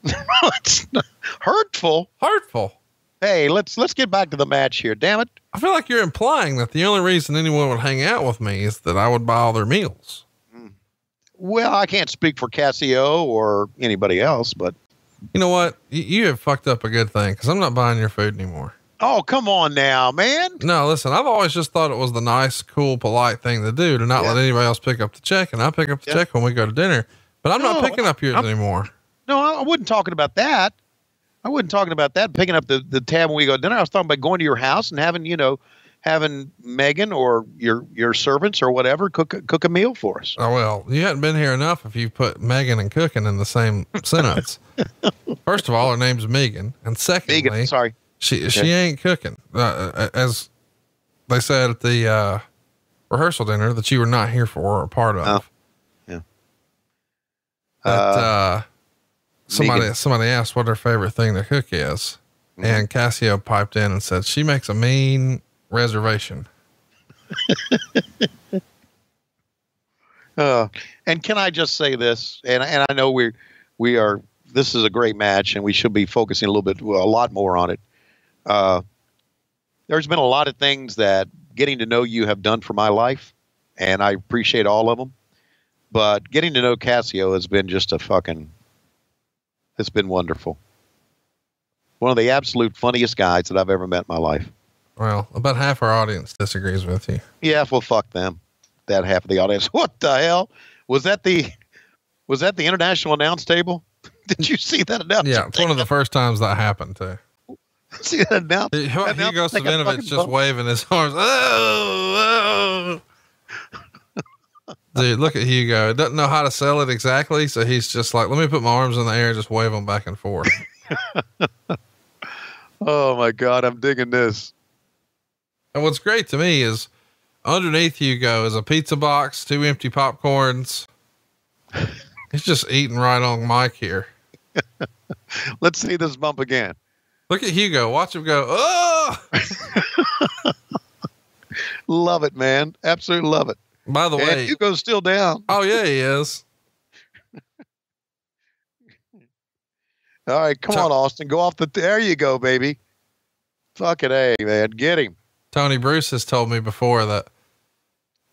It's not hurtful. Hurtful. Hey, let's get back to the match here. Damn it. I feel like you're implying that the only reason anyone would hang out with me is that I would buy all their meals. Well, I can't speak for Cassio or anybody else, but you know what? You have fucked up a good thing because I'm not buying your food anymore. Oh, come on now, man. No, listen, I've always just thought it was the nice, cool, polite thing to do to not let anybody else pick up the check. And I pick up the check when we go to dinner, but I'm not picking up yours anymore. No, I wasn't talking about that. I wasn't talking about that. Picking up the tab when we go to dinner. I was talking about going to your house and having Megan or your servants or whatever cook a meal for us. Oh, well, you hadn't been here enough if you put Megan and cooking in the same sentence. First of all, her name's Megan. And secondly, Megan, sorry. She ain't cooking. As they said at the rehearsal dinner that you were not here for or a part of. Yeah. That, somebody asked what her favorite thing to cook is. Mm-hmm. And Cassio piped in and said, she makes a mean reservation. And can I just say this? And I know this is a great match and we should be focusing a lot more on it. There's been a lot of things that getting to know you have done for my life, and I appreciate all of them. But getting to know Cassio has been just it's been wonderful. One of the absolute funniest guys that I've ever met in my life. Well, about half our audience disagrees with you. Yeah, well, fuck them. That half of the audience. What the hell? Was that the international announce table? Did you see that announce? Yeah, it's one of the first times that happened too. See that announce? Hugo Savinovich just waving his arms. Oh. Dude, look at Hugo. He doesn't know how to sell it exactly. So he's just like, let me put my arms in the air and just wave them back and forth. Oh my God. I'm digging this. And what's great to me is underneath Hugo is a pizza box, 2 empty popcorns. He's just eating right on Mike here. Let's see this bump again. Look at Hugo. Watch him go. Oh, love it, man. Absolutely love it. by the way, Hugo's still down. oh yeah, he is. All right, come on, Austin. Go off there you go, baby. Fucking A, man. Get him. Tony Bruce has told me before that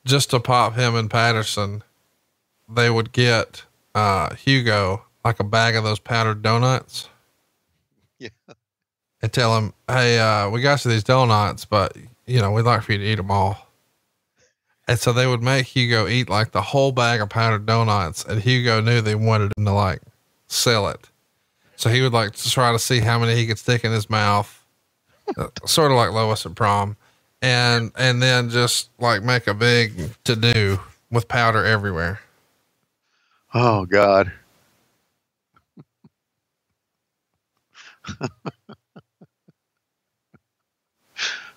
just to pop him and Patterson, they would get, Hugo like a bag of those powdered donuts. Yeah. And tell him, hey, we got you these donuts, but you know, we'd like for you to eat them all. And so they would make Hugo eat like the whole bag of powdered donuts, and Hugo knew they wanted him to like sell it. So he would like to try to see how many he could stick in his mouth, sort of like Lois at prom, and then just like make a big to do with powder everywhere. Oh God.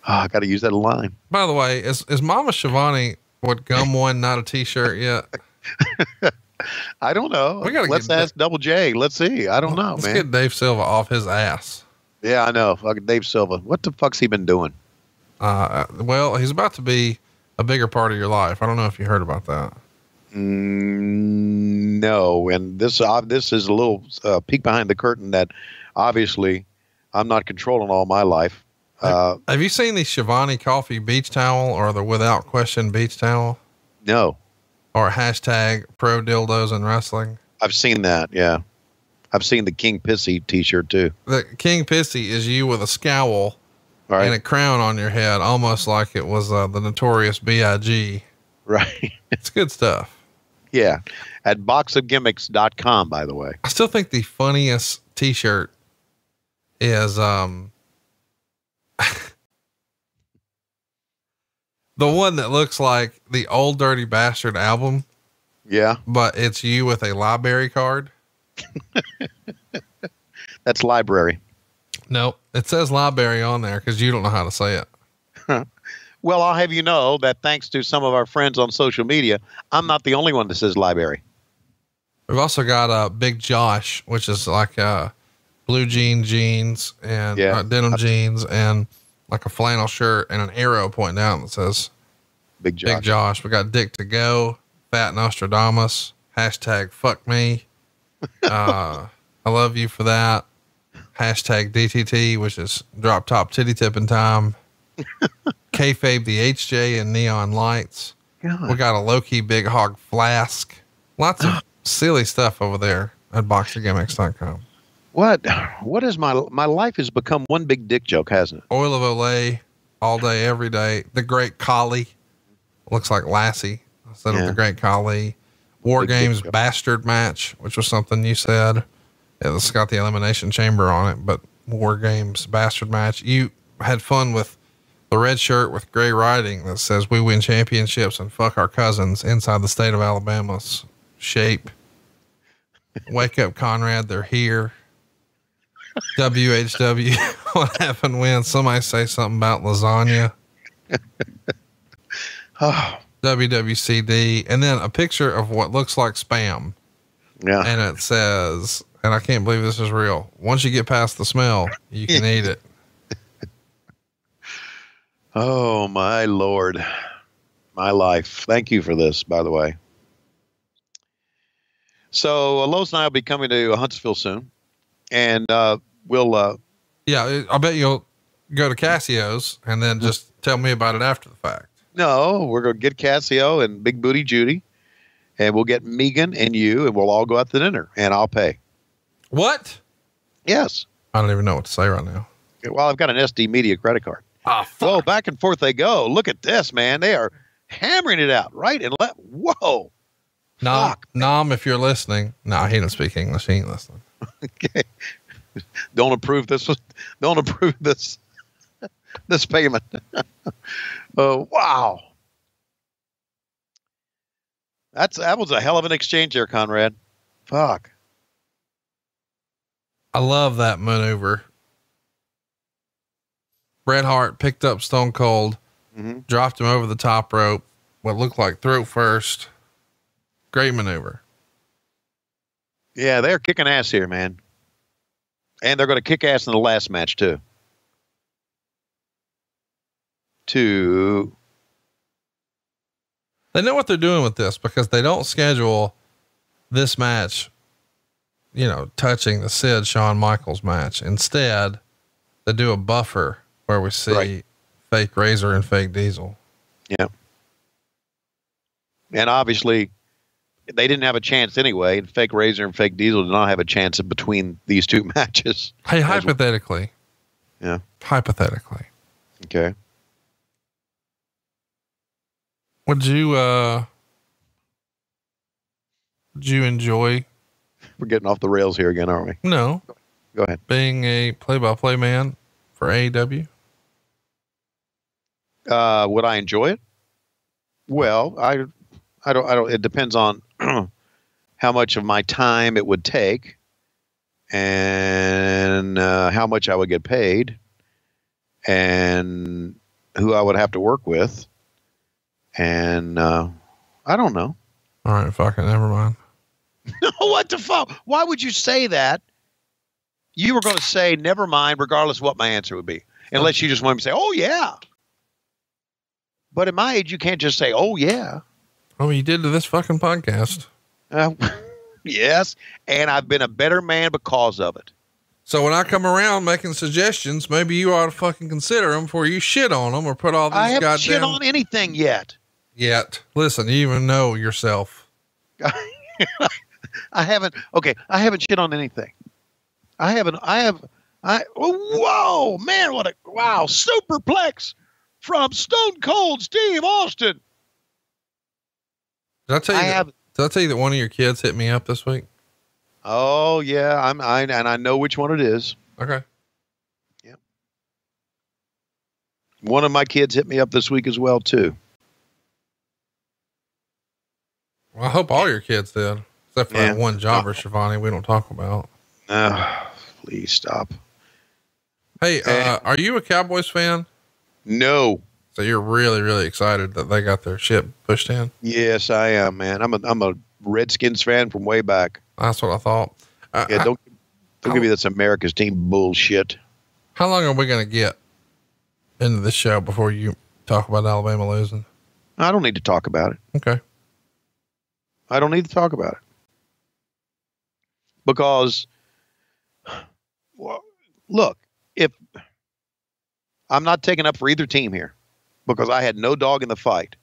I got to use that line. By the way, is Mama Schiavone would gum one not a t-shirt yet? I don't know. Let's ask Double J. Let's see. I don't know, Let's man. get Dave Silva off his ass. Yeah, I know. Fucking Dave Silva. What the fuck's he been doing? Well, he's about to be a bigger part of your life. I don't know if you heard about that. No. And this is a little peek behind the curtain that obviously I'm not controlling all my life. Have you seen the Schiavone coffee beach towel or the without question beach towel? No. Or hashtag pro dildos in wrestling? I've seen that. Yeah. I've seen the King Pissy t-shirt too. The King Pissy is you with a scowl Right. and a crown on your head, almost like it was the Notorious B.I.G. Right. It's good stuff. Yeah. At boxofgimmicks.com, by the way. I still think the funniest t-shirt is, the one that looks like the Old Dirty Bastard album. Yeah. But it's you with a library card. That's library. No, it says library on there because you don't know how to say it. Well, I'll have you know that thanks to some of our friends on social media, I'm not the only one that says library. We've also got Big Josh, which is like blue jeans and denim jeans and like a flannel shirt and an arrow pointing out that says Big Josh. Big Josh. We got Dick to Go, Fat Nostradamus, hashtag fuck me. I love you for that. Hashtag DTT, which is drop top titty tipping time. Kayfabe the HJ and neon lights. God. We got a low-key big hog flask. Lots of silly stuff over there at boxergimmicks.com. What is my life has become one big dick joke, hasn't it? Oil of Olay all day, every day. The Great Khali looks like Lassie instead of the Great Khali. War Big Games dick joke. Bastard Match, which was something you said. It's got the Elimination Chamber on it, but War Games Bastard Match. You had fun with the red shirt with gray writing that says we win championships and fuck our cousins inside the state of Alabama's shape. Wake up, Conrad. They're here. WHW. What happened when somebody say something about lasagna? WWCD. And then a picture of what looks like spam. Yeah. And it says, and I can't believe this is real. Once you get past the smell, you can eat it. Oh my Lord, my life. Thank you for this, by the way. So Lois and I will be coming to Huntsville soon, and we'll. Yeah, I bet you'll go to Cassio's and then just tell me about it after the fact. No, we're going to get Cassio and Big Booty Judy, and we'll get Megan and you, and we'll all go out to dinner, and I'll pay. What? Yes. I don't even know what to say right now. Well, I've got an SD Media credit card. Ah, Whoa, back and forth they go. Look at this, man. They are hammering it out right and left. Whoa. Nom, if you're listening. No, he doesn't speak English. He ain't listening. Okay. Don't approve this. Don't approve this. This payment. Oh, wow. That was a hell of an exchange there, Conrad. Fuck. I love that maneuver. Bret Hart picked up Stone Cold dropped him over the top rope, what looked like throat first. Great maneuver. Yeah, they're kicking ass here, man. And they're going to kick ass in the last match, too. They know what they're doing with this because they don't schedule this match, touching the Sid Shawn Michaels match. Instead, they do a buffer where we see fake Razor and fake Diesel. Yeah. And obviously, they didn't have a chance anyway. Fake Razor and fake Diesel did not have a chance in between these two matches. Hey, hypothetically. Yeah. Hypothetically. Okay. Would you enjoy? We're getting off the rails here again, aren't we? No. Go ahead. Being a play-by-play man for AEW? Would I enjoy it? Well, I don't, it depends on how much of my time it would take and how much I would get paid and who I would have to work with. And I don't know. All right, fuck it. Never mind. What the fuck? Why would you say that? You were going to say never mind, regardless of what my answer would be, unless you just want me to say, "Oh yeah." But at my age, you can't just say, "Oh yeah." Oh, you did to this fucking podcast. Yes, and I've been a better man because of it. So when I come around making suggestions, maybe you ought to fucking consider them before you shit on them or put all these I haven't goddamn shit on anything yet. Listen, you even know yourself. I haven't shit on anything. Whoa, man, superplex from Stone Cold Steve Austin. Did I tell you that one of your kids hit me up this week? Oh yeah, and I know which one it is. Okay. Yeah. One of my kids hit me up this week as well too. Well, I hope all your kids did, except for that one jobber, Schiavone, we don't talk about. Please stop. Hey, are you a Cowboys fan? No. So you're really, really excited that they got their shit pushed in? Yes, I am, man. I'm a Redskins fan from way back. That's what I thought. Don't give me this America's team bullshit. How long are we going to get into this show before you talk about Alabama losing? I don't need to talk about it. Okay. I don't need to talk about it. Because, well, look, if I'm not taking up for either team here because I had no dog in the fight.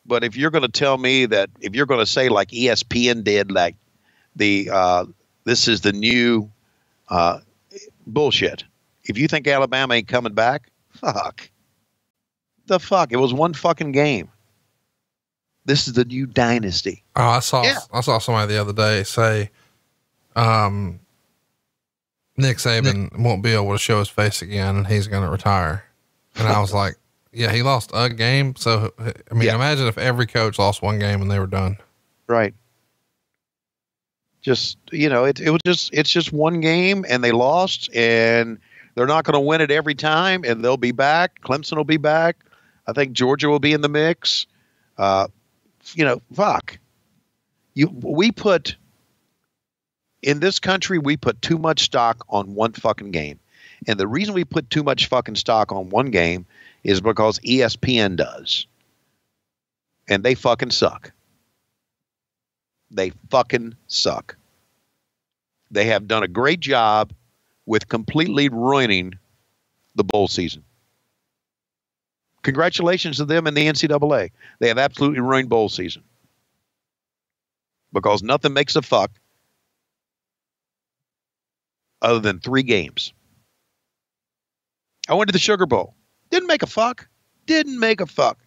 But if you're going to tell me that, if you're going to say like ESPN did, like this is the new bullshit. If you think Alabama ain't coming back, fuck. The fuck? It was one fucking game. This is the new dynasty. Oh, I saw somebody the other day say, Nick Saban won't be able to show his face again and he's going to retire. And I was like, yeah, he lost a game. So, I mean, imagine if every coach lost one game and they were done. Right. Just, it's just one game and they lost and they're not going to win it every time and they'll be back. Clemson will be back. I think Georgia will be in the mix. Fuck. In this country, we put too much stock on one fucking game. And the reason we put too much fucking stock on one game is because ESPN does. And they fucking suck. They fucking suck. They have done a great job with completely ruining the bowl season. Congratulations to them and the NCAA. They have absolutely ruined bowl season. Because nothing makes a fuck other than 3 games. I went to the Sugar Bowl. Didn't make a fuck. Didn't make a fuck.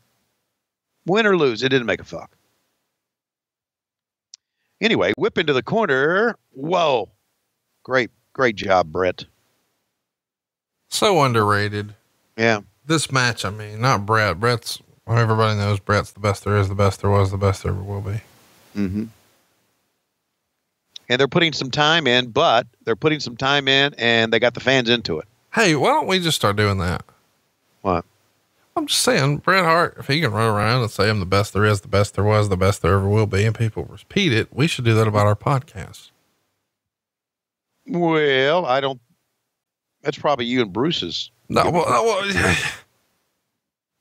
Win or lose, it didn't make a fuck. Anyway, whip into the corner. Whoa. Great job, Brett. So underrated. Yeah. This match, I mean, not Brett. Everybody knows Brett's the best there is, the best there was, the best there ever will be. Mm-hmm. And they're putting some time in, and they got the fans into it. Hey, why don't we just start doing that? What? I'm just saying, Bret Hart, if he can run around and say I'm the best there is, the best there was, the best there ever will be, and people repeat it, we should do that about our podcast. Well, I don't. That's probably you and Bruce's. No,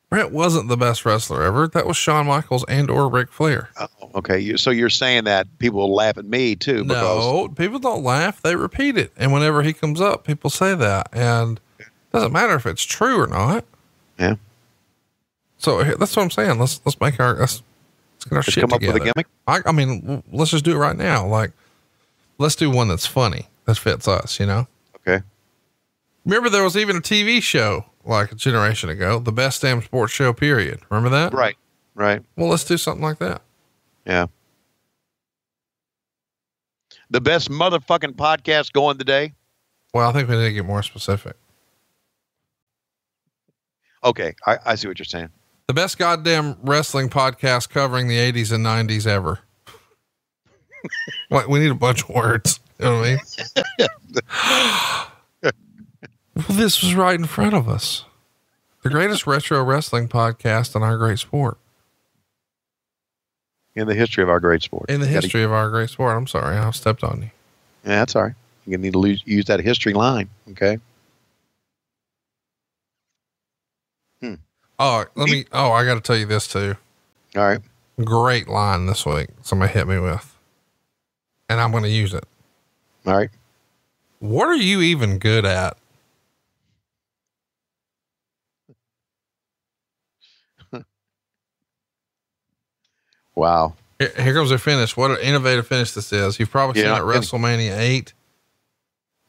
Bret wasn't the best wrestler ever. That was Shawn Michaels and/or Ric Flair. Oh, okay. So you're saying that people will laugh at me too? No, people don't laugh; they repeat it. And whenever he comes up, people say that, and it doesn't matter if it's true or not. Yeah. So that's what I'm saying. Let's make our let's get our shit come together. up with a gimmick. I mean, let's just do it right now. Like, let's do one that's funny that fits us. You know. Okay. Remember, there was even a TV show like a generation ago, the best damn sports show. Period. Remember that? Right. Right. Well, let's do something like that. Yeah. The best motherfucking podcast going today. Well, I think we need to get more specific. Okay, I see what you're saying. The best goddamn wrestling podcast covering the 80s and 90s ever. Like, we need a bunch of words. You know what I mean? Well, this was right in front of us. The greatest retro wrestling podcast in our great sport. In the history of our great sport. In the history of our great sport. I'm sorry, I stepped on you. Yeah, that's all right. You need to use that history line. Okay. Oh, I got to tell you this too. All right. Great line this week. Somebody hit me with, and I'm going to use it. All right. What are you even good at? Wow. Here comes their finish. What an innovative finish this is. You've probably seen it at WrestleMania 8,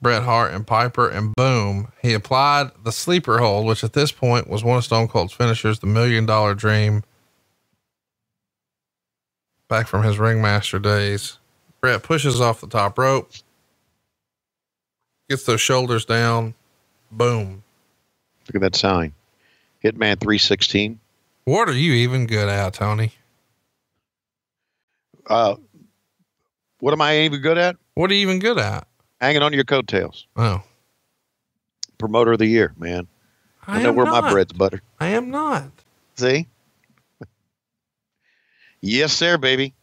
Bret Hart and Piper, and boom, he applied the sleeper hold, which at this point was one of Stone Cold's finishers, the $1 Million Dream, back from his ringmaster days. Bret pushes off the top rope, gets those shoulders down, boom. Look at that sign. Hitman 316. What are you even good at, Tony? What am I even good at? What are you even good at? Hanging on to your coattails. Oh. Promoter of the year, man. I know where my bread's buttered. I am not. See? Yes, sir, baby.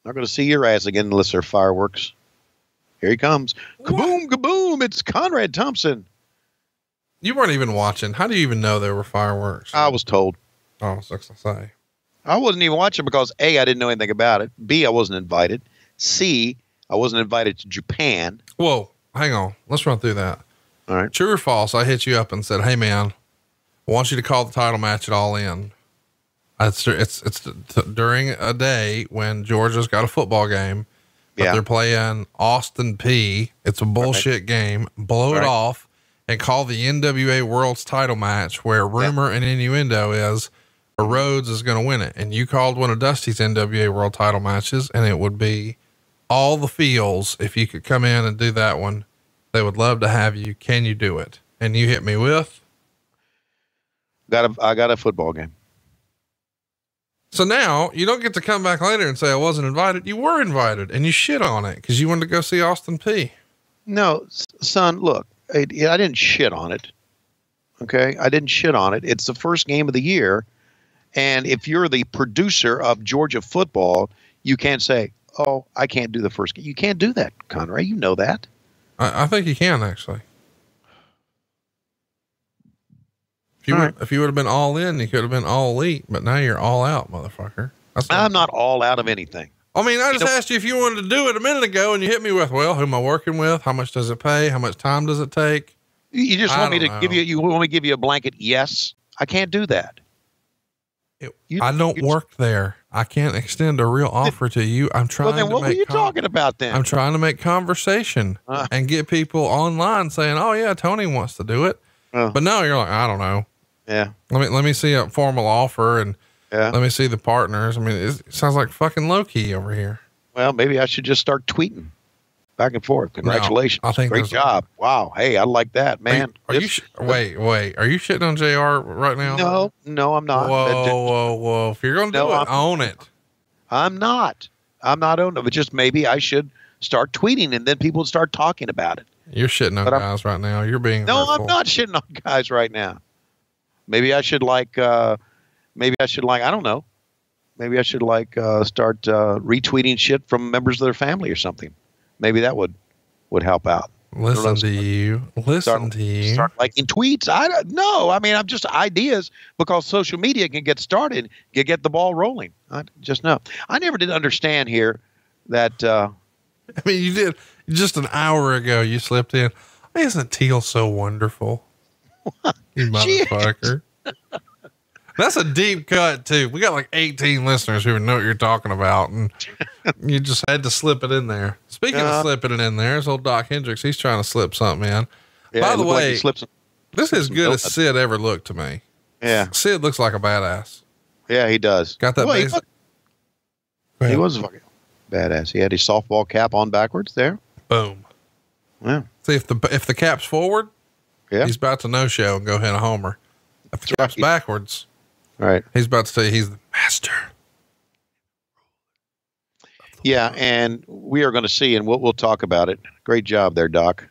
Not going to see your ass again unless there are fireworks. Here he comes. Kaboom, kaboom. It's Conrad Thompson. You weren't even watching. How do you even know there were fireworks? I was told. Oh, I was going to say. I wasn't even watching because A, I didn't know anything about it. B, I wasn't invited. C, I wasn't invited to Japan. Whoa, hang on. Let's run through that. All right. True or false? I hit you up and said, "Hey man, I want you to call the title match at All In." It's during a day when Georgia's got a football game, but they're playing Austin P. It's a bullshit game. Blow it off and call the NWA World's title match, where rumor and innuendo is Rhodes is going to win it. And you called one of Dusty's NWA World title matches, and it would be all the feels. If you could come in and do that one, they would love to have you. Can you do it? And you hit me with, I got a football game. So now you don't get to come back later and say I wasn't invited. You were invited and you shit on it because you wanted to go see Austin P. No, son, look, I didn't shit on it. Okay. I didn't shit on it. It's the first game of the year. And if you're the producer of Georgia football, you can't say, "Oh, I can't do the first game." You can't do that, Conrad. You know that. I think you can actually. If you would have been all in, you could have been all elite, but now you're all out, motherfucker. I'm not all out of anything. I mean, I just asked you if you wanted to do it a minute ago and you hit me with, well, who am I working with? How much does it pay? How much time does it take? You just want me to give you want me to give you a blanket? Yes. I can't do that. I don't work there. I can't extend a real offer to you. I'm trying to make. What were you talking about then? I'm trying to make conversation and get people online saying, "Oh yeah, Tony wants to do it." But no, you're like, I don't know. Yeah. Let me see a formal offer and let me see the partners. I mean, it sounds like fucking low key over here. Well, maybe I should just start tweeting back and forth. Congratulations. No, I think great job. Wow. Hey, I like that, man. Wait. Are you shitting on JR right now? No, I'm not. Whoa. If you're going to do it, own it. I'm not owning it, but just maybe I should start tweeting and then people start talking about it. You're shitting on guys right now. You're being hurtful. I'm not shitting on guys right now. Maybe I should like. I don't know. Maybe I should start retweeting shit from members of their family or something. Maybe that would help out. Listen to you. Start liking tweets. I don't know. I mean, I'm just ideas because social media can get started, can get the ball rolling. I just know. I never did understand here that. I mean, you did just an hour ago. You slipped in. Isn't Teal so wonderful? You motherfucker. That's a deep cut too. We got like 18 listeners who know what you're talking about, and you just had to slip it in there. Speaking of slipping it in there, there's old Doc Hendricks. He's trying to slip something in. Yeah, by the way, this is as good as donuts. Sid ever looked to me. Yeah, Sid looks like a badass. Yeah, he does. Got that. He was a fucking badass. He had his softball cap on backwards there. Boom. Yeah. See if the cap's forward, yeah, he's about to no show and go hit a homer. If the cap's backwards. Right. He's about to say he's the master. Yeah, and we are going to see, and we'll talk about it. Great job there, Doc.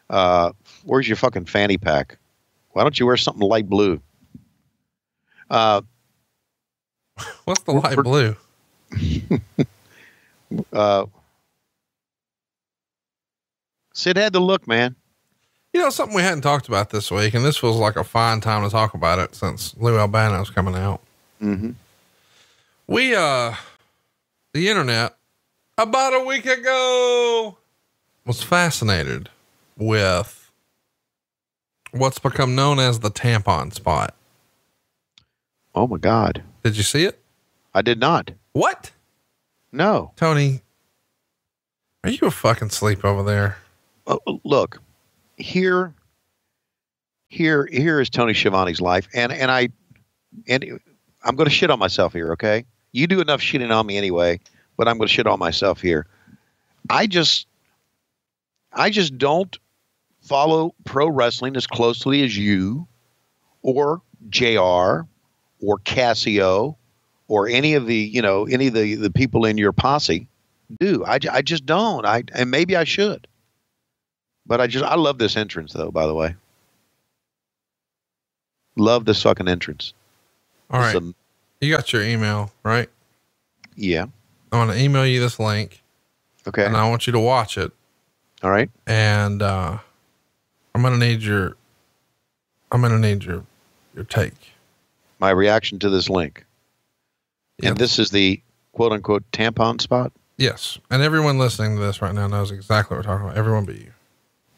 Where's your fucking fanny pack? Why don't you wear something light blue? What's the light blue? Sid had the look, man. You know, something we hadn't talked about this week, and this was like a fine time to talk about it since Lou Albano's coming out. Mm-hmm. We, the internet about a week ago was fascinated with what's become known as the tampon spot. Oh my God. Did you see it? I did not. What? No. Tony, are you a fucking sleep over there? Look. Here is Tony Schiavone's life, and I'm going to shit on myself here. Okay, you do enough shitting on me anyway, but I'm going to shit on myself here. I just don't follow pro wrestling as closely as you, or JR, or Cassio, or any of the people in your posse do. I just don't. And maybe I should. But I love this entrance though, by the way. Love this fucking entrance. All right. You got your email, right? Yeah. I want to email you this link. Okay. And I want you to watch it. All right. And, I'm going to need your take. My reaction to this link. Yep. And this is the quote unquote tampon spot. Yes. And everyone listening to this right now knows exactly what we're talking about. Everyone but you.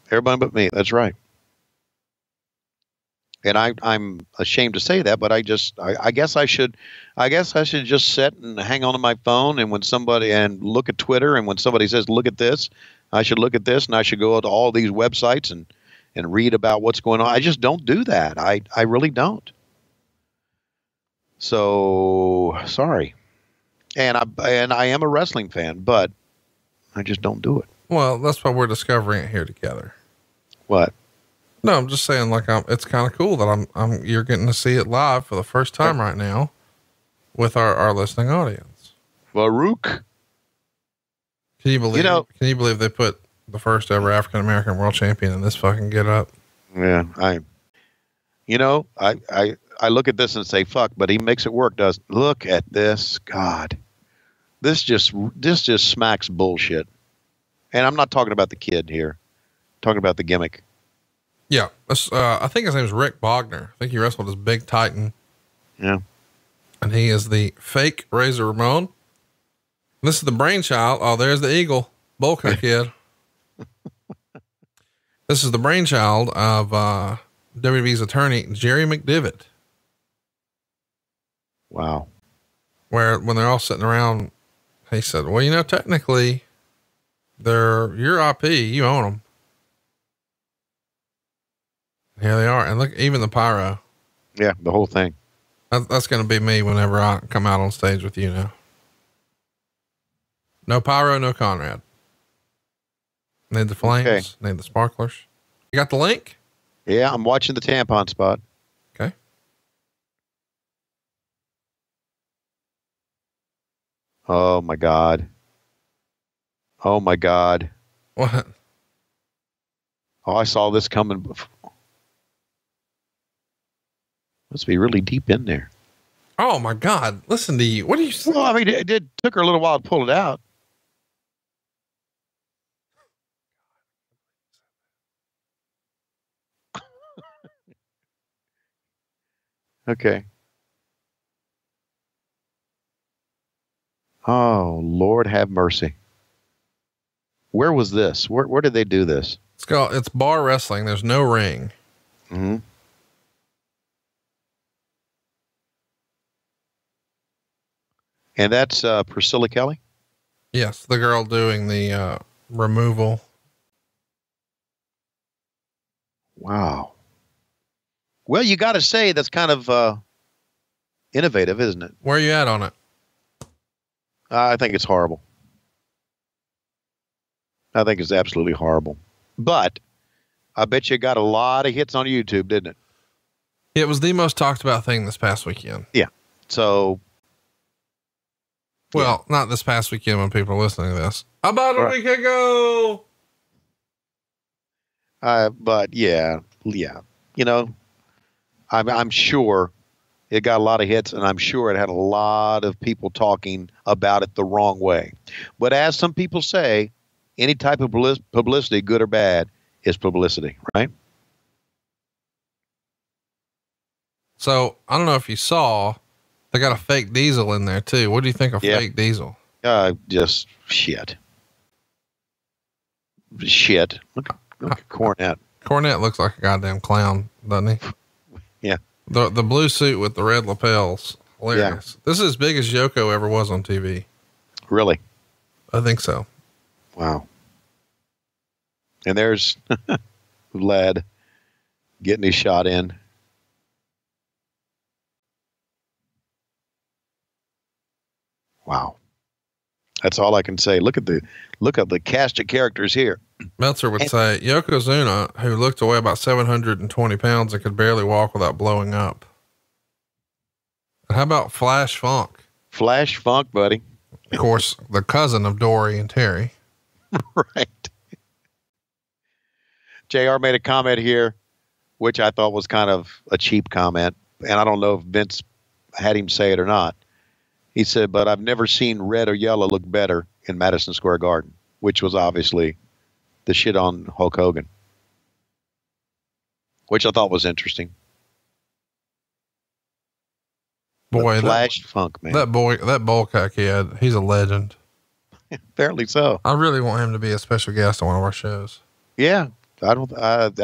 Everybody but me. That's right. And I'm ashamed to say that, but I guess I should just sit and hang on to my phone. And and look at Twitter. And when somebody says, look at this, I should look at this, and I should go to all these websites and read about what's going on. I just don't do that. I really don't. So sorry. And I am a wrestling fan, but I just don't do it. Well, that's why we're discovering it here together. What? No, I'm just saying, like, it's kind of cool that you're getting to see it live for the first time right now with our listening audience. Baruch. Can you believe they put the first ever African-American world champion in this fucking get up? Yeah. I look at this and say, fuck, but he makes it work. Look at this. God, this just smacks bullshit. And I'm not talking about the kid here. I'm talking about the gimmick. Yeah. I think his name is Rick Bogner. I think he wrestled as Big Titan. Yeah. And he is the fake Razor Ramon. This is the brainchild. Oh, there's the Eagle. Bolka kid. This is the brainchild of, WWE's attorney, Jerry McDivitt. Wow. When they're all sitting around, he said, well, technically they're your IP, you own them. Here they are. And look, even the pyro. Yeah. The whole thing. That's going to be me whenever I come out on stage with you now. No pyro, no Conrad. Need the flames, okay. Need the sparklers. You got the link? Yeah. I'm watching the tampon spot. Okay. Oh my God. Oh my God. What? Oh, I saw this coming. Must be really deep in there. Oh my God. Listen to you. What are you saying? Well, I mean, it took her a little while to pull it out. Okay. Oh, Lord have mercy. Where was this? Where did they do this? It's bar wrestling. There's no ring. Mm-hmm. And that's Priscilla Kelly? Yes. The girl doing the removal. Wow. Well, you got to say that's kind of innovative, isn't it? Where are you at on it? I think it's horrible. I think it's absolutely horrible. But I bet you got a lot of hits on YouTube, didn't it? It was the most talked about thing this past weekend. Yeah. So. Well, not this past weekend when people are listening to this. About a week ago. But yeah. You know, I'm sure it got a lot of hits, and I'm sure it had a lot of people talking about it the wrong way. But as some people say, any type of publicity, good or bad, is publicity, right? So I don't know if you saw, they got a fake Diesel in there too. What do you think of fake Diesel? Just shit. Shit. Look at Cornette. Cornette looks like a goddamn clown, doesn't he? Yeah. The blue suit with the red lapels. Hilarious. Yeah. This is as big as Yoko ever was on TV. Really? I think so. Wow. And there's Vlad getting his shot in. Wow. That's all I can say. Look at the cast of characters here. Meltzer would say Yokozuna, who looked to weigh about 720 pounds and could barely walk without blowing up. How about Flash Funk? Flash Funk, buddy. Of course, the cousin of Dory and Terry. Right. JR made a comment here, which I thought was kind of a cheap comment. And I don't know if Vince had him say it or not. He said, but I've never seen red or yellow look better in Madison Square Garden, which was obviously the shit on Hulk Hogan, which I thought was interesting. Boy, Flash Funk, man. That Bullcock kid, he's a legend. Apparently so. I really want him to be a special guest on one of our shows. Yeah, that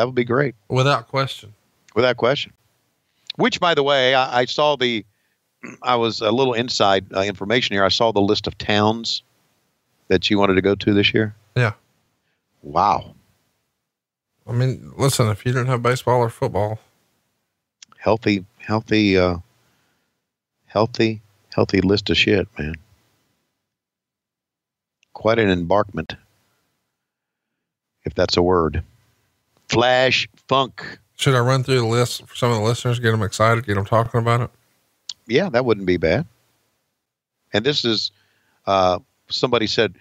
would be great. Without question. Without question. Which, by the way, I saw I was a little inside information here. I saw the list of towns that you wanted to go to this year. Yeah. Wow. I mean, listen, if you didn't have baseball or football, healthy list of shit, man. Quite an embarkment, if that's a word. Flash Funk. Should I run through the list for some of the listeners, get them excited, get them talking about it? Yeah, that wouldn't be bad. And this is, somebody said,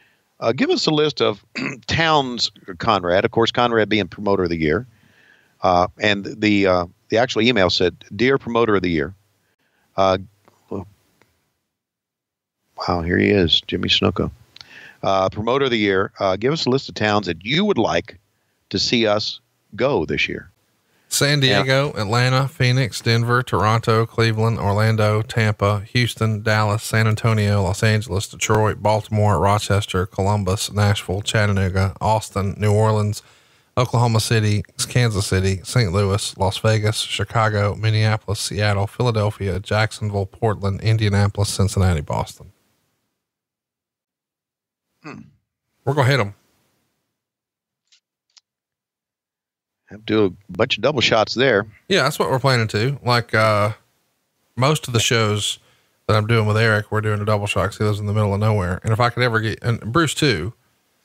give us a list of towns, Conrad. Of course, Conrad being promoter of the year. And the actual email said, dear promoter of the year. Wow, here he is, Jimmy Snuka. Promoter of the year. Give us a list of towns that you would like to see us go this year. San Diego, Atlanta, Phoenix, Denver, Toronto, Cleveland, Orlando, Tampa, Houston, Dallas, San Antonio, Los Angeles, Detroit, Baltimore, Rochester, Columbus, Nashville, Chattanooga, Austin, New Orleans, Oklahoma City, Kansas City, St. Louis, Las Vegas, Chicago, Minneapolis, Seattle, Philadelphia, Jacksonville, Portland, Indianapolis, Cincinnati, Boston. We're going to hit them. Have to do a bunch of double shots there. Yeah, that's what we're planning to. Like, most of the shows that I'm doing with Eric, we're doing a double shot because he lives in the middle of nowhere. And if I could ever and Bruce too.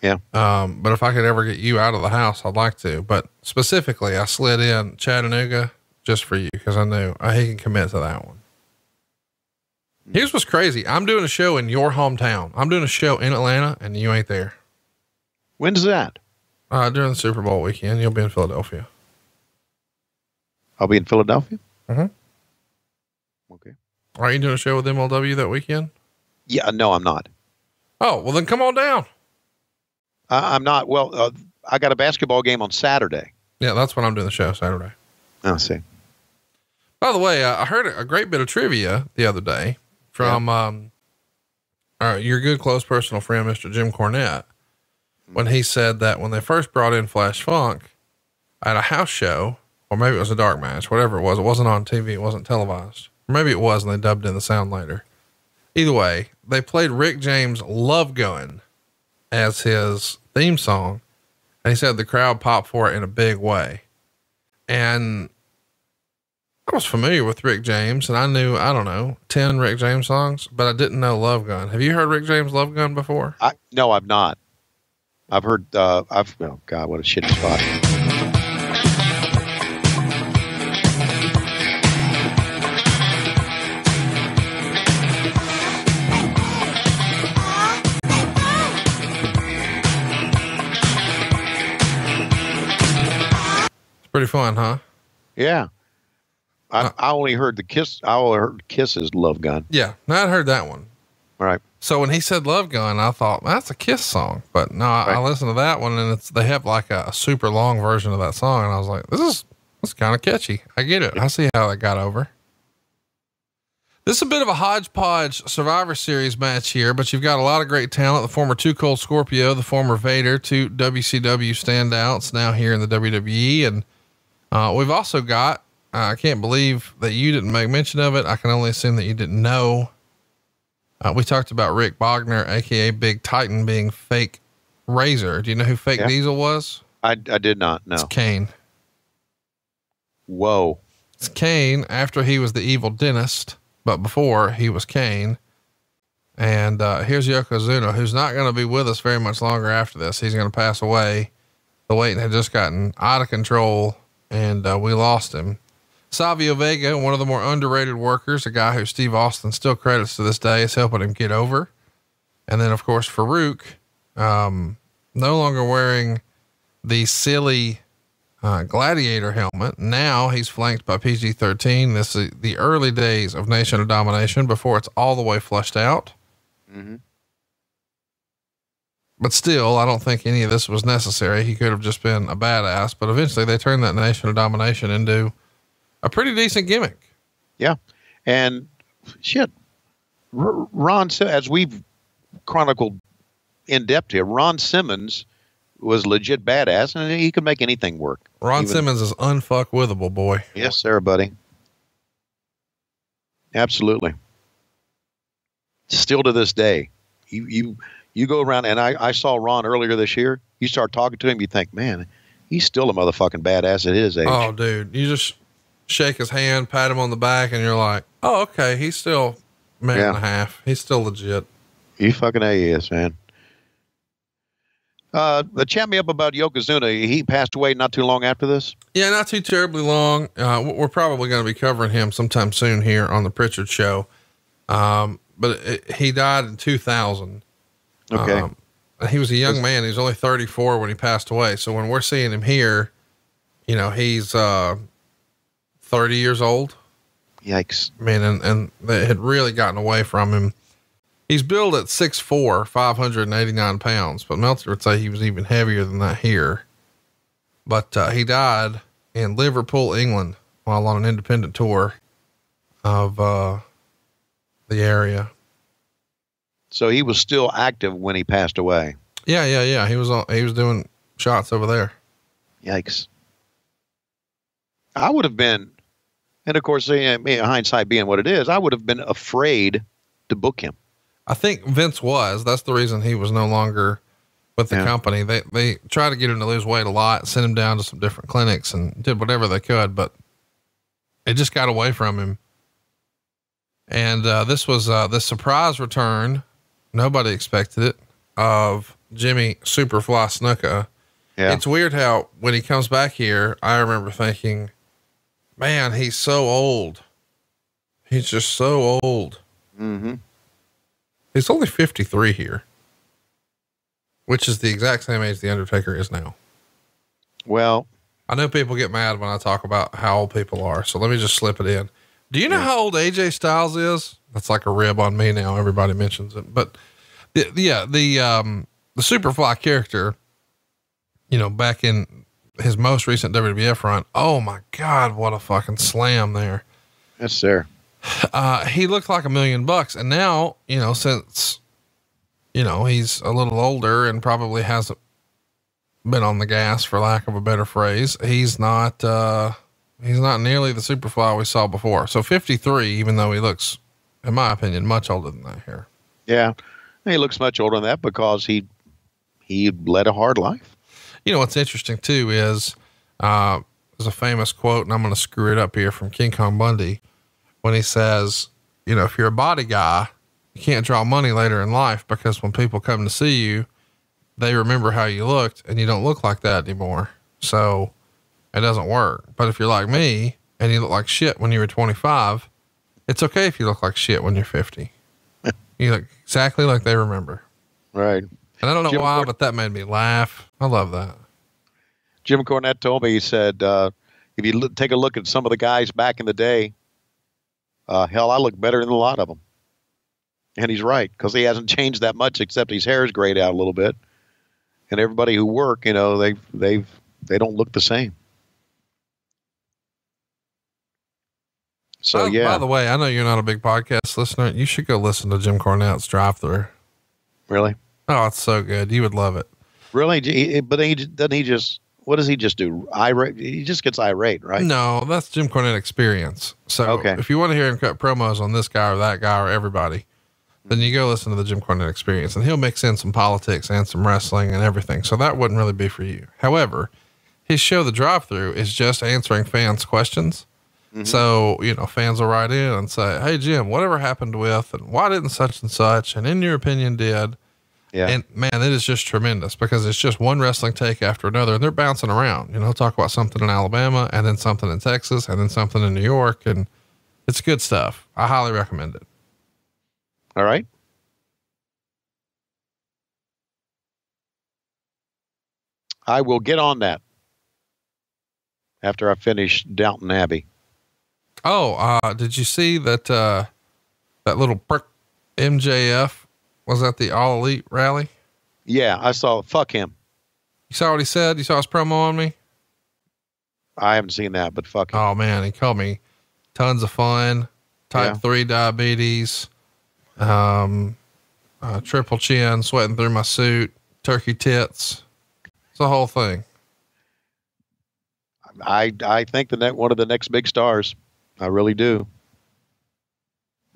Yeah. But if I could ever get you out of the house, I'd like to. But specifically, I slid in Chattanooga just for you because I knew he can commit to that one. Here's what's crazy. I'm doing a show in your hometown. I'm doing a show in Atlanta and you ain't there. When's that? During the Super Bowl weekend. You'll be in Philadelphia. I'll be in Philadelphia? Mm-hmm. Okay. Are you doing a show with MLW that weekend? Yeah, no, I'm not. Oh, well then come on down. I'm not. Well, I got a basketball game on Saturday. Yeah, that's when I'm doing the show, Saturday. I see. By the way, I heard a great bit of trivia the other day from your good close personal friend, Mr. Jim Cornette, when he said that when they first brought in Flash Funk at a house show, or maybe it was a dark match, whatever it wasn't on TV, it wasn't televised. Or maybe it was, and they dubbed in the sound later. Either way, they played Rick James' Love Gun as his theme song. And he said the crowd popped for it in a big way. And I was familiar with Rick James, and I knew, I don't know, 10 Rick James songs, but I didn't know Love Gun. Have you heard Rick James' Love Gun before? No, I've not. I've heard, oh God, what a shitty spot. Pretty fun, huh? Yeah. I only heard the Kiss. I only heard Kiss's Love Gun. Yeah. No, I'd heard that one. All right. So when he said Love Gun, I thought that's a Kiss song, but no, I listened to that one and they have like a super long version of that song. And I was like, this is kind of catchy. I get it. I see how that got over. This is a bit of a hodgepodge Survivor Series match here, but you've got a lot of great talent. The former Too Cold Scorpio, the former Vader, two WCW standouts now here in the WWE. And, we've also got, I can't believe that you didn't make mention of it. I can only assume that you didn't know. We talked about Rick Bogner, AKA Big Titan, being Fake Razor. Do you know who Fake Diesel was? I did not know. It's Kane. Whoa. It's Kane after he was the evil dentist, but before he was Kane. And, here's Yokozuna, who's not going to be with us very much longer after this. He's going to pass away. The waiting had just gotten out of control and, we lost him. Savio Vega, one of the more underrated workers, a guy who Steve Austin still credits to this day, is helping him get over. And then of course, Farouk, no longer wearing the silly, gladiator helmet. Now he's flanked by PG-13. This is the early days of Nation of Domination before it's all the way flushed out. Mm-hmm. But still, I don't think any of this was necessary. He could have just been a badass, but eventually they turned that Nation of Domination into a pretty decent gimmick. Yeah. And shit, Ron, as we've chronicled in depth here, Ron Simmons was legit badass and he could make anything work. Ron Simmons is unfuckwithable, boy. Yes, sir, buddy. Absolutely. Still to this day, you go around, and I saw Ron earlier this year. You start talking to him, you think, man, he's still a motherfucking badass at his age. Oh, dude, you just shake his hand, pat him on the back, and you're like, oh, okay, he's still man and a half. He's still legit. He fucking is, man. Chat me up about Yokozuna. He passed away not too long after this. Yeah, not too terribly long. We're probably going to be covering him sometime soon here on the Pritchard Show. But he died in 2000. Okay. He was a young man. He was only 34 when he passed away. So when we're seeing him here, he's 30 years old. Yikes. I mean, and they had really gotten away from him. He's billed at 6'4", 589 pounds, but Meltzer would say he was even heavier than that here. But, he died in Liverpool, England, while on an independent tour of, the area. So he was still active when he passed away. Yeah. He was doing shots over there. Yikes. I would have been, and of course, hindsight being what it is, I would have been afraid to book him. I think Vince that's the reason he was no longer with the company. They tried to get him to lose weight a lot, sent him down to some different clinics and did whatever they could, but it just got away from him. And, this was, the surprise return. Nobody expected it, of Jimmy Superfly Snuka. Yeah. It's weird how when he comes back here, I remember thinking, man, he's so old. He's just so old. Mm-hmm. He's only 53 here, which is the exact same age the Undertaker is now. Well, I know people get mad when I talk about how old people are, so let me just slip it in. Do you know how old AJ Styles is? That's like a rib on me now. Everybody mentions it, but the Superfly character, you know, back in his most recent WWF run. Oh my God, what a fucking slam there. Yes, sir. He looked like $1 million. And now, you know, since, you know, he's a little older and probably hasn't been on the gas, for lack of a better phrase, he's not nearly the Superfly we saw before. So 53, even though he looks, in my opinion, much older than that here. Yeah. He looks much older than that because he led a hard life. You know, what's interesting too is, there's a famous quote, and I'm going to screw it up here, from King Kong Bundy, when he says, you know, if you're a body guy, you can't draw money later in life, because when people come to see you, they remember how you looked, and you don't look like that anymore. So it doesn't work. But if you're like me and you look like shit when you were 25, it's okay if you look like shit when you're 50. You look exactly like they remember. Right. And I don't know why, but that made me laugh. I love that. Jim Cornette told me, he said, if you take a look at some of the guys back in the day, hell, I look better than a lot of them. And he's right, because he hasn't changed that much, except his hair is grayed out a little bit. And everybody who work, you know, they don't look the same. So, yeah. By the way, I know you're not a big podcast listener. You should go listen to Jim Cornette's Drive Thru. Really? Oh, it's so good. You would love it. Really? But doesn't he just, what does he just do? Irate? He just gets irate, right? No, that's Jim Cornette Experience. So if you want to hear him cut promos on this guy or that guy or everybody, then you go listen to the Jim Cornette Experience, and he'll mix in some politics and some wrestling and everything. So that wouldn't really be for you. However, his show, The Drive Thru, is just answering fans' questions. Mm-hmm. So, you know, fans will write in and say, hey, Jim, whatever happened with, and why didn't such and such, and in your opinion did. Yeah. And man, it is just tremendous, because it's just one wrestling take after another, and they're bouncing around. You know, talk about something in Alabama, and then something in Texas, and then something in New York, and it's good stuff. I highly recommend it. All right. I will get on that after I finish Downton Abbey. Oh, did you see that, that little prick MJF was at the All Elite rally? Yeah, I saw. Fuck him. You saw what he said? You saw his promo on me? I haven't seen that, but fuck him. Oh man, he called me tons of fun, type 3 diabetes, triple chin, sweating through my suit, turkey tits. It's the whole thing. I think one of the next big stars. I really do.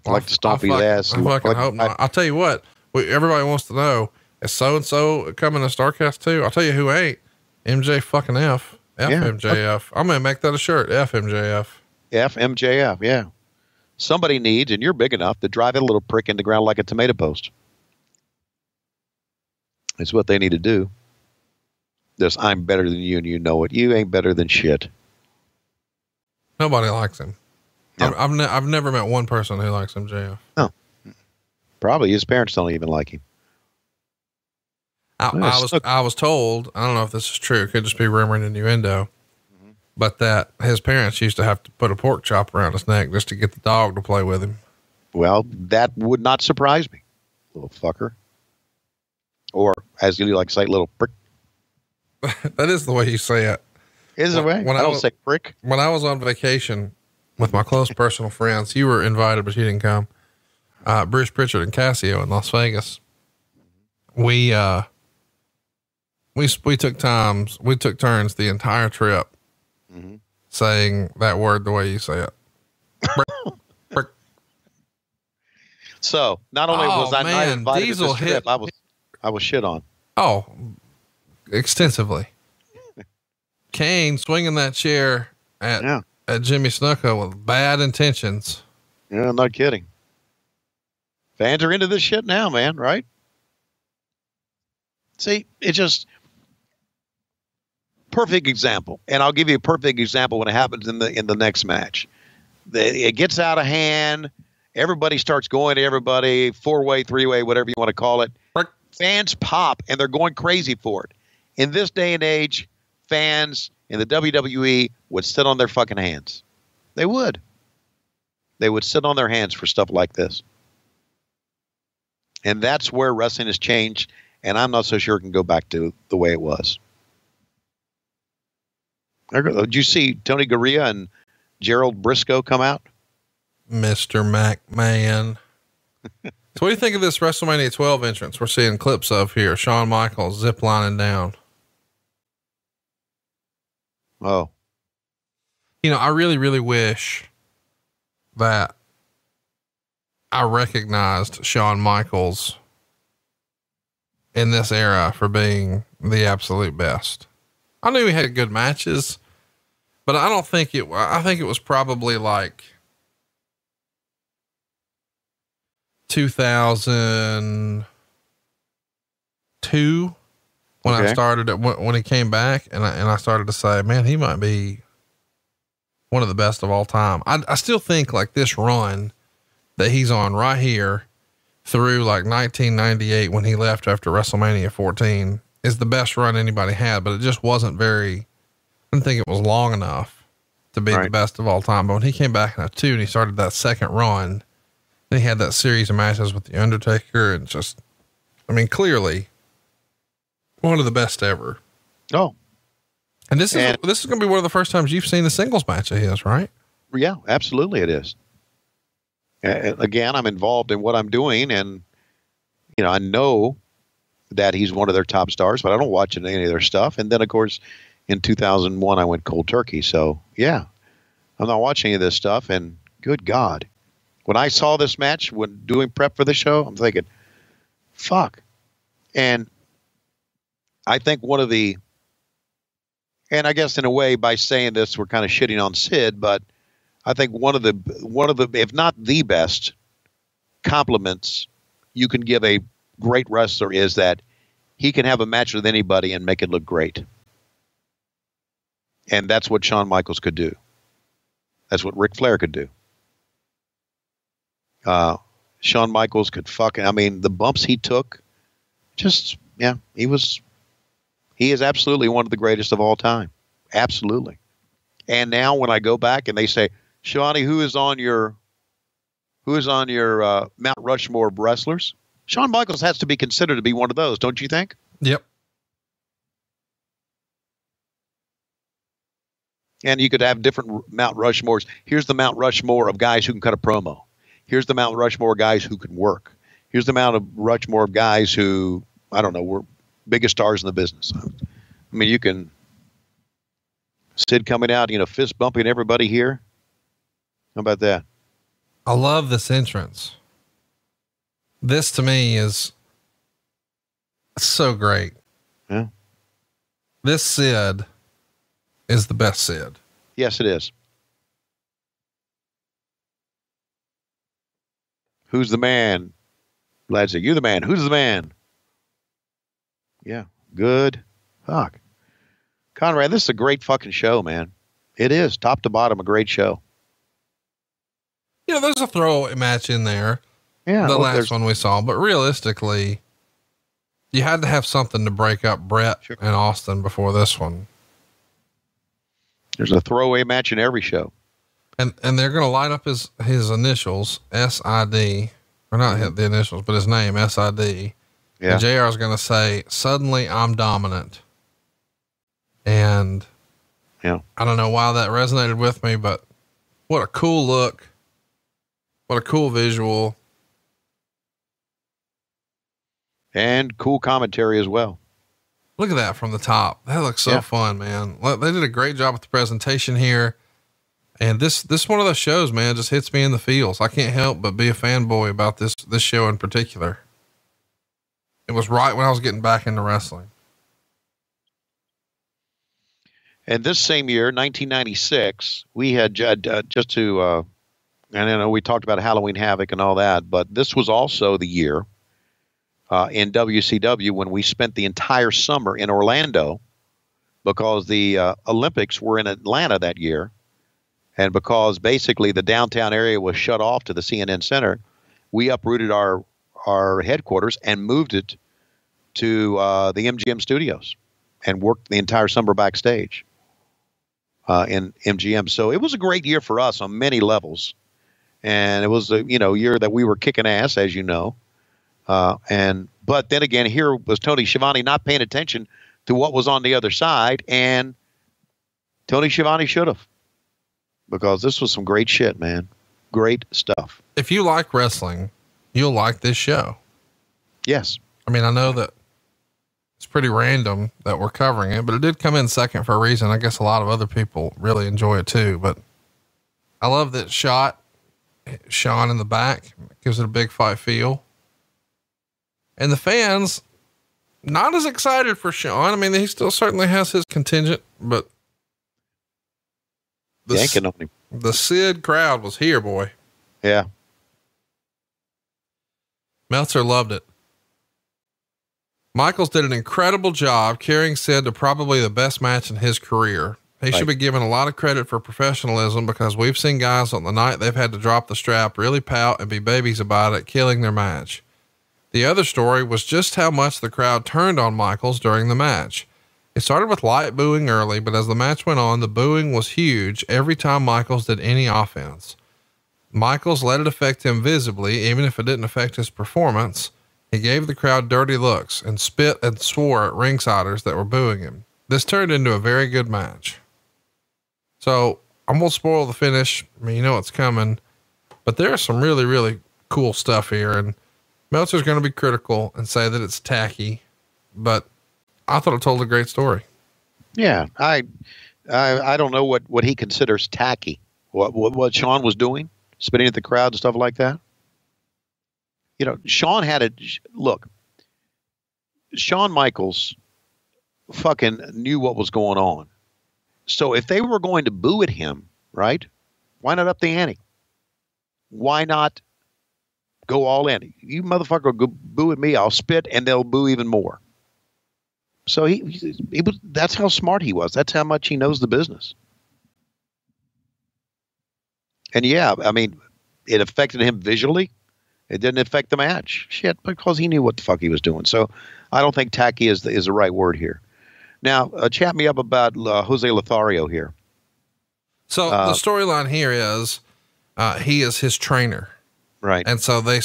I like to stomp his ass. I fucking hope not. I'll tell you what, everybody wants to know, is so-and-so coming to Starrcast too? I'll tell you who ain't. MJ fucking F. MJF. I'm going to make that a shirt. MJF. MJF. Yeah. Somebody needs, and you're big enough to drive that little prick in the ground like a tomato post. It's what they need to do. This, I'm better than you and you know it. You ain't better than shit. Nobody likes him. No. I've never met one person who likes MJF. No. Probably his parents don't even like him. I was told, I don't know if this is true, it could just be rumor and innuendo, but that his parents used to have to put a pork chop around his neck just to get the dog to play with him. Well, that would not surprise me, little fucker. Or, as you like to say, little prick. That is the way you say it. Is the way? I don't say prick. When I was on vacation with my close personal friends, you were invited, but you didn't come. Bruce Pritchard and Cassio in Las Vegas. We took turns the entire trip saying that word the way you say it. Brick. So not only was I not invited Diesel to this trip, I was shit on. Oh, extensively. Kane swinging that chair at Jimmy Snuka with bad intentions. Yeah, I'm not kidding. Fans are into this shit now, man, right? See, it's just perfect example. And I'll give you a perfect example when it happens in the next match. It gets out of hand. Everybody starts going to everybody, 4-way, 3-way, whatever you want to call it. Fans pop, and they're going crazy for it. In this day and age, fans in the WWE would sit on their fucking hands. They would. They would sit on their hands for stuff like this. And that's where wrestling has changed, and I'm not so sure it can go back to the way it was. Did you see Tony Garea and Gerald Briscoe come out? Mr. McMahon. So what do you think of this WrestleMania 12 entrance we're seeing clips of here? Shawn Michaels ziplining down. Oh. You know, I really, really wish that I recognized Shawn Michaels in this era for being the absolute best. I knew he had good matches, but I don't think I think it was probably like 2002 when I started when he came back, and I started to say, man, he might be one of the best of all time. I still think like this run that he's on right here through like 1998 when he left after WrestleMania 14 is the best run anybody had, but it just wasn't I didn't think it was long enough to be the best of all time. But when he came back in 2002 and he started that second run, and he had that series of matches with The Undertaker, and just, I mean, clearly one of the best ever. Oh, and this is going to be one of the first times you've seen a singles match of his, right? Yeah, absolutely. It is. Again, I'm involved in what I'm doing, and, you know, I know that he's one of their top stars, but I don't watch any of their stuff. And then of course in 2001, I went cold turkey. So yeah, I'm not watching any of this stuff. And good God, when I saw this match, when doing prep for the show, I'm thinking, fuck. And I think and I guess in a way by saying this, we're kind of shitting on Sid, but I think one of the, if not the best compliments you can give a great wrestler is that he can have a match with anybody and make it look great. And that's what Shawn Michaels could do. That's what Ric Flair could do. Shawn Michaels could the bumps he took, just, yeah, he is absolutely one of the greatest of all time. Absolutely. And now when I go back and they say, Shawnee, who is on your Mount Rushmore of wrestlers? Shawn Michaels has to be considered to be one of those, don't you think? Yep. And you could have different Mount Rushmores. Here's the Mount Rushmore of guys who can cut a promo. Here's the Mount Rushmore of guys who can work. Here's the Mount Rushmore of guys who, I don't know, were biggest stars in the business. I mean, you can, Sid coming out, fist bumping everybody here. How about that? I love this entrance. This to me is so great. Yeah. This Sid is the best Sid. Yes, it is. Who's the man? Glad to say, you the man. Who's the man? Yeah. Good. Fuck. Conrad, this is a great fucking show, man. It is top to bottom, a great show. There's a throwaway match in there. Yeah. The last one we saw, but realistically, you had to have something to break up Brett and Austin before this one. There's a throwaway match in every show. And they're going to light up his initials, SID, or not the initials, but his name, SID. Yeah. And JR is going to say, suddenly I'm dominant. And yeah, I don't know why that resonated with me, but what a cool look. What a cool visual. And cool commentary as well. Look at that from the top. That looks so fun, man. They did a great job with the presentation here. And this one of those shows, man, just hits me in the feels. I can't help but be a fanboy about this show in particular. It was right when I was getting back into wrestling. And this same year, 1996, we had just to, and I know we talked about Halloween Havoc and all that, but this was also the year in WCW when we spent the entire summer in Orlando because the Olympics were in Atlanta that year. And because basically the downtown area was shut off to the CNN Center, we uprooted our headquarters and moved it to the MGM studios and worked the entire summer backstage in MGM. So it was a great year for us on many levels. and it was a year that we were kicking ass, as you know. But then again, here was Tony Schiavone not paying attention to what was on the other side, and Tony Schiavone should have, because this was some great shit, man. Great stuff. If you like wrestling, you'll like this show. Yes. I mean, I know that it's pretty random that we're covering it, but it did come in second for a reason. I guess a lot of other people really enjoy it too, but I love that shot. Shawn in the back gives it a big fight feel. And the fans, not as excited for Shawn. I mean, he still certainly has his contingent, but yanking on him. The Sid crowd was here, boy. Yeah. Meltzer loved it. Michaels did an incredible job carrying Sid to probably the best match in his career. He should be given a lot of credit for professionalism, because we've seen guys on the night they've had to drop the strap, really pout and be babies about it, killing their match. The other story was just how much the crowd turned on Michaels during the match. It started with light booing early, but as the match went on, the booing was huge every time Michaels did any offense. Michaels let it affect him visibly, even if it didn't affect his performance. He gave the crowd dirty looks and spit and swore at ringsiders that were booing him. This turned into a very good match. So I'm going to spoil the finish. I mean, you know it's coming, but there's some really, really cool stuff here. And Meltzer's going to be critical and say that it's tacky, but I thought it told a great story. Yeah. I don't know what he considers tacky. What Shawn was doing, spitting at the crowd and stuff like that. Shawn Shawn Michaels fucking knew what was going on. So if they were going to boo at him, right? Why not up the ante? Why not go all in? You motherfucker go boo at me, I'll spit, and they'll boo even more. So he was, that's how smart he was. That's how much he knows the business. And yeah, I mean, it affected him visually. It didn't affect the match. Shit, because he knew what the fuck he was doing. So I don't think tacky is the right word here. Now, chat me up about Jose Lothario here. So the storyline here is, he is his trainer. Right. And so they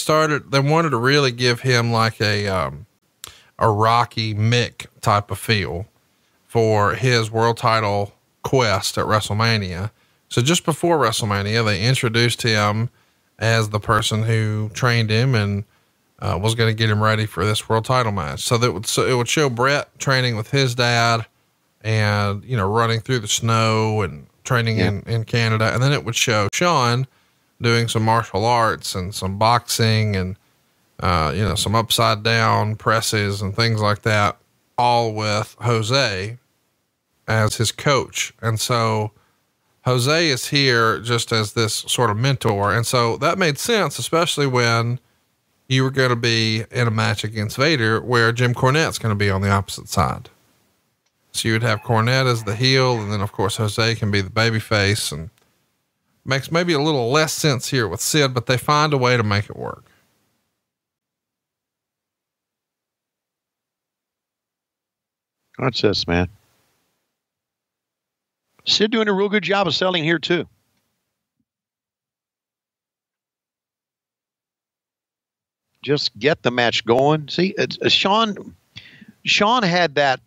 wanted to really give him like a Rocky Mick type of feel for his world title quest at WrestleMania. So just before WrestleMania, they introduced him as the person who trained him and was going to get him ready for this world title match. So it would show Brett training with his dad and, running through the snow and training in Canada. And then it would show Shawn doing some martial arts and some boxing and, some upside down presses and things like that, all with Jose as his coach. And so Jose is here just as this sort of mentor. And so that made sense, especially when you were going to be in a match against Vader where Jim Cornette's going to be on the opposite side. So you would have Cornette as the heel. And then of course, Jose can be the baby face, and makes maybe a little less sense here with Sid, but they find a way to make it work. Watch this, man. Sid doing a real good job of selling here too. Just get the match going. See, Shawn had that.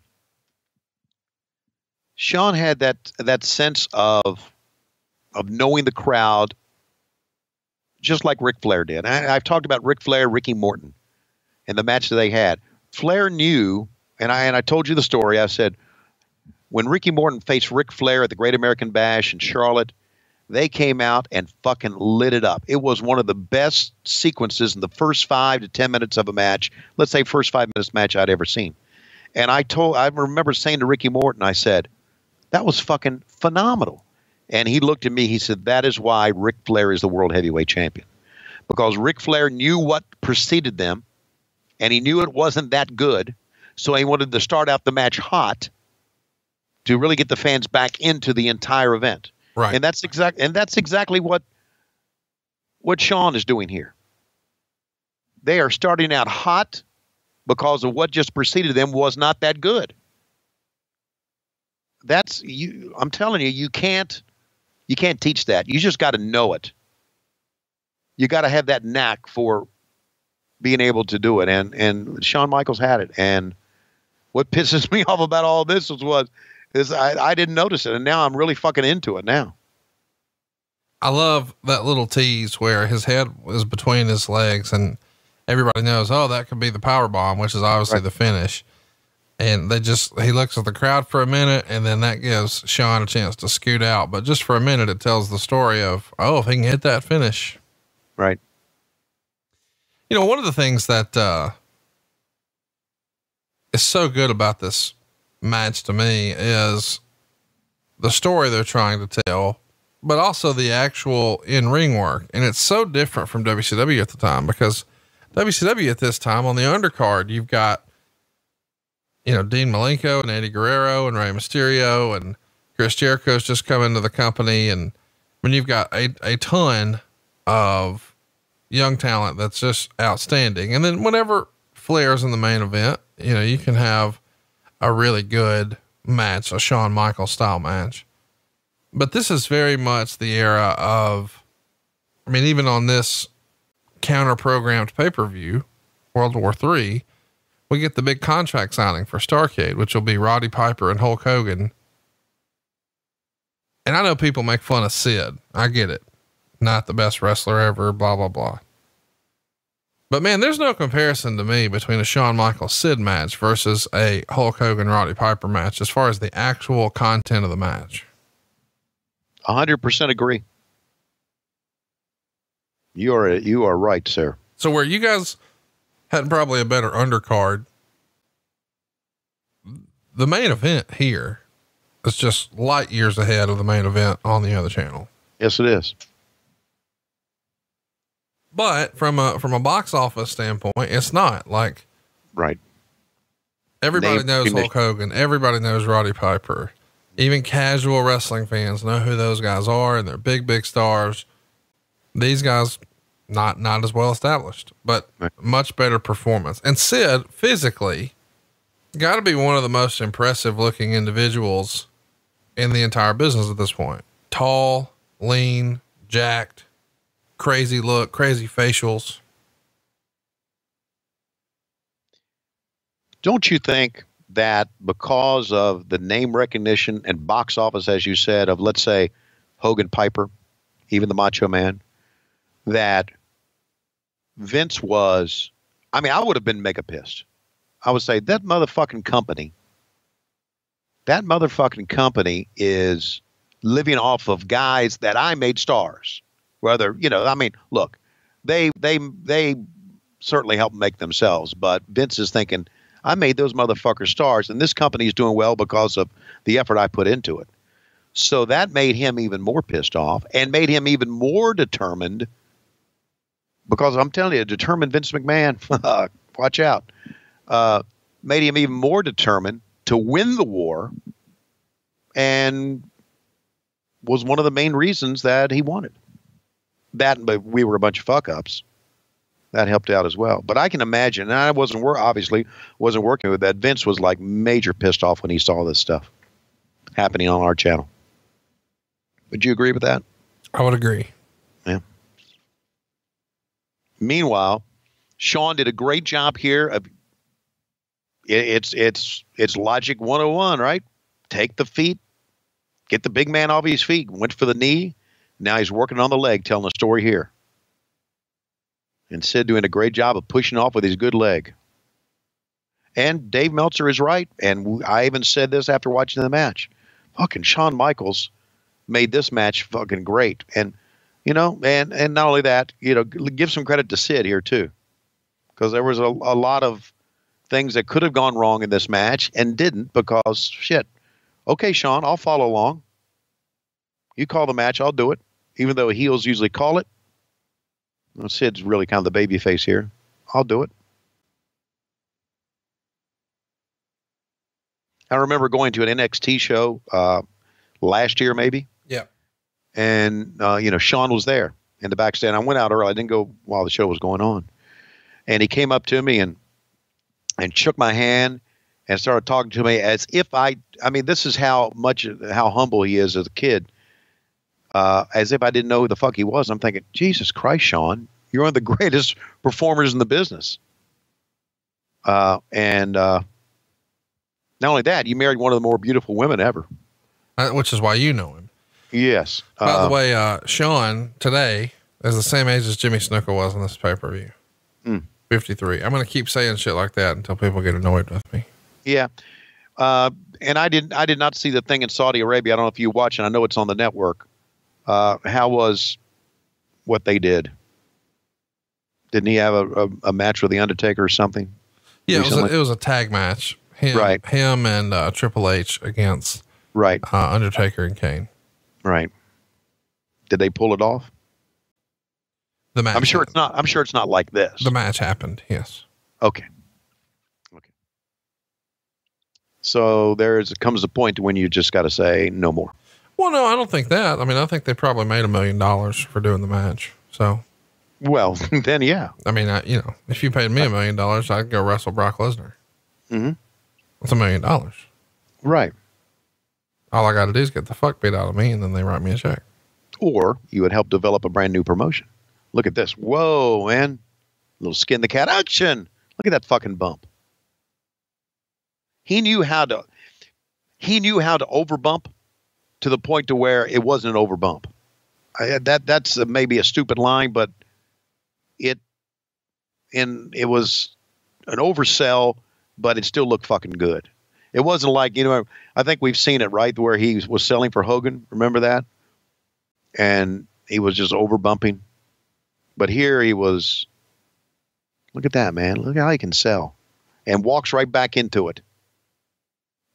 Shawn had that sense of knowing the crowd, just like Ric Flair did. I've talked about Ric Flair, Ricky Morton, and the match that they had. Flair knew, and I told you the story. I said, when Ricky Morton faced Ric Flair at the Great American Bash in Charlotte, they came out and fucking lit it up. It was one of the best sequences in the first 5 to 10 minutes of a match. Let's say first 5 minutes match I'd ever seen. And I remember saying to Ricky Morton, I said, that was fucking phenomenal. And he looked at me, he said, that is why Ric Flair is the world heavyweight champion. Because Ric Flair knew what preceded them, and he knew it wasn't that good. So he wanted to start out the match hot to really get the fans back into the entire event. Right. And that's exactly what Shawn is doing here. They are starting out hot because of what just preceded them was not that good. I'm telling you, you can't teach that. You just got to know it. you got to have that knack for being able to do it. And Shawn Michaels had it. And what pisses me off about all this is I didn't notice it. And now I'm really fucking into it now. I love that little tease where his head was between his legs and everybody knows, oh, that could be the power bomb, which is obviously the finish. And he looks at the crowd for a minute, and then that gives Shawn a chance to scoot out. But just for a minute, it tells the story of, oh, if he can hit that finish. Right. You know, one of the things that, is so good about this match to me is the story they're trying to tell, but also the actual in-ring work. And it's so different from WCW at the time, because WCW at this time on the undercard, you've got, you know, Dean Malenko and Eddie Guerrero and Rey Mysterio and Chris Jericho's just come into the company. And when you've got a ton of young talent that's just outstanding. And then whenever Flair's in the main event, you know, you can have a really good match, a Shawn Michaels style match. But this is very much the era of, I mean, even on this counter programmed pay-per-view, World War III, we get the big contract signing for Starrcade, which will be Roddy Piper and Hulk Hogan. And I know people make fun of Sid. I get it. Not the best wrestler ever, blah, blah, blah. But man, there's no comparison to me between a Shawn Michaels Sid match versus a Hulk Hogan Roddy Piper match as far as the actual content of the match. 100% agree. You are right, sir. So where you guys had probably a better undercard, the main event here is just light years ahead of the main event on the other channel. Yes, it is. But from a box office standpoint, it's not like, right. Everybody knows Hulk Hogan. Everybody knows Roddy Piper. Even casual wrestling fans know who those guys are, and they're big, big stars. These guys, not as well established, but much better performance. And Sid physically got to be one of the most impressive looking individuals in the entire business at this point. Tall, lean, jacked, crazy look, crazy facials. Don't you think that because of the name recognition and box office, as you said, of, let's say, Hogan, Piper, even the Macho Man, that Vince was, I mean, I would have been mega pissed. I would say that motherfucking company is living off of guys that I made stars. Whether, you know, I mean, look, they certainly helped make themselves, but Vince is thinking, I made those motherfuckers stars, and this company is doing well because of the effort I put into it. So that made him even more pissed off and made him even more determined, because I'm telling you, determined Vince McMahon, watch out, made him even more determined to win the war, and was one of the main reasons that he won it. That, but we were a bunch of fuck ups. That helped out as well. But I can imagine, and I obviously wasn't working with that. Vince was like major pissed off when he saw this stuff happening on our channel. Would you agree with that? I would agree. Yeah. Meanwhile, Shawn did a great job here. Of it's logic 101, right? Take the feet, get the big man off his feet, went for the knee. Now he's working on the leg, telling a story here. And Sid doing a great job of pushing off with his good leg. And Dave Meltzer is right. And I even said this after watching the match. Fucking Shawn Michaels made this match fucking great. And, you know, and not only that, you know, give some credit to Sid here too. Because there was a lot of things that could have gone wrong in this match and didn't, because shit. Okay, Shawn, I'll follow along. You call the match, I'll do it. Even though heels usually call it. Well, Sid's really kind of the baby face here. I'll do it. I remember going to an NXT show last year, maybe. Yeah. And, you know, Shawn was there in the backstand. I went out early. I didn't go while the show was going on. And he came up to me and shook my hand and started talking to me as if I mean, this is how humble he is as a kid. as if I didn't know who the fuck he was. I'm thinking, Jesus Christ, Shawn, you're one of the greatest performers in the business. And not only that, you married one of the more beautiful women ever. Which is why you know him. Yes. By the way, Shawn today is the same age as Jimmy Snuka was in this pay-per-view. 53. I'm going to keep saying shit like that until people get annoyed with me. Yeah. And I did not see the thing in Saudi Arabia. I don't know if you watch, and I know it's on the network. How was what they did? Didn't he have a match with the Undertaker or something? Yeah, it was a tag match. Him and Triple H against Undertaker and Kane. Right. Did they pull it off? The match. I'm sure it's not like this. The match happened. Yes. Okay. So comes a point when you just got to say no more. Well, no, I don't think that. I mean, I think they probably made $1 million for doing the match. So, well, then, yeah. I mean, if you paid me $1 million, I'd go wrestle Brock Lesnar. Mm-hmm. That's $1 million. Right. All I got to do is get the fuck beat out of me, and then they write me a check. Or you would help develop a brand new promotion. Look at this. Whoa, man. Little skin the cat action. Look at that fucking bump. He knew how to overbump to the point to where it wasn't an overbump. That's maybe a stupid line, but it was an oversell, but it still looked fucking good. It wasn't like, I think we've seen it, right, where he was selling for Hogan. Remember that? And he was just overbumping. But here he was, look at that, man. Look how he can sell. And walks right back into it.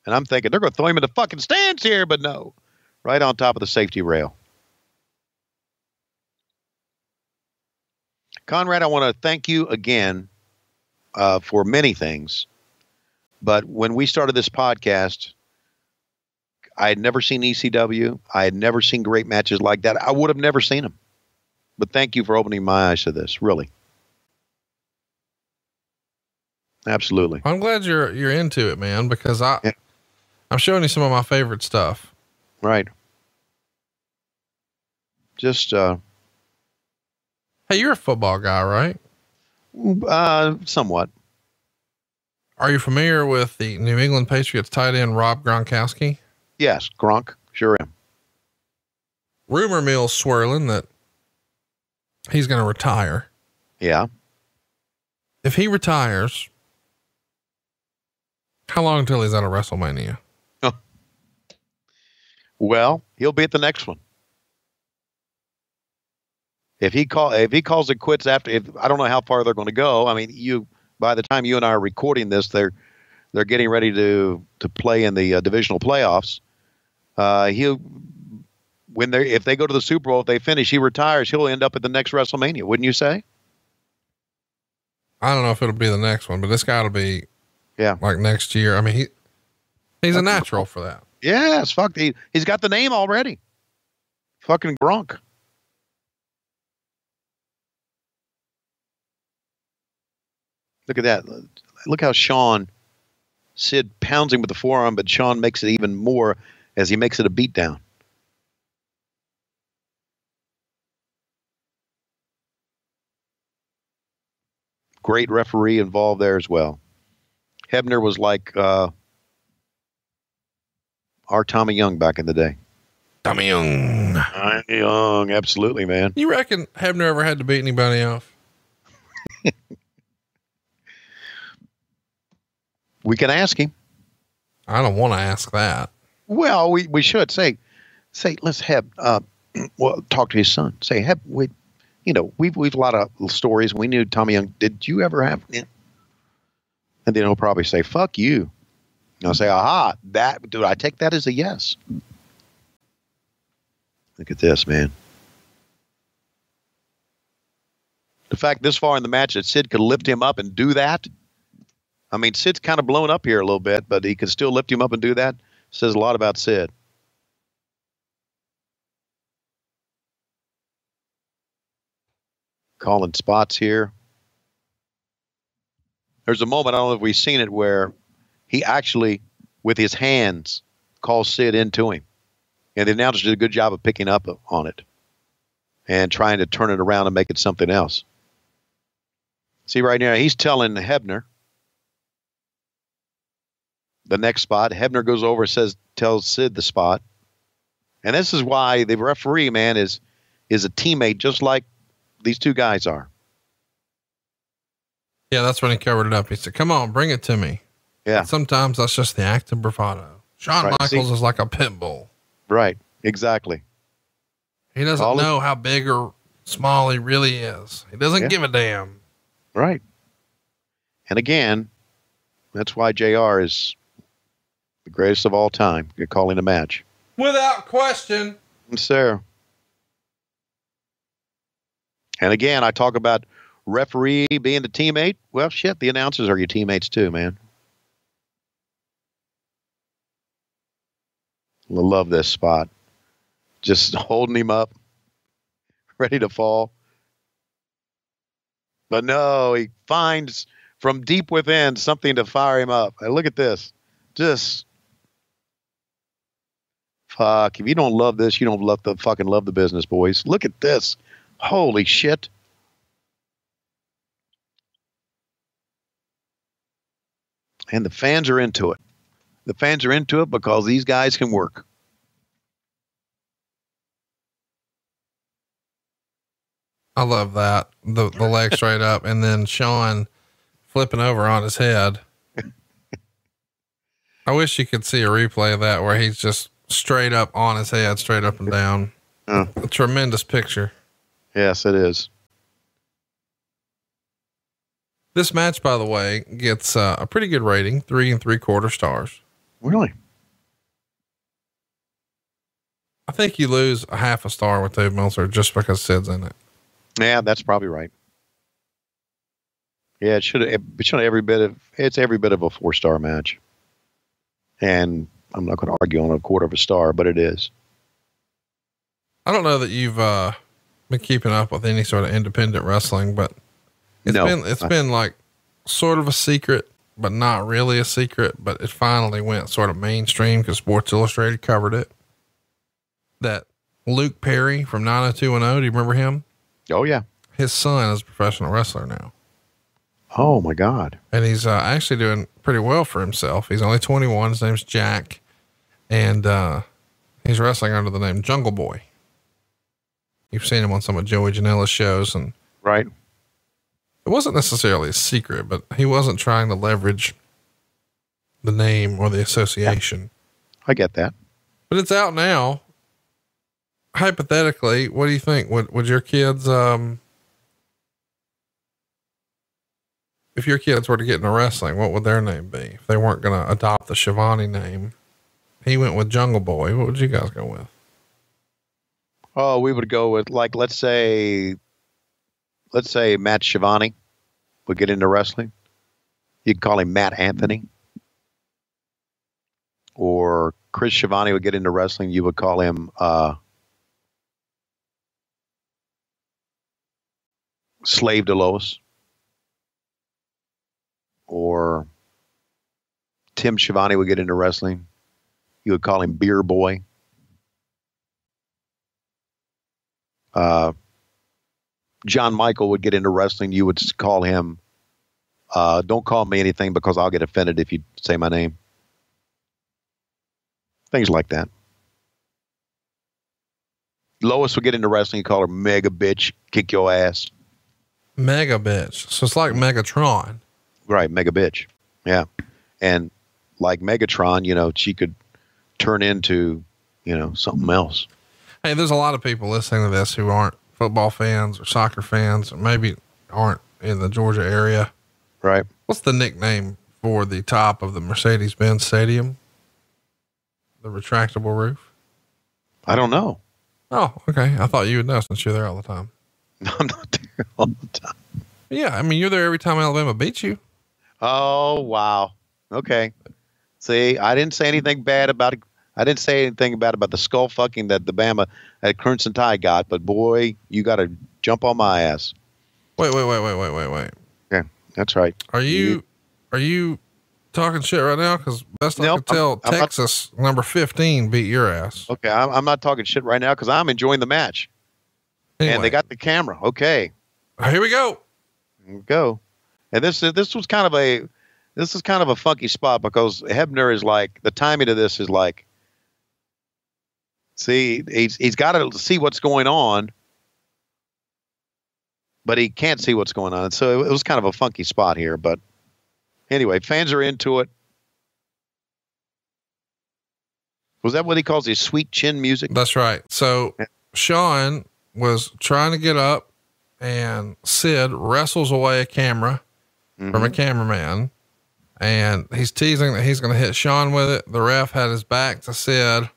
And I'm thinking, they're going to throw him in the fucking stands here, but no. Right on top of the safety rail. Conrad, I want to thank you again for many things. But when we started this podcast, I had never seen ECW. I had never seen great matches like that. I would have never seen them. But thank you for opening my eyes to this, really. Absolutely. I'm glad you're into it, man, because I'm showing you some of my favorite stuff. Right. Just hey, you're a football guy, right? Somewhat. Are you familiar with the New England Patriots tight end Rob Gronkowski? Yes, Gronk. Sure am. Rumor mill's swirling that he's going to retire. Yeah. If he retires, how long until he's out of WrestleMania? Well, he'll be at the next one. If he calls it quits after, I don't know how far they're going to go. I mean, by the time you and I are recording this, they're getting ready to play in the divisional playoffs. If they go to the Super Bowl, if they finish, he retires, he'll end up at the next WrestleMania, wouldn't you say? I don't know if it'll be the next one, but this got to be, like next year. I mean, he's a natural for that. Yes, fuck. He's got the name already. Fucking Gronk. Look at that. Look how Sid pounds him with the forearm, but Shawn makes it even more as he makes it a beatdown. Great referee involved there as well. Hebner was like our Tommy Young back in the day. Tommy Young. Absolutely, man. You reckon Hebner ever had to beat anybody off? We can ask him. I don't want to ask that. Well, we should say, let's have, talk to his son. Say, we've a lot of stories. We knew Tommy Young. Did you ever have it? And then he'll probably say, fuck you. And I'll say, aha, I take that as a yes. Look at this, man. The fact this far in the match that Sid could lift him up and do that. I mean, Sid's kind of blown up here a little bit, but he could still lift him up and do that. Says a lot about Sid. Calling spots here. There's a moment, I don't know if we've seen it, where he actually, with his hands, calls Sid into him. And the announcers did a good job of picking up on it and trying to turn it around and make it something else. See right now, he's telling Hebner the next spot. Hebner goes over and tells Sid the spot. And this is why the referee, man, is a teammate just like these two guys are. Yeah, that's when he covered it up. He said, "Come on, bring it to me." Yeah. But sometimes that's just the act of bravado. Shawn Michaels is like a pit bull. Right. Exactly. He doesn't know how big or small he really is. He doesn't give a damn. Right. And again, that's why JR is the greatest of all time. You're calling a match. Without question. Yes, sir. And again, I talk about referee being the teammate. Well, shit, the announcers are your teammates too, man. I love this spot. Just holding him up, ready to fall. But no, he finds from deep within something to fire him up. And look at this. Just fuck. If you don't love this, you don't love the business, boys. Look at this. Holy shit. And the fans are into it. The fans are into it because these guys can work. I love that. The leg straight up and then Shawn flipping over on his head. I wish you could see a replay of that where he's just straight up on his head, straight up and down. A tremendous picture. Yes, it is. This match, by the way, gets a pretty good rating, 3 3/4 stars. Really? I think you lose a half a star with Dave Meltzer just because Sid's in it. Yeah, that's probably right. Yeah, it's every bit of a 4-star match. And I'm not going to argue on a 1/4 star, but it is. I don't know that you've been keeping up with any sort of independent wrestling, but it's been like sort of a secret, but not really a secret, but it finally went sort of mainstream because Sports Illustrated covered it. That Luke Perry from 90210, do you remember him? Oh yeah. His son is a professional wrestler now. Oh my God. And he's actually doing pretty well for himself. He's only 21. His name's Jack. And he's wrestling under the name Jungle Boy. You've seen him on some of Joey Janela's shows. And right. It wasn't necessarily a secret, but he wasn't trying to leverage the name or the association. I get that. But it's out now. Hypothetically, what do you think? Would your kids, if your kids were to get into wrestling, what would their name be? If they weren't going to adopt the Schiavone name, he went with Jungle Boy. What would you guys go with? Oh, we would go with let's say Matt Schiavone would get into wrestling. You could call him Matt Anthony. Or Chris Schiavone would get into wrestling. You would call him, Slave to Lois. Or Tim Schiavone would get into wrestling. You would call him Beer Boy. John Michael would get into wrestling. You would call him, don't call me anything because I'll get offended if you say my name. Things like that. Lois would get into wrestling. You call her Mega Bitch, kick your ass. Mega Bitch. So it's like Megatron. Right. Mega Bitch. Yeah. And like Megatron, she could turn into, something else. Hey, there's a lot of people listening to this who aren't football fans or soccer fans, or maybe aren't in the Georgia area. Right. What's the nickname for the top of the Mercedes-Benz Stadium? The retractable roof? I don't know. Oh, okay. I thought you would know since you're there all the time. No, I'm not there all the time. Yeah. I mean, you're there every time Alabama beats you. Oh, wow. Okay. See, I didn't say anything bad about it. I didn't say anything bad about the skull fucking that the Bama at Crimson Tide got, but boy, you got to jump on my ass. Wait. Yeah, that's right. Are you talking shit right now? Because best I can tell, Texas number 15 beat your ass. Okay, I'm not talking shit right now because I'm enjoying the match. Anyway. And they got the camera. Okay, here we go. Here we go. And this was kind of a funky spot because Hebner is like, the timing of this is like, see, he's got to see what's going on, but he can't see what's going on. So it was kind of a funky spot here. But anyway, fans are into it. Was that what he calls his sweet chin music? That's right. So Shawn was trying to get up, and Sid wrestles away a camera from a cameraman, and he's teasing that he's going to hit Shawn with it. The ref had his back to Sid,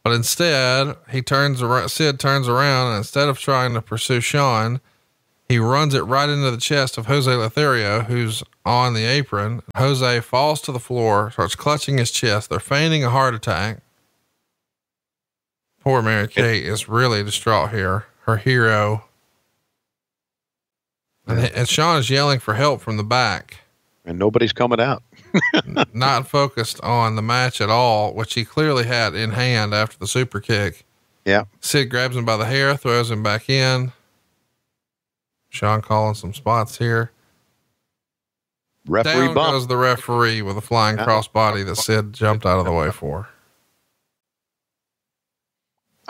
but instead Sid turns around, and instead of trying to pursue Shawn, he runs it right into the chest of Jose Lothario, who's on the apron. Jose falls to the floor, starts clutching his chest. They're feigning a heart attack. Poor Mary Kate is really distraught here. Her hero. And Shawn is yelling for help from the back. And nobody's coming out. Not focused on the match at all, which he clearly had in hand after the super kick. Yeah. Sid grabs him by the hair, throws him back in. Shawn calling some spots here. Referee Down bump. goes the referee with a flying crossbody that Sid jumped out of the way for.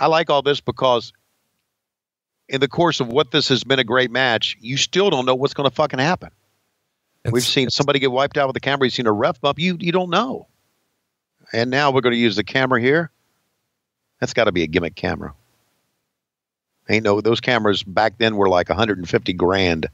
I like all this because in the course of what this has been a great match, you still don't know what's going to fucking happen. We've seen somebody get wiped out with the camera. You've seen a ref bump. You don't know. And now we're going to use the camera here. That's got to be a gimmick camera. Ain't no, those cameras back then were like 150 grand.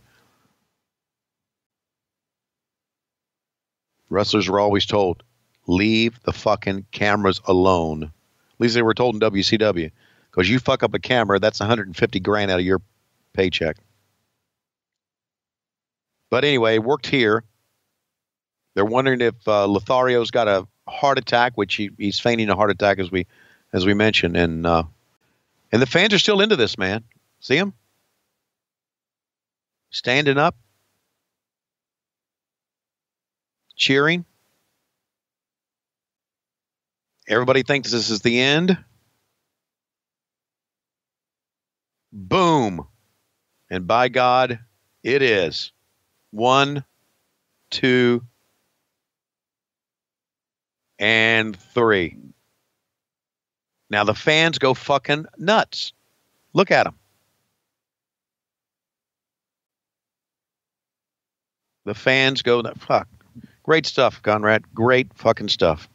Wrestlers were always told, leave the fucking cameras alone. At least they were told in WCW, because you fuck up a camera, that's 150 grand out of your paycheck. But anyway, it worked here. They're wondering if Lothario's got a heart attack, which he's feigning a heart attack as we mentioned, and the fans are still into this, man. See him standing up, cheering. Everybody thinks this is the end. Boom. And by God, it is. 1, 2, and 3. Now the fans go fucking nuts. Look at them. The fans go nuts. Fuck. Great stuff, Conrad. Great fucking stuff.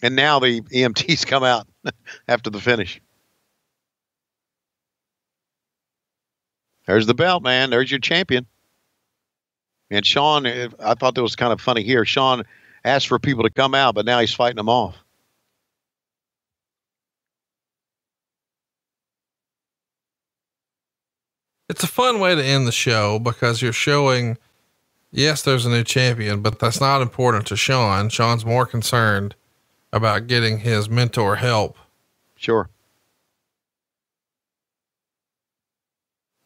And now the EMTs come out after the finish. There's the belt, man. There's your champion. And Shawn, I thought that was kind of funny here. Shawn asked for people to come out, but now he's fighting them off. It's a fun way to end the show because you're showing, yes, there's a new champion, but that's not important to Shawn. Shawn's more concerned about getting his mentor help. Sure.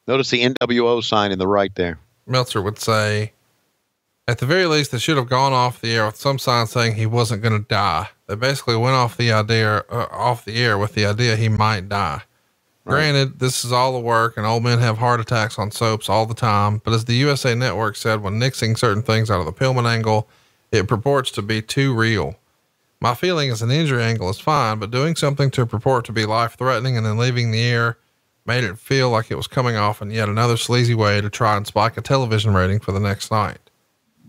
Notice the NWO sign in the right there. Meltzer would say, at the very least, they should have gone off the air with some sign saying he wasn't going to die. They basically went off the air with the idea he might die. Right. Granted, this is all the work, and old men have heart attacks on soaps all the time. But as the USA Network said, when nixing certain things out of the Pillman angle, it purports to be too real. My feeling is an injury angle is fine, but doing something to purport to be life-threatening and then leaving the air made it feel like it was coming off in yet another sleazy way to try and spike a television rating for the next night.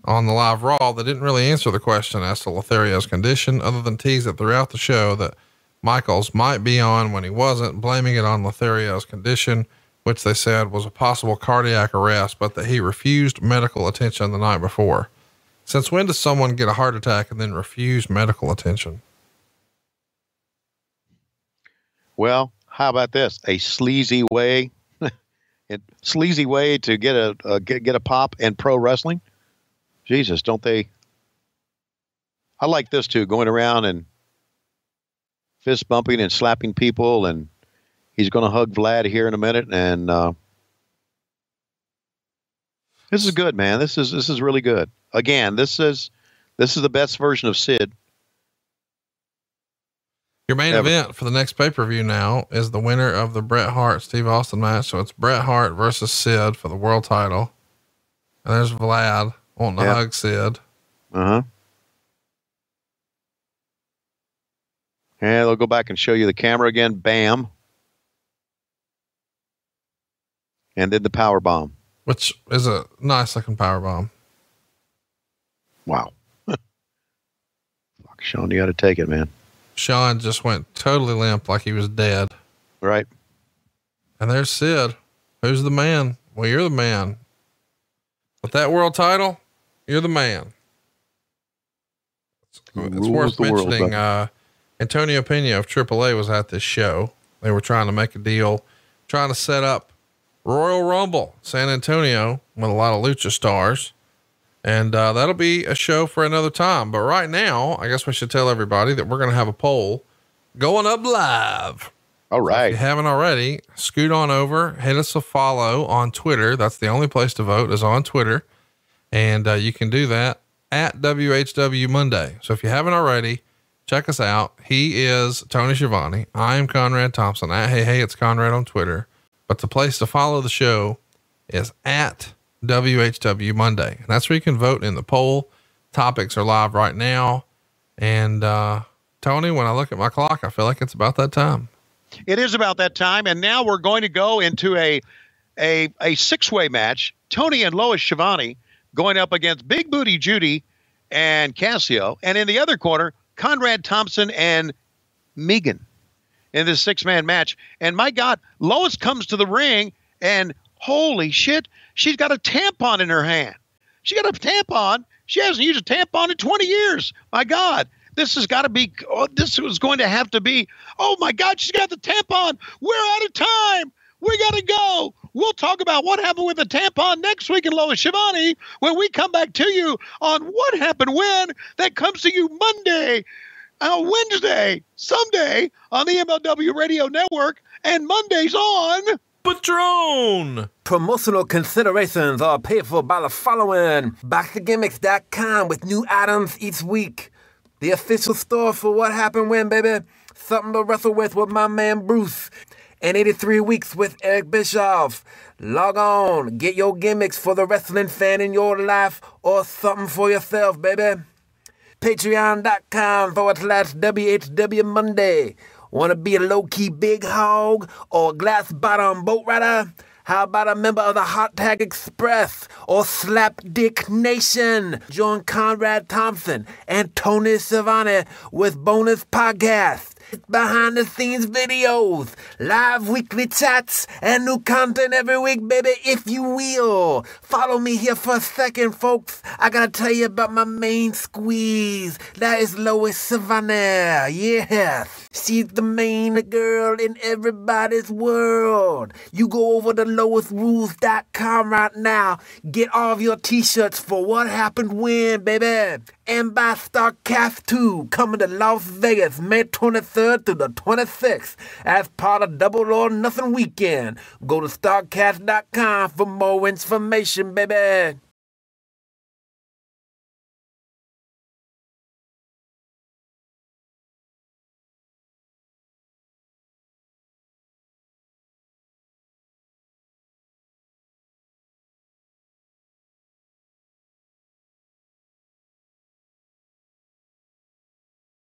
On the live Raw, they didn't really answer the question as to Lothario's condition, other than tease it throughout the show that Michaels might be on when he wasn't, blaming it on Lothario's condition, which they said was a possible cardiac arrest, but that he refused medical attention the night before. Since when does someone get a heart attack and then refuse medical attention? Well, how about this? A sleazy way, to get a pop in pro wrestling. Jesus, don't they? I like this too, going around and fist bumping and slapping people, and he's going to hug Vlad here in a minute, and This is good, man. This is really good. Again, this is the best version of Sid. Your main event for the next pay-per-view now is the winner of the Bret Hart Steve Austin match. So it's Bret Hart versus Sid for the world title. And there's Vlad wanting to hug Sid. Uh-huh. Yeah, they'll go back and show you the camera again. Bam. And then the power bomb. Which is a nice looking power bomb. Wow. Fuck, Shawn, you got to take it, man. Shawn just went totally limp like he was dead. Right. And there's Sid. Who's the man? Well, you're the man. With that world title, you're the man. It's worth mentioning, Antonio Pena of AAA was at this show. They were trying to make a deal, trying to set up Royal Rumble, San Antonio, with a lot of lucha stars. And that'll be a show for another time. But right now, I guess we should tell everybody that we're going to have a poll going up live. All right. So if you haven't already, scoot on over, hit us a follow on Twitter. That's the only place to vote is on Twitter. And you can do that at WHW Monday. So if you haven't already, check us out. He is Tony Schiavone. I am Conrad Thompson at Hey, it's Conrad on Twitter. But the place to follow the show is at WHW Monday. And that's where you can vote in the poll. Topics are live right now. And, Tony, when I look at my clock, I feel like it's about that time. It is about that time. And now we're going to go into a six-way match. Tony and Lois Schiavone going up against Big Booty Judy and Cassio. And in the other corner, Conrad Thompson and Megan in this 6-man match. And my God, Lois comes to the ring and holy shit, she's got a tampon in her hand. She got a tampon. She hasn't used a tampon in 20 years. My God, this has got to be, this was going to have to be, oh my God, she's got the tampon. We're out of time. We got to go. We'll talk about what happened with the tampon next week in Lois Schiavone when we come back to you on What Happened When. That comes to you Monday, Wednesday, someday on the MLW Radio Network, and Mondays on Patron. Promotional considerations are paid for by the following: BackToGimmicks.com with new items each week. The official store for What Happened When, baby. Something to wrestle with my man Bruce. And 83 Weeks with Eric Bischoff. Log on, get your gimmicks for the wrestling fan in your life or something for yourself, baby. Patreon.com/WHW Monday. Want to be a low-key big hog or a glass-bottom boat rider? How about a member of the Hot Tag Express or Slap Dick Nation? Join Conrad Thompson and Tony Schiavone with bonus podcasts, behind-the-scenes videos, live weekly chats, and new content every week, baby, if you will. Follow me here for a second, folks. I gotta tell you about my main squeeze. That is Lois Schiavone. Yes, she's the main girl in everybody's world. You go over to LoisRules.com right now. Get all of your t-shirts for What Happened When, baby. And by Starrcast 2, coming to Las Vegas, May 23rd through the 26th, as part of Double or Nothing Weekend. Go to Starrcast.com for more information, baby.